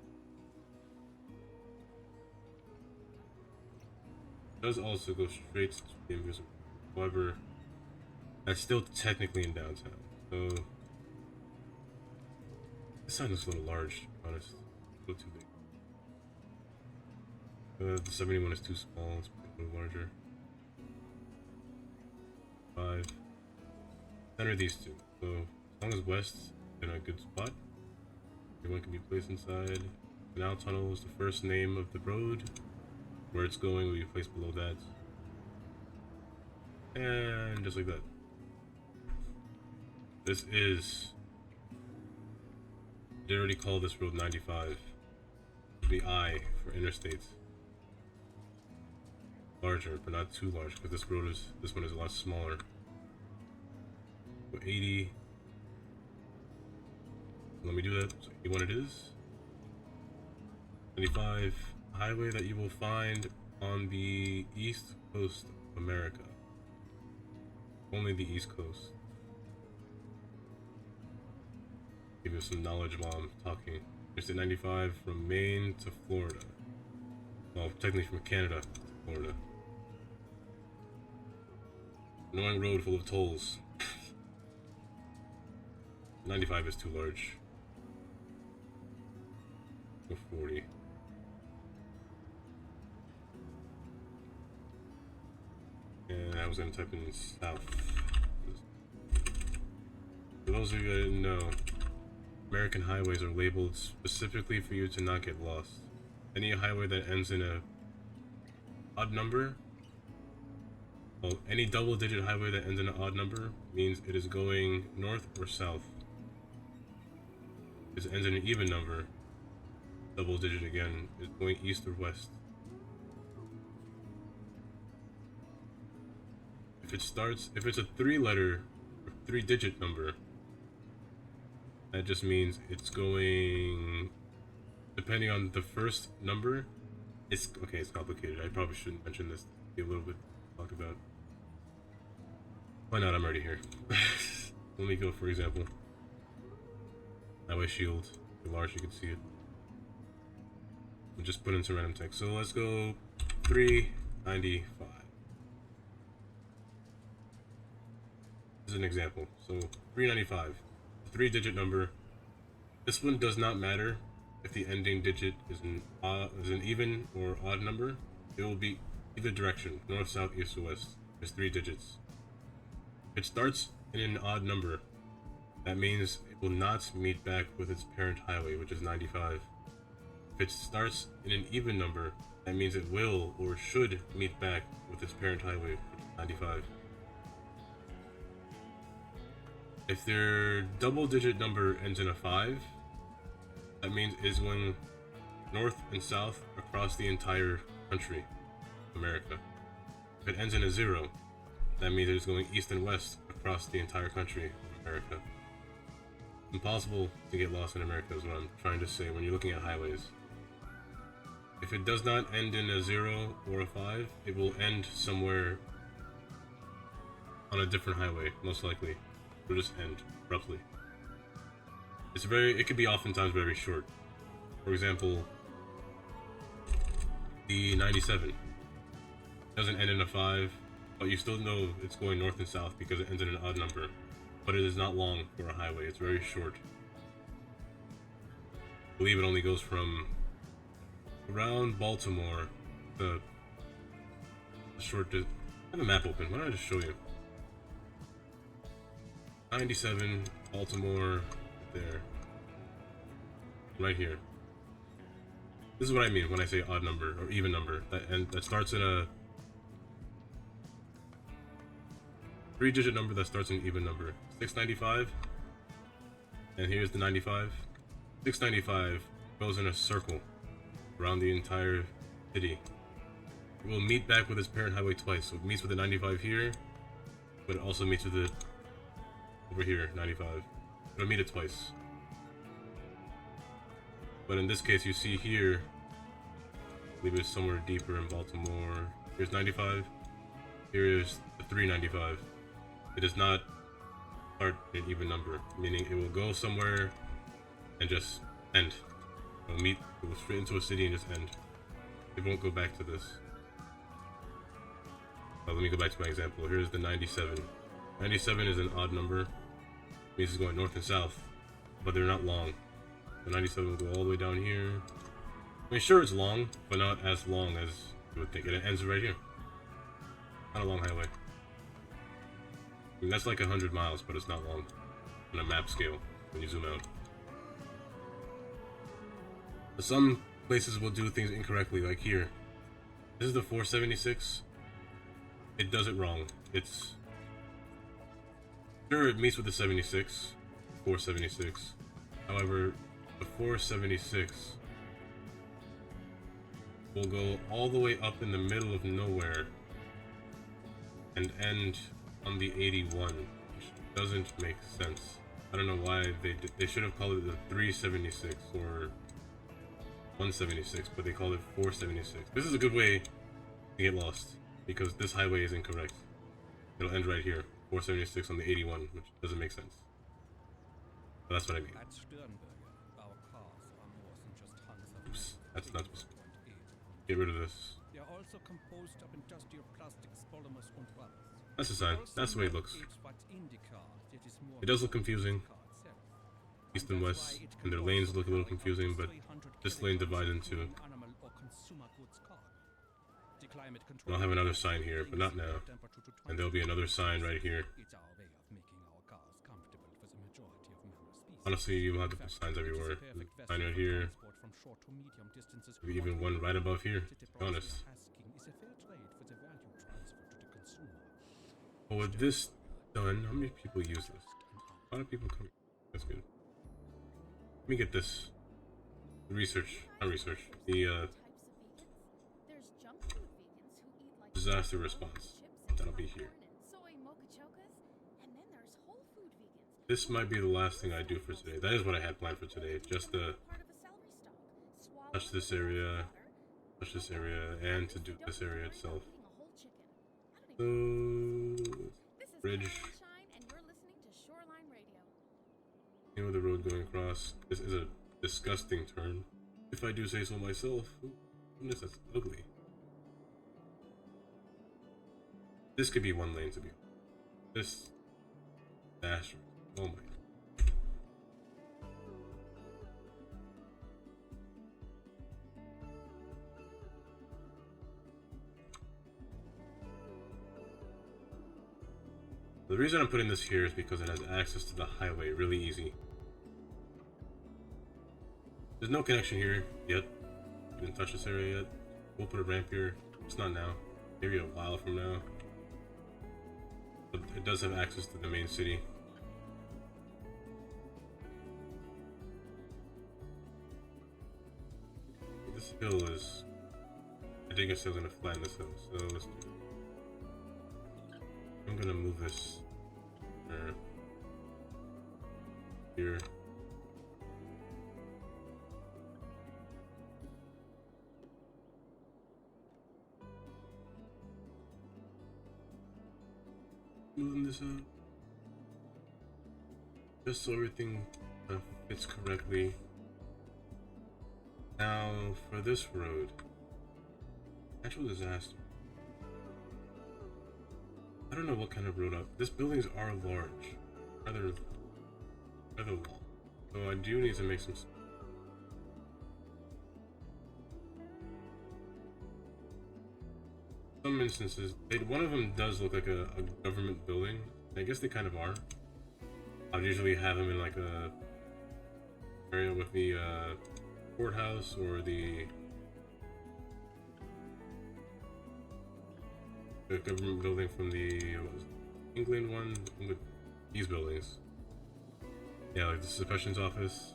It does also go straight to the amusement park. However, that's still technically in downtown. So this sign looks a little large, to be honest. A little too big. The 71 is too small. Let's make it a little larger. 5. Center these two. So as long as west is in a good spot, everyone can be placed inside. Canal tunnel is the first name of the road. Where it's going will be placed below that. And just like that. This is. They already call this road 95. The I for interstates. Larger, but not too large, because this one is a lot smaller. So 80. Let me do that. So 81 it is. 95. Highway that you will find on the east coast of America. Only the east coast. Give you some knowledge while I'm talking. Interstate 95 from Maine to Florida. Well, technically from Canada to Florida. Annoying road full of tolls. 95 is too large. Go 40. And I was gonna type in south. For those of you that didn't know, American highways are labeled specifically for you to not get lost. Any highway that ends in a odd number, well, any double-digit highway that ends in an odd number means it is going north or south. If it ends in an even number, double-digit again, is going east or west. If it's a 3-letter or 3-digit number, that just means it's going, depending on the first number, it's complicated. I probably shouldn't mention this. Be a little bit to talk about. Why not? I'm already here. Let me go, for example. Highway shield. Large, you can see it. We'll just put in some random text. So let's go 395. This is an example. So 395, 3-digit number. This one does not matter if the ending digit is an even or odd number. It will be either direction, north, south, east, or west. There's 3 digits. If it starts in an odd number, that means it will not meet back with its parent highway, which is 95. If it starts in an even number, that means it will or should meet back with its parent highway, which is 95. If their double-digit number ends in a 5, that means it is going north and south across the entire country, America. If it ends in a 0, that means it is going east and west across the entire country of America. Impossible to get lost in America is what I'm trying to say when you're looking at highways. If it does not end in a 0 or a 5, it will end somewhere on a different highway, most likely. It'll just end abruptly. It could be oftentimes very short. For example, the 97 doesn't end in a 5, but you still know it's going north and south because it ends in an odd number. But it is not long for a highway, it's very short. I believe it only goes from around Baltimore to a short I have a map open, why don't I just show you? 97, Baltimore, there. Right here. This is what I mean when I say odd number or even number. That starts in a 3-digit number that starts in an even number. 695. And here's the 95. 695 goes in a circle around the entire city. It will meet back with its parent highway twice. So it meets with the 95 here, but it also meets with it over here, 95. It'll meet it twice. But in this case, you see here, I believe it's somewhere deeper in Baltimore. Here's 95. Here is the 395. It does not start an even number, meaning it will go somewhere and just end. It will go straight into a city and just end. It won't go back to this. Let me go back to my example. Here's the 97. 97 is an odd number. It means it's going north and south, but they're not long. The 97 will go all the way down here. I mean, sure, it's long, but not as long as you would think. It ends right here. Not a long highway. I mean, that's like 100 miles, but it's not long on a map scale when you zoom out. But some places will do things incorrectly, like here. This is the 476. It does it wrong. It's sure it meets with the 76, 476. However, the 476 will go all the way up in the middle of nowhere and end on the 81, which doesn't make sense. I don't know why they should have called it the 376 or 176, but they called it 476. This is a good way to get lost because this highway is incorrect. It'll end right here, 476 on the 81, which doesn't make sense. But that's what I mean. At Sternberger, our cars are more than just hunks of Oops, that's not supposed to. 8. Get rid of this. They are also composed of industrial plastics, polymers, and rubber. That's a sign. That's the way it looks. It does look confusing, east and west, and their lanes look a little confusing, but this lane divides into. I'll have another sign here, but not now. And there'll be another sign right here. Honestly, you'll have to put signs everywhere. There's a sign right here. Maybe even one right above here, to be honest. But with this done, how many people use this? A lot of people come. That's good. Let me get this. Not research. The disaster response. That'll be here. This might be the last thing I do for today. That is what I had planned for today. Just to touch this area, and to do this area itself. So, bridge. You know the road going across. This is a disgusting turn, if I do say so myself. Goodness, that's ugly. This could be one lane to be. This dash. Oh my. reason I'm putting this here is because it has access to the highway really easy. There's no connection here yet. Didn't touch this area yet. We'll put a ramp here. It's not now. Maybe a while from now. But it does have access to the main city. This hill is... I think I said I was going to flatten this hill, so let's do it. I'm going to move this here. Moving this up. Just so everything fits correctly. Now, for this road, natural disaster. I don't know what kind of road up. These buildings are large, rather long. So I do need to make some. Some instances, one of them does look like a government building. I guess they kind of are. I'll usually have them in like a area with the courthouse or the government building from the England one with these buildings. Yeah, like the suppressions office,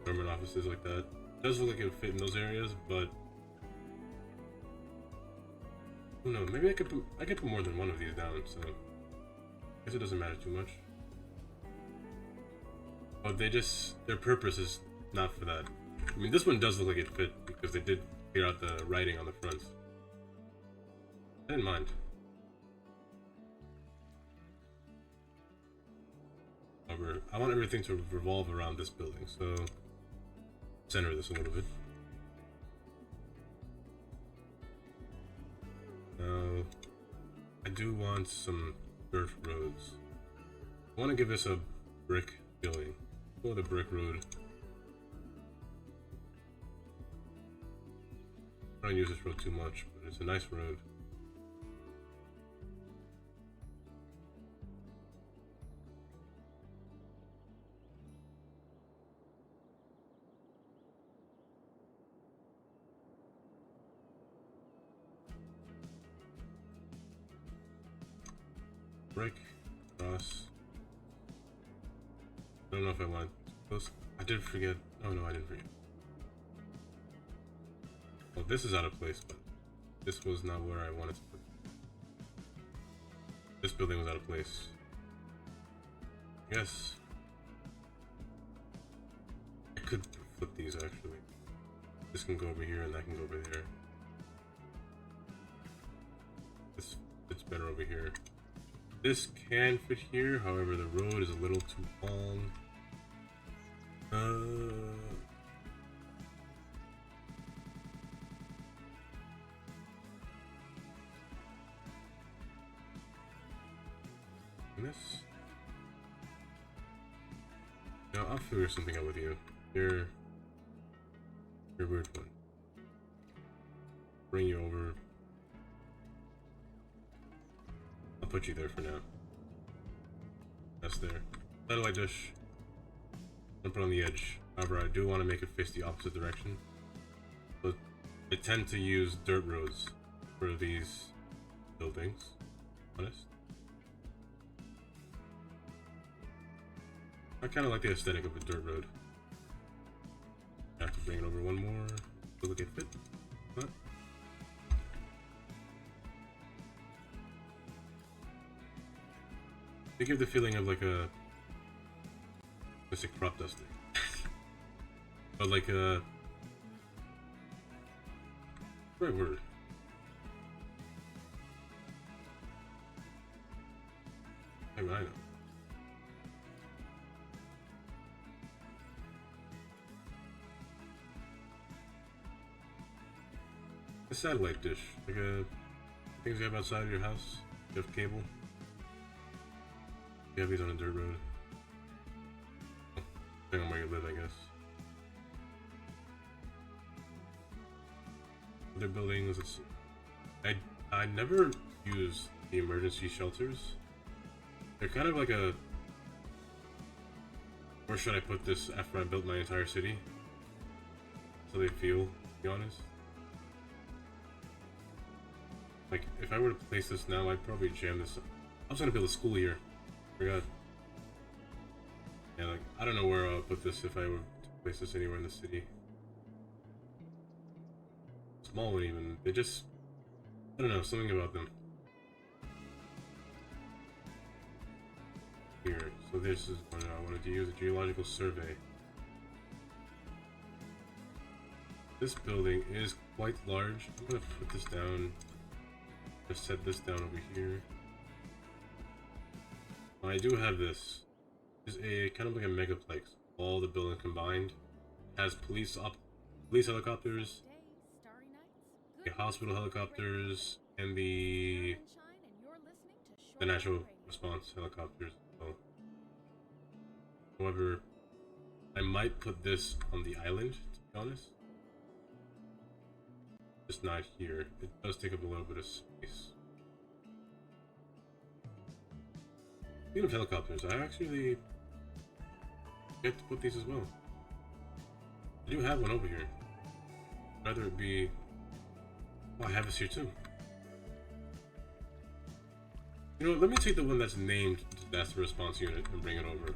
government offices like that. It does look like it would fit in those areas, but who knows? Maybe I could put more than one of these down. So I guess it doesn't matter too much. But their purpose is not for that. I mean, this one does look like it fit because they did clear out the writing on the front. I didn't mind. However, I want everything to revolve around this building, so center this a little bit. Now, I do want some dirt roads. I want to give this a brick feeling. Go with a brick road. I don't use this road too much, but it's a nice road. Brick, cross. I don't know if I want close. I did forget. Oh no, I didn't forget. Well, this is out of place, but this was not where I wanted to put it. This building was out of place. Yes. I could flip these actually. This can go over here and that can go over there. This fits better over here. This can fit here, however the road is a little too long. This? No, I'll figure something out with you. You're a weird one. Bring you over. I'll put you there for now. That's there. Satellite dish. I'll put it on the edge. However, I do want to make it face the opposite direction. But I tend to use dirt roads for these buildings. Honest. I kind of like the aesthetic of a dirt road. I have to bring it over one more. Will it get fit? What? They give the feeling of like a... Let's say crop duster. But like a... Right word. Hey, I know. A satellite dish, like things you have outside of your house. You have cable. You have these on a dirt road. Depending on where you live, I guess. Other buildings. Let's see. I never use the emergency shelters. They're kind of like a... Where should I put this after I built my entire city? So they feel, to be honest. Like, if I were to place this now, I'd probably jam this up. I was gonna build a school here. Forgot. Yeah, like, I don't know where I'll put this if I were to place this anywhere in the city. Small one even. They just... I don't know, something about them. Here. So this is what I wanted to use, a geological survey. This building is quite large. I'm gonna put this down. Just set this down over here. I do have this. It's a kind of like a megaplex. All the building combined. It has police helicopters, the hospital helicopters, and the natural response helicopters. Oh. However, I might put this on the island, to be honest. Just not here. It does take up a little bit of space. Speaking of helicopters, I actually get to put these as well. I do have one over here. Rather it be... Oh, I have this here too. You know what, let me take the one that's named Disaster Response Unit and bring it over.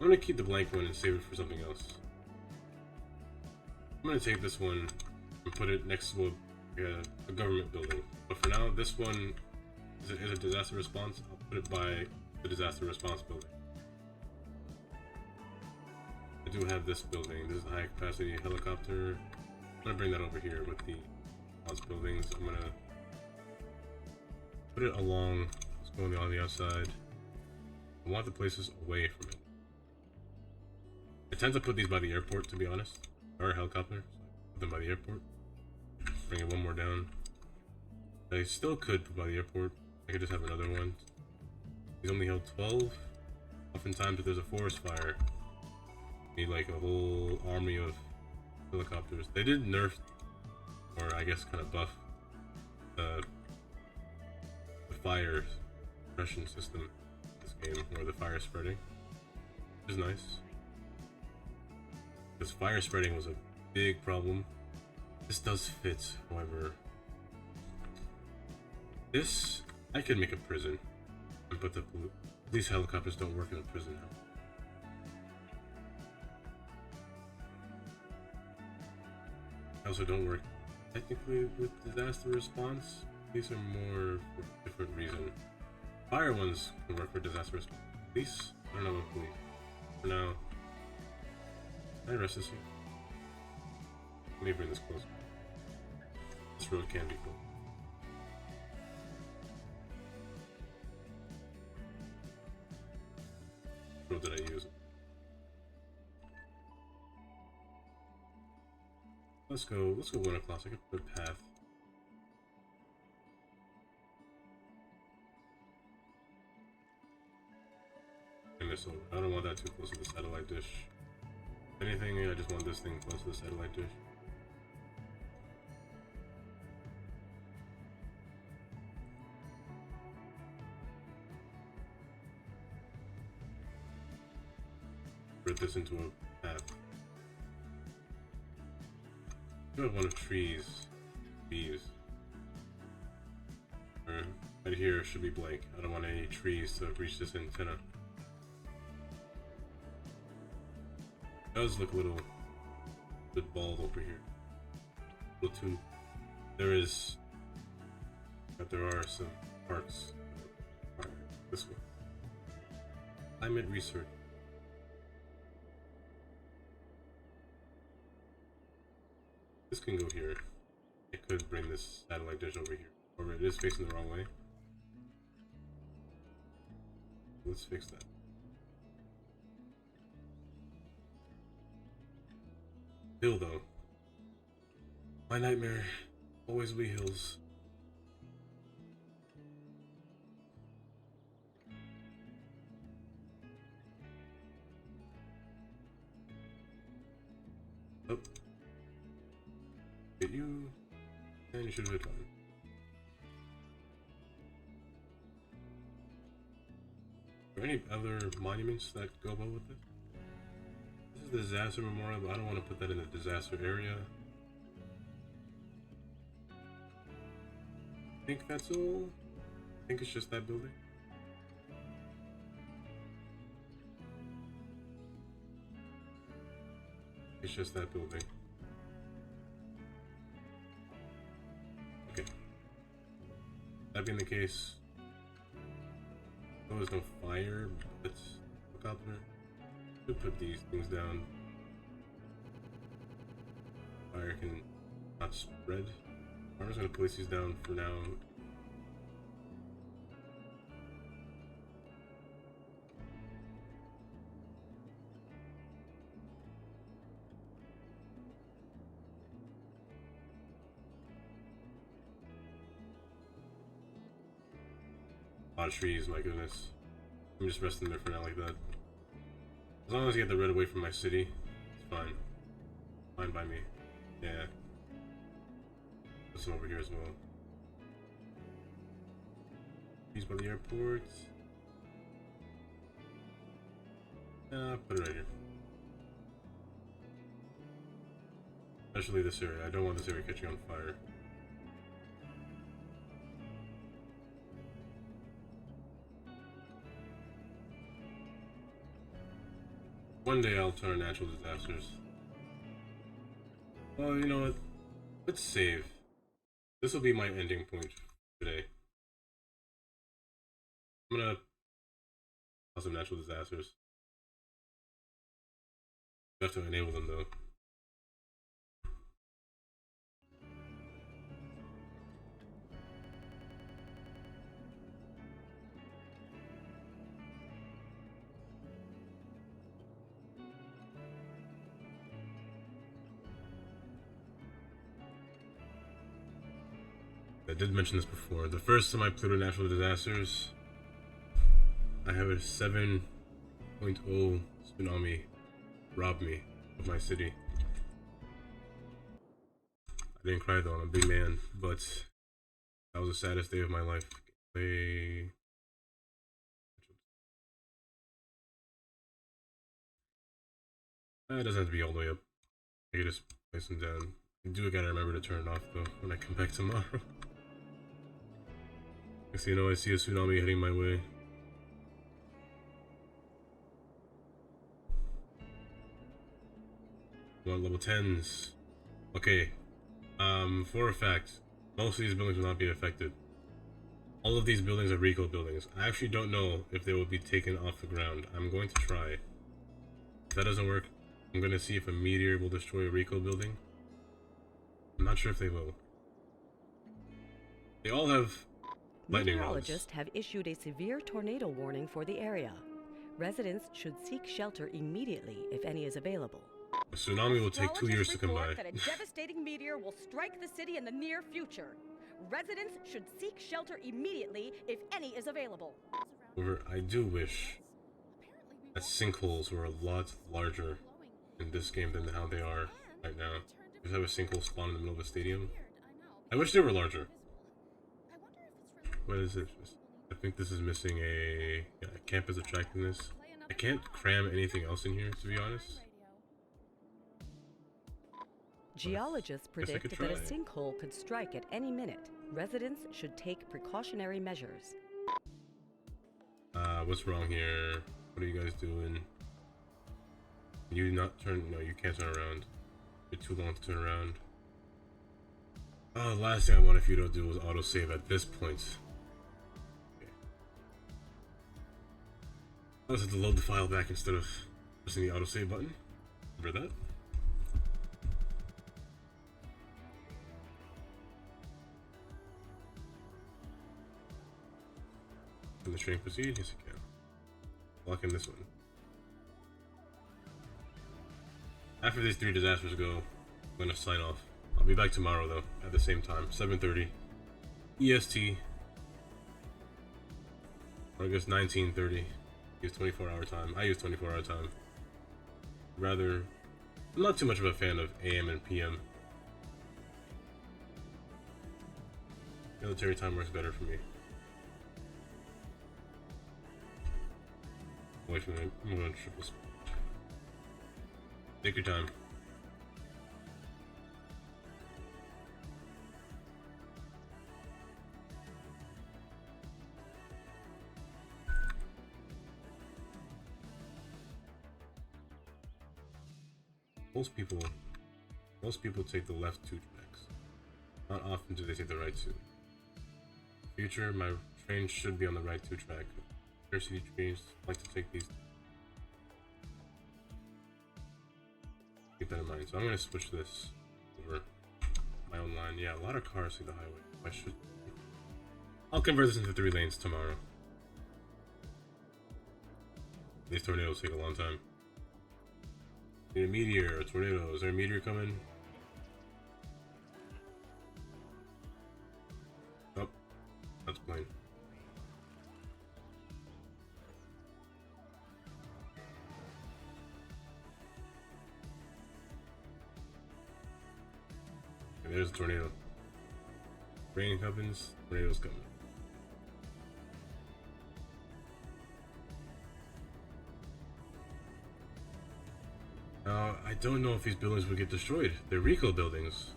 I'm gonna keep the blank one and save it for something else. I'm gonna take this one and put it next to a government building. But for now, this one is a disaster response. I'll put it by the disaster response building. I do have this building. This is a high capacity helicopter. I'm gonna bring that over here with the response buildings. I'm gonna put it along. Let's go on the outside. I want the places away from it. I tend to put these by the airport, to be honest. Or a helicopter. So I put them by the airport. Bring it one more down. I still could put by the airport. I could just have another one. He's only held 12. Oftentimes, if there's a forest fire, you need like a whole army of helicopters. They did nerf, or I guess kind of buff, the fire suppression system in this game, or the fire spreading, which is nice. Because fire spreading was a big problem. This does fit, however. This, I could make a prison. But these helicopters don't work in a prison now. They also don't work technically with disaster response. These are more for a different reason. Fire ones can work for disaster response. Police? I don't know about police. For now, can I rest this here? Let me bring this closer. This road can be cool. What road did I use? Let's go 1 o'clock. I could put a path. And this over. I don't want that too close to the satellite dish. If anything, I just want this thing close to the satellite dish. Put this into a path. I have one of trees. Bees. Right here should be blank. I don't want any trees to reach this antenna. It does look a little bit bald over here. A little too. There are some parks. This one. Climate research. This can go here. I could bring this satellite dish over here. Or it is facing the wrong way. Let's fix that. Hill though. My nightmare always will be hills. Oh. Hit you. And you should have hit fine. there any other monuments that go well with this? This is the disaster memorial, but I don't want to put that in the disaster area. I think that's all. I think it's just that building. It's just that building. Okay. That being the case, there's no fire. Let's look out there. Should put these things down. Fire can not spread. I'm just gonna place these down for now. A lot of trees, my goodness. I'm just resting there for now like that. As long as I get the red away from my city, it's fine. Fine by me. Yeah. Put some over here as well. These by the airport. Put it right here. Especially this area. I don't want this area catching on fire. One day I'll turn natural disasters. Well, you know what? Let's save. This will be my ending point today. I'm gonna cause some natural disasters. You have to enable them though. I did mention this before. The first time I played with natural disasters, I have a 7.0 tsunami rob me of my city. I didn't cry though, I'm a big man, but that was the saddest day of my life. It doesn't have to be all the way up. I can just place them down. I do gotta remember to turn it off though when I come back tomorrow. Next thing you know, I see a tsunami heading my way. Want level 10s. Okay. For a fact, most of these buildings will not be affected. All of these buildings are Rico buildings. I actually don't know if they will be taken off the ground. I'm going to try. If that doesn't work, I'm going to see if a meteor will destroy a Rico building. I'm not sure if they will. They all have lightning rods. Meteorologists have issued a severe tornado warning for the area. Residents should seek shelter immediately if any is available. A tsunami will take 2 years to come by. That a devastating meteor will strike the city in the near future. Residents should seek shelter immediately if any is available. However, I do wish that sinkholes were a lot larger in this game than how they are right now. Just have a sinkhole spawn in the middle of a stadium. I wish they were larger. What is it? I think this is missing a campus attractiveness. I can't cram anything else in here, to be honest. Geologists predict that a sinkhole could strike at any minute. Residents should take precautionary measures. What's wrong here? What are you guys doing? You not turn? No, you can't turn around. You're too long to turn around. Oh, the last thing I wanted for you to do was autosave at this point. Okay. I just have to load the file back instead of pressing the autosave button. Remember that? Can the train proceed? Yes, it can. Lock in this one. After these 3 disasters go, I'm gonna sign off. I'll be back tomorrow though, at the same time, 7:30 EST. Or I guess 19:30. Use 24-hour time. I use 24-hour time. Rather, I'm not too much of a fan of AM and PM. Military time works better for me. Wait for me. I'm going to triple speed. Take your time. Most people take the left 2 tracks. Not often do they take the right 2. Future, my train should be on the right 2 track. City trains like to take these. Keep that in mind. So I'm gonna switch this over my own line. Yeah, a lot of cars see the highway. I should. I'll convert this into 3 lanes tomorrow. These tornadoes take a long time. Need a meteor or a tornado. Is there a meteor coming? Oh, that's plain. Okay, there's a tornado. Rain happens, tornado's coming. I don't know if these buildings will get destroyed. They're Rico buildings.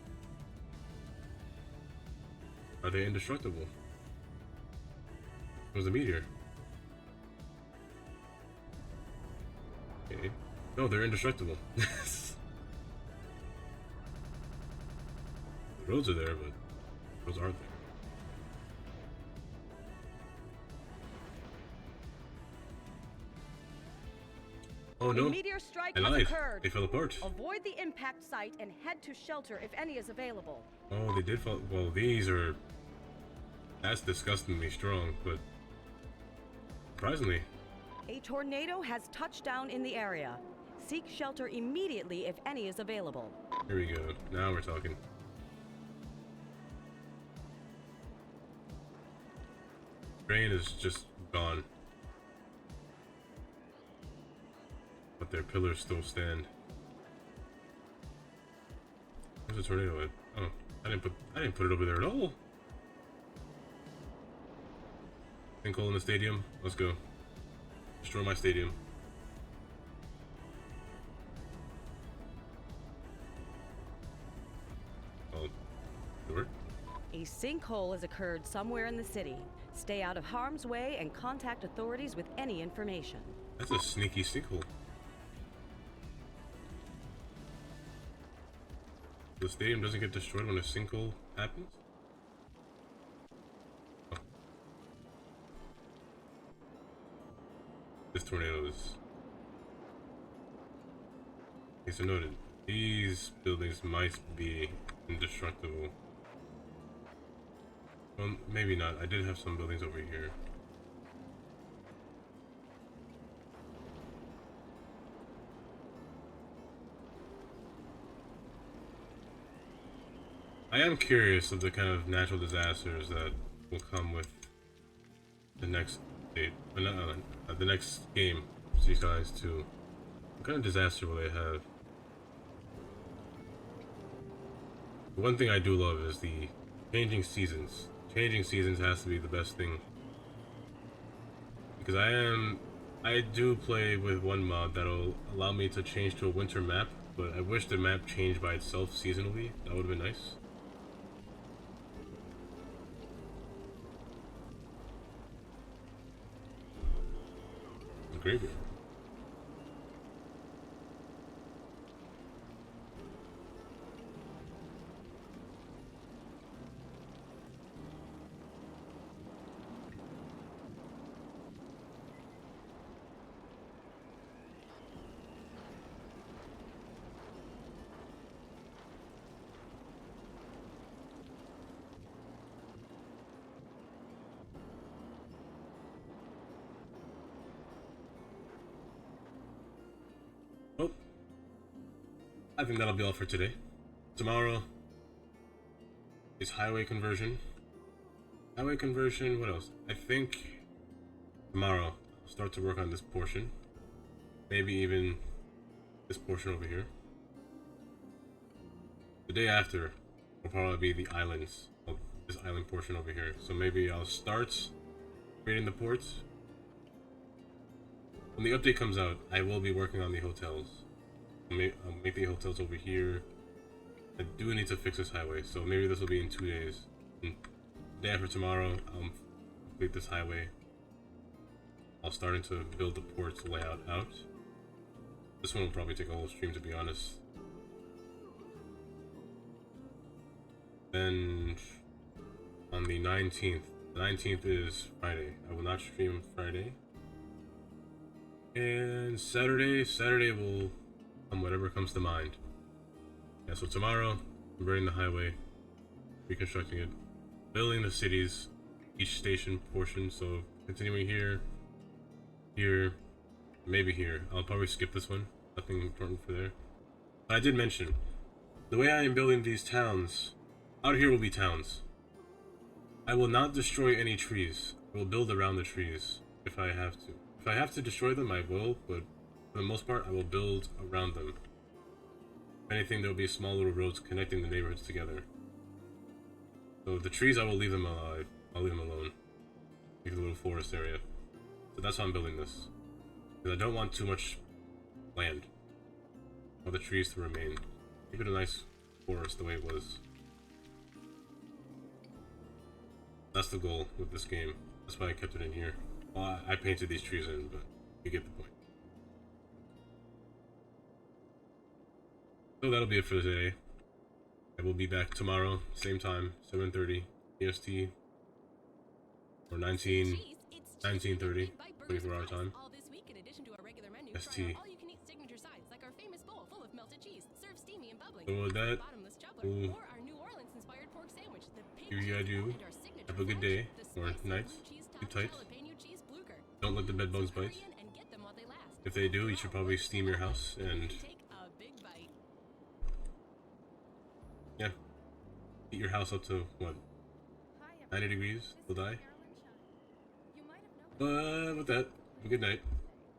Are they indestructible? It was a meteor. Okay. No, they're indestructible. The roads are there, but those aren't there. Oh no! A meteor strike I has lied. occurred. They fell apart. Avoid the impact site and head to shelter if any is available. Oh, they did fall. Well, these are. That's disgustingly strong, but surprisingly. A tornado has touched down in the area. Seek shelter immediately if any is available. Here we go. Now we're talking. Train is just gone. But their pillars still stand. There's a tornado. Oh, I didn't put it over there at all. Sinkhole in the stadium. Let's go. Destroy my stadium. Oh, door. A sinkhole has occurred somewhere in the city. Stay out of harm's way and contact authorities with any information. That's a sneaky sinkhole. The stadium doesn't get destroyed when a sinkhole happens? Oh. This tornado is... Okay, so noted. These buildings might be indestructible. Well, maybe not. I did have some buildings over here. I am curious of the kind of natural disasters that will come with the next date, the next game, Skylines 2. What kind of disaster will they have? The one thing I do love is the changing seasons. Changing seasons has to be the best thing. Because I do play with one mod that'll allow me to change to a winter map, but I wish the map changed by itself seasonally. That would have been nice. Graveyard. Oh, I think that'll be all for today. Tomorrow is highway conversion. Highway conversion, what else? I think tomorrow I'll start to work on this portion. Maybe even this portion over here. The day after will probably be the islands. Well, this island portion over here. So maybe I'll start creating the ports. when the update comes out, I will be working on the hotels. I'll make the hotels over here. I do need to fix this highway, so maybe this will be in 2 days. And the day after tomorrow, I'll complete this highway. I'll start to build the port's layout out. This one will probably take a whole stream, to be honest. Then on the 19th is Friday. I will not stream Friday. And Saturday will come whatever comes to mind. Yeah, so tomorrow, I'm burning the highway, reconstructing it, building the cities, each station portion, so continuing here, maybe here. I'll probably skip this one, nothing important for there. But I did mention, the way I am building these towns, out here will be towns. I will not destroy any trees. I will build around the trees if I have to. If I have to destroy them, I will, but for the most part, I will build around them. If anything, there will be small little roads connecting the neighborhoods together. So the trees, I will leave them alive. I'll leave them alone. Make a little forest area. So that's how I'm building this. Because I don't want too much land. I want the trees to remain. Keep it a nice forest the way it was. That's the goal with this game. That's why I kept it in here. Well, I painted these trees in, but you get the point. So that'll be it for today. I will be back tomorrow, same time, 7:30 EST, or 19:30, 24-hour time. ST. So with that, we'll give you guys have a good day, or night, good tight. Don't let the bed bugs bite. If they do, you should probably steam your house and yeah, heat your house up to what, 90 degrees, will die. But with that, have a good night.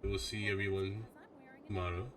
We'll see everyone tomorrow.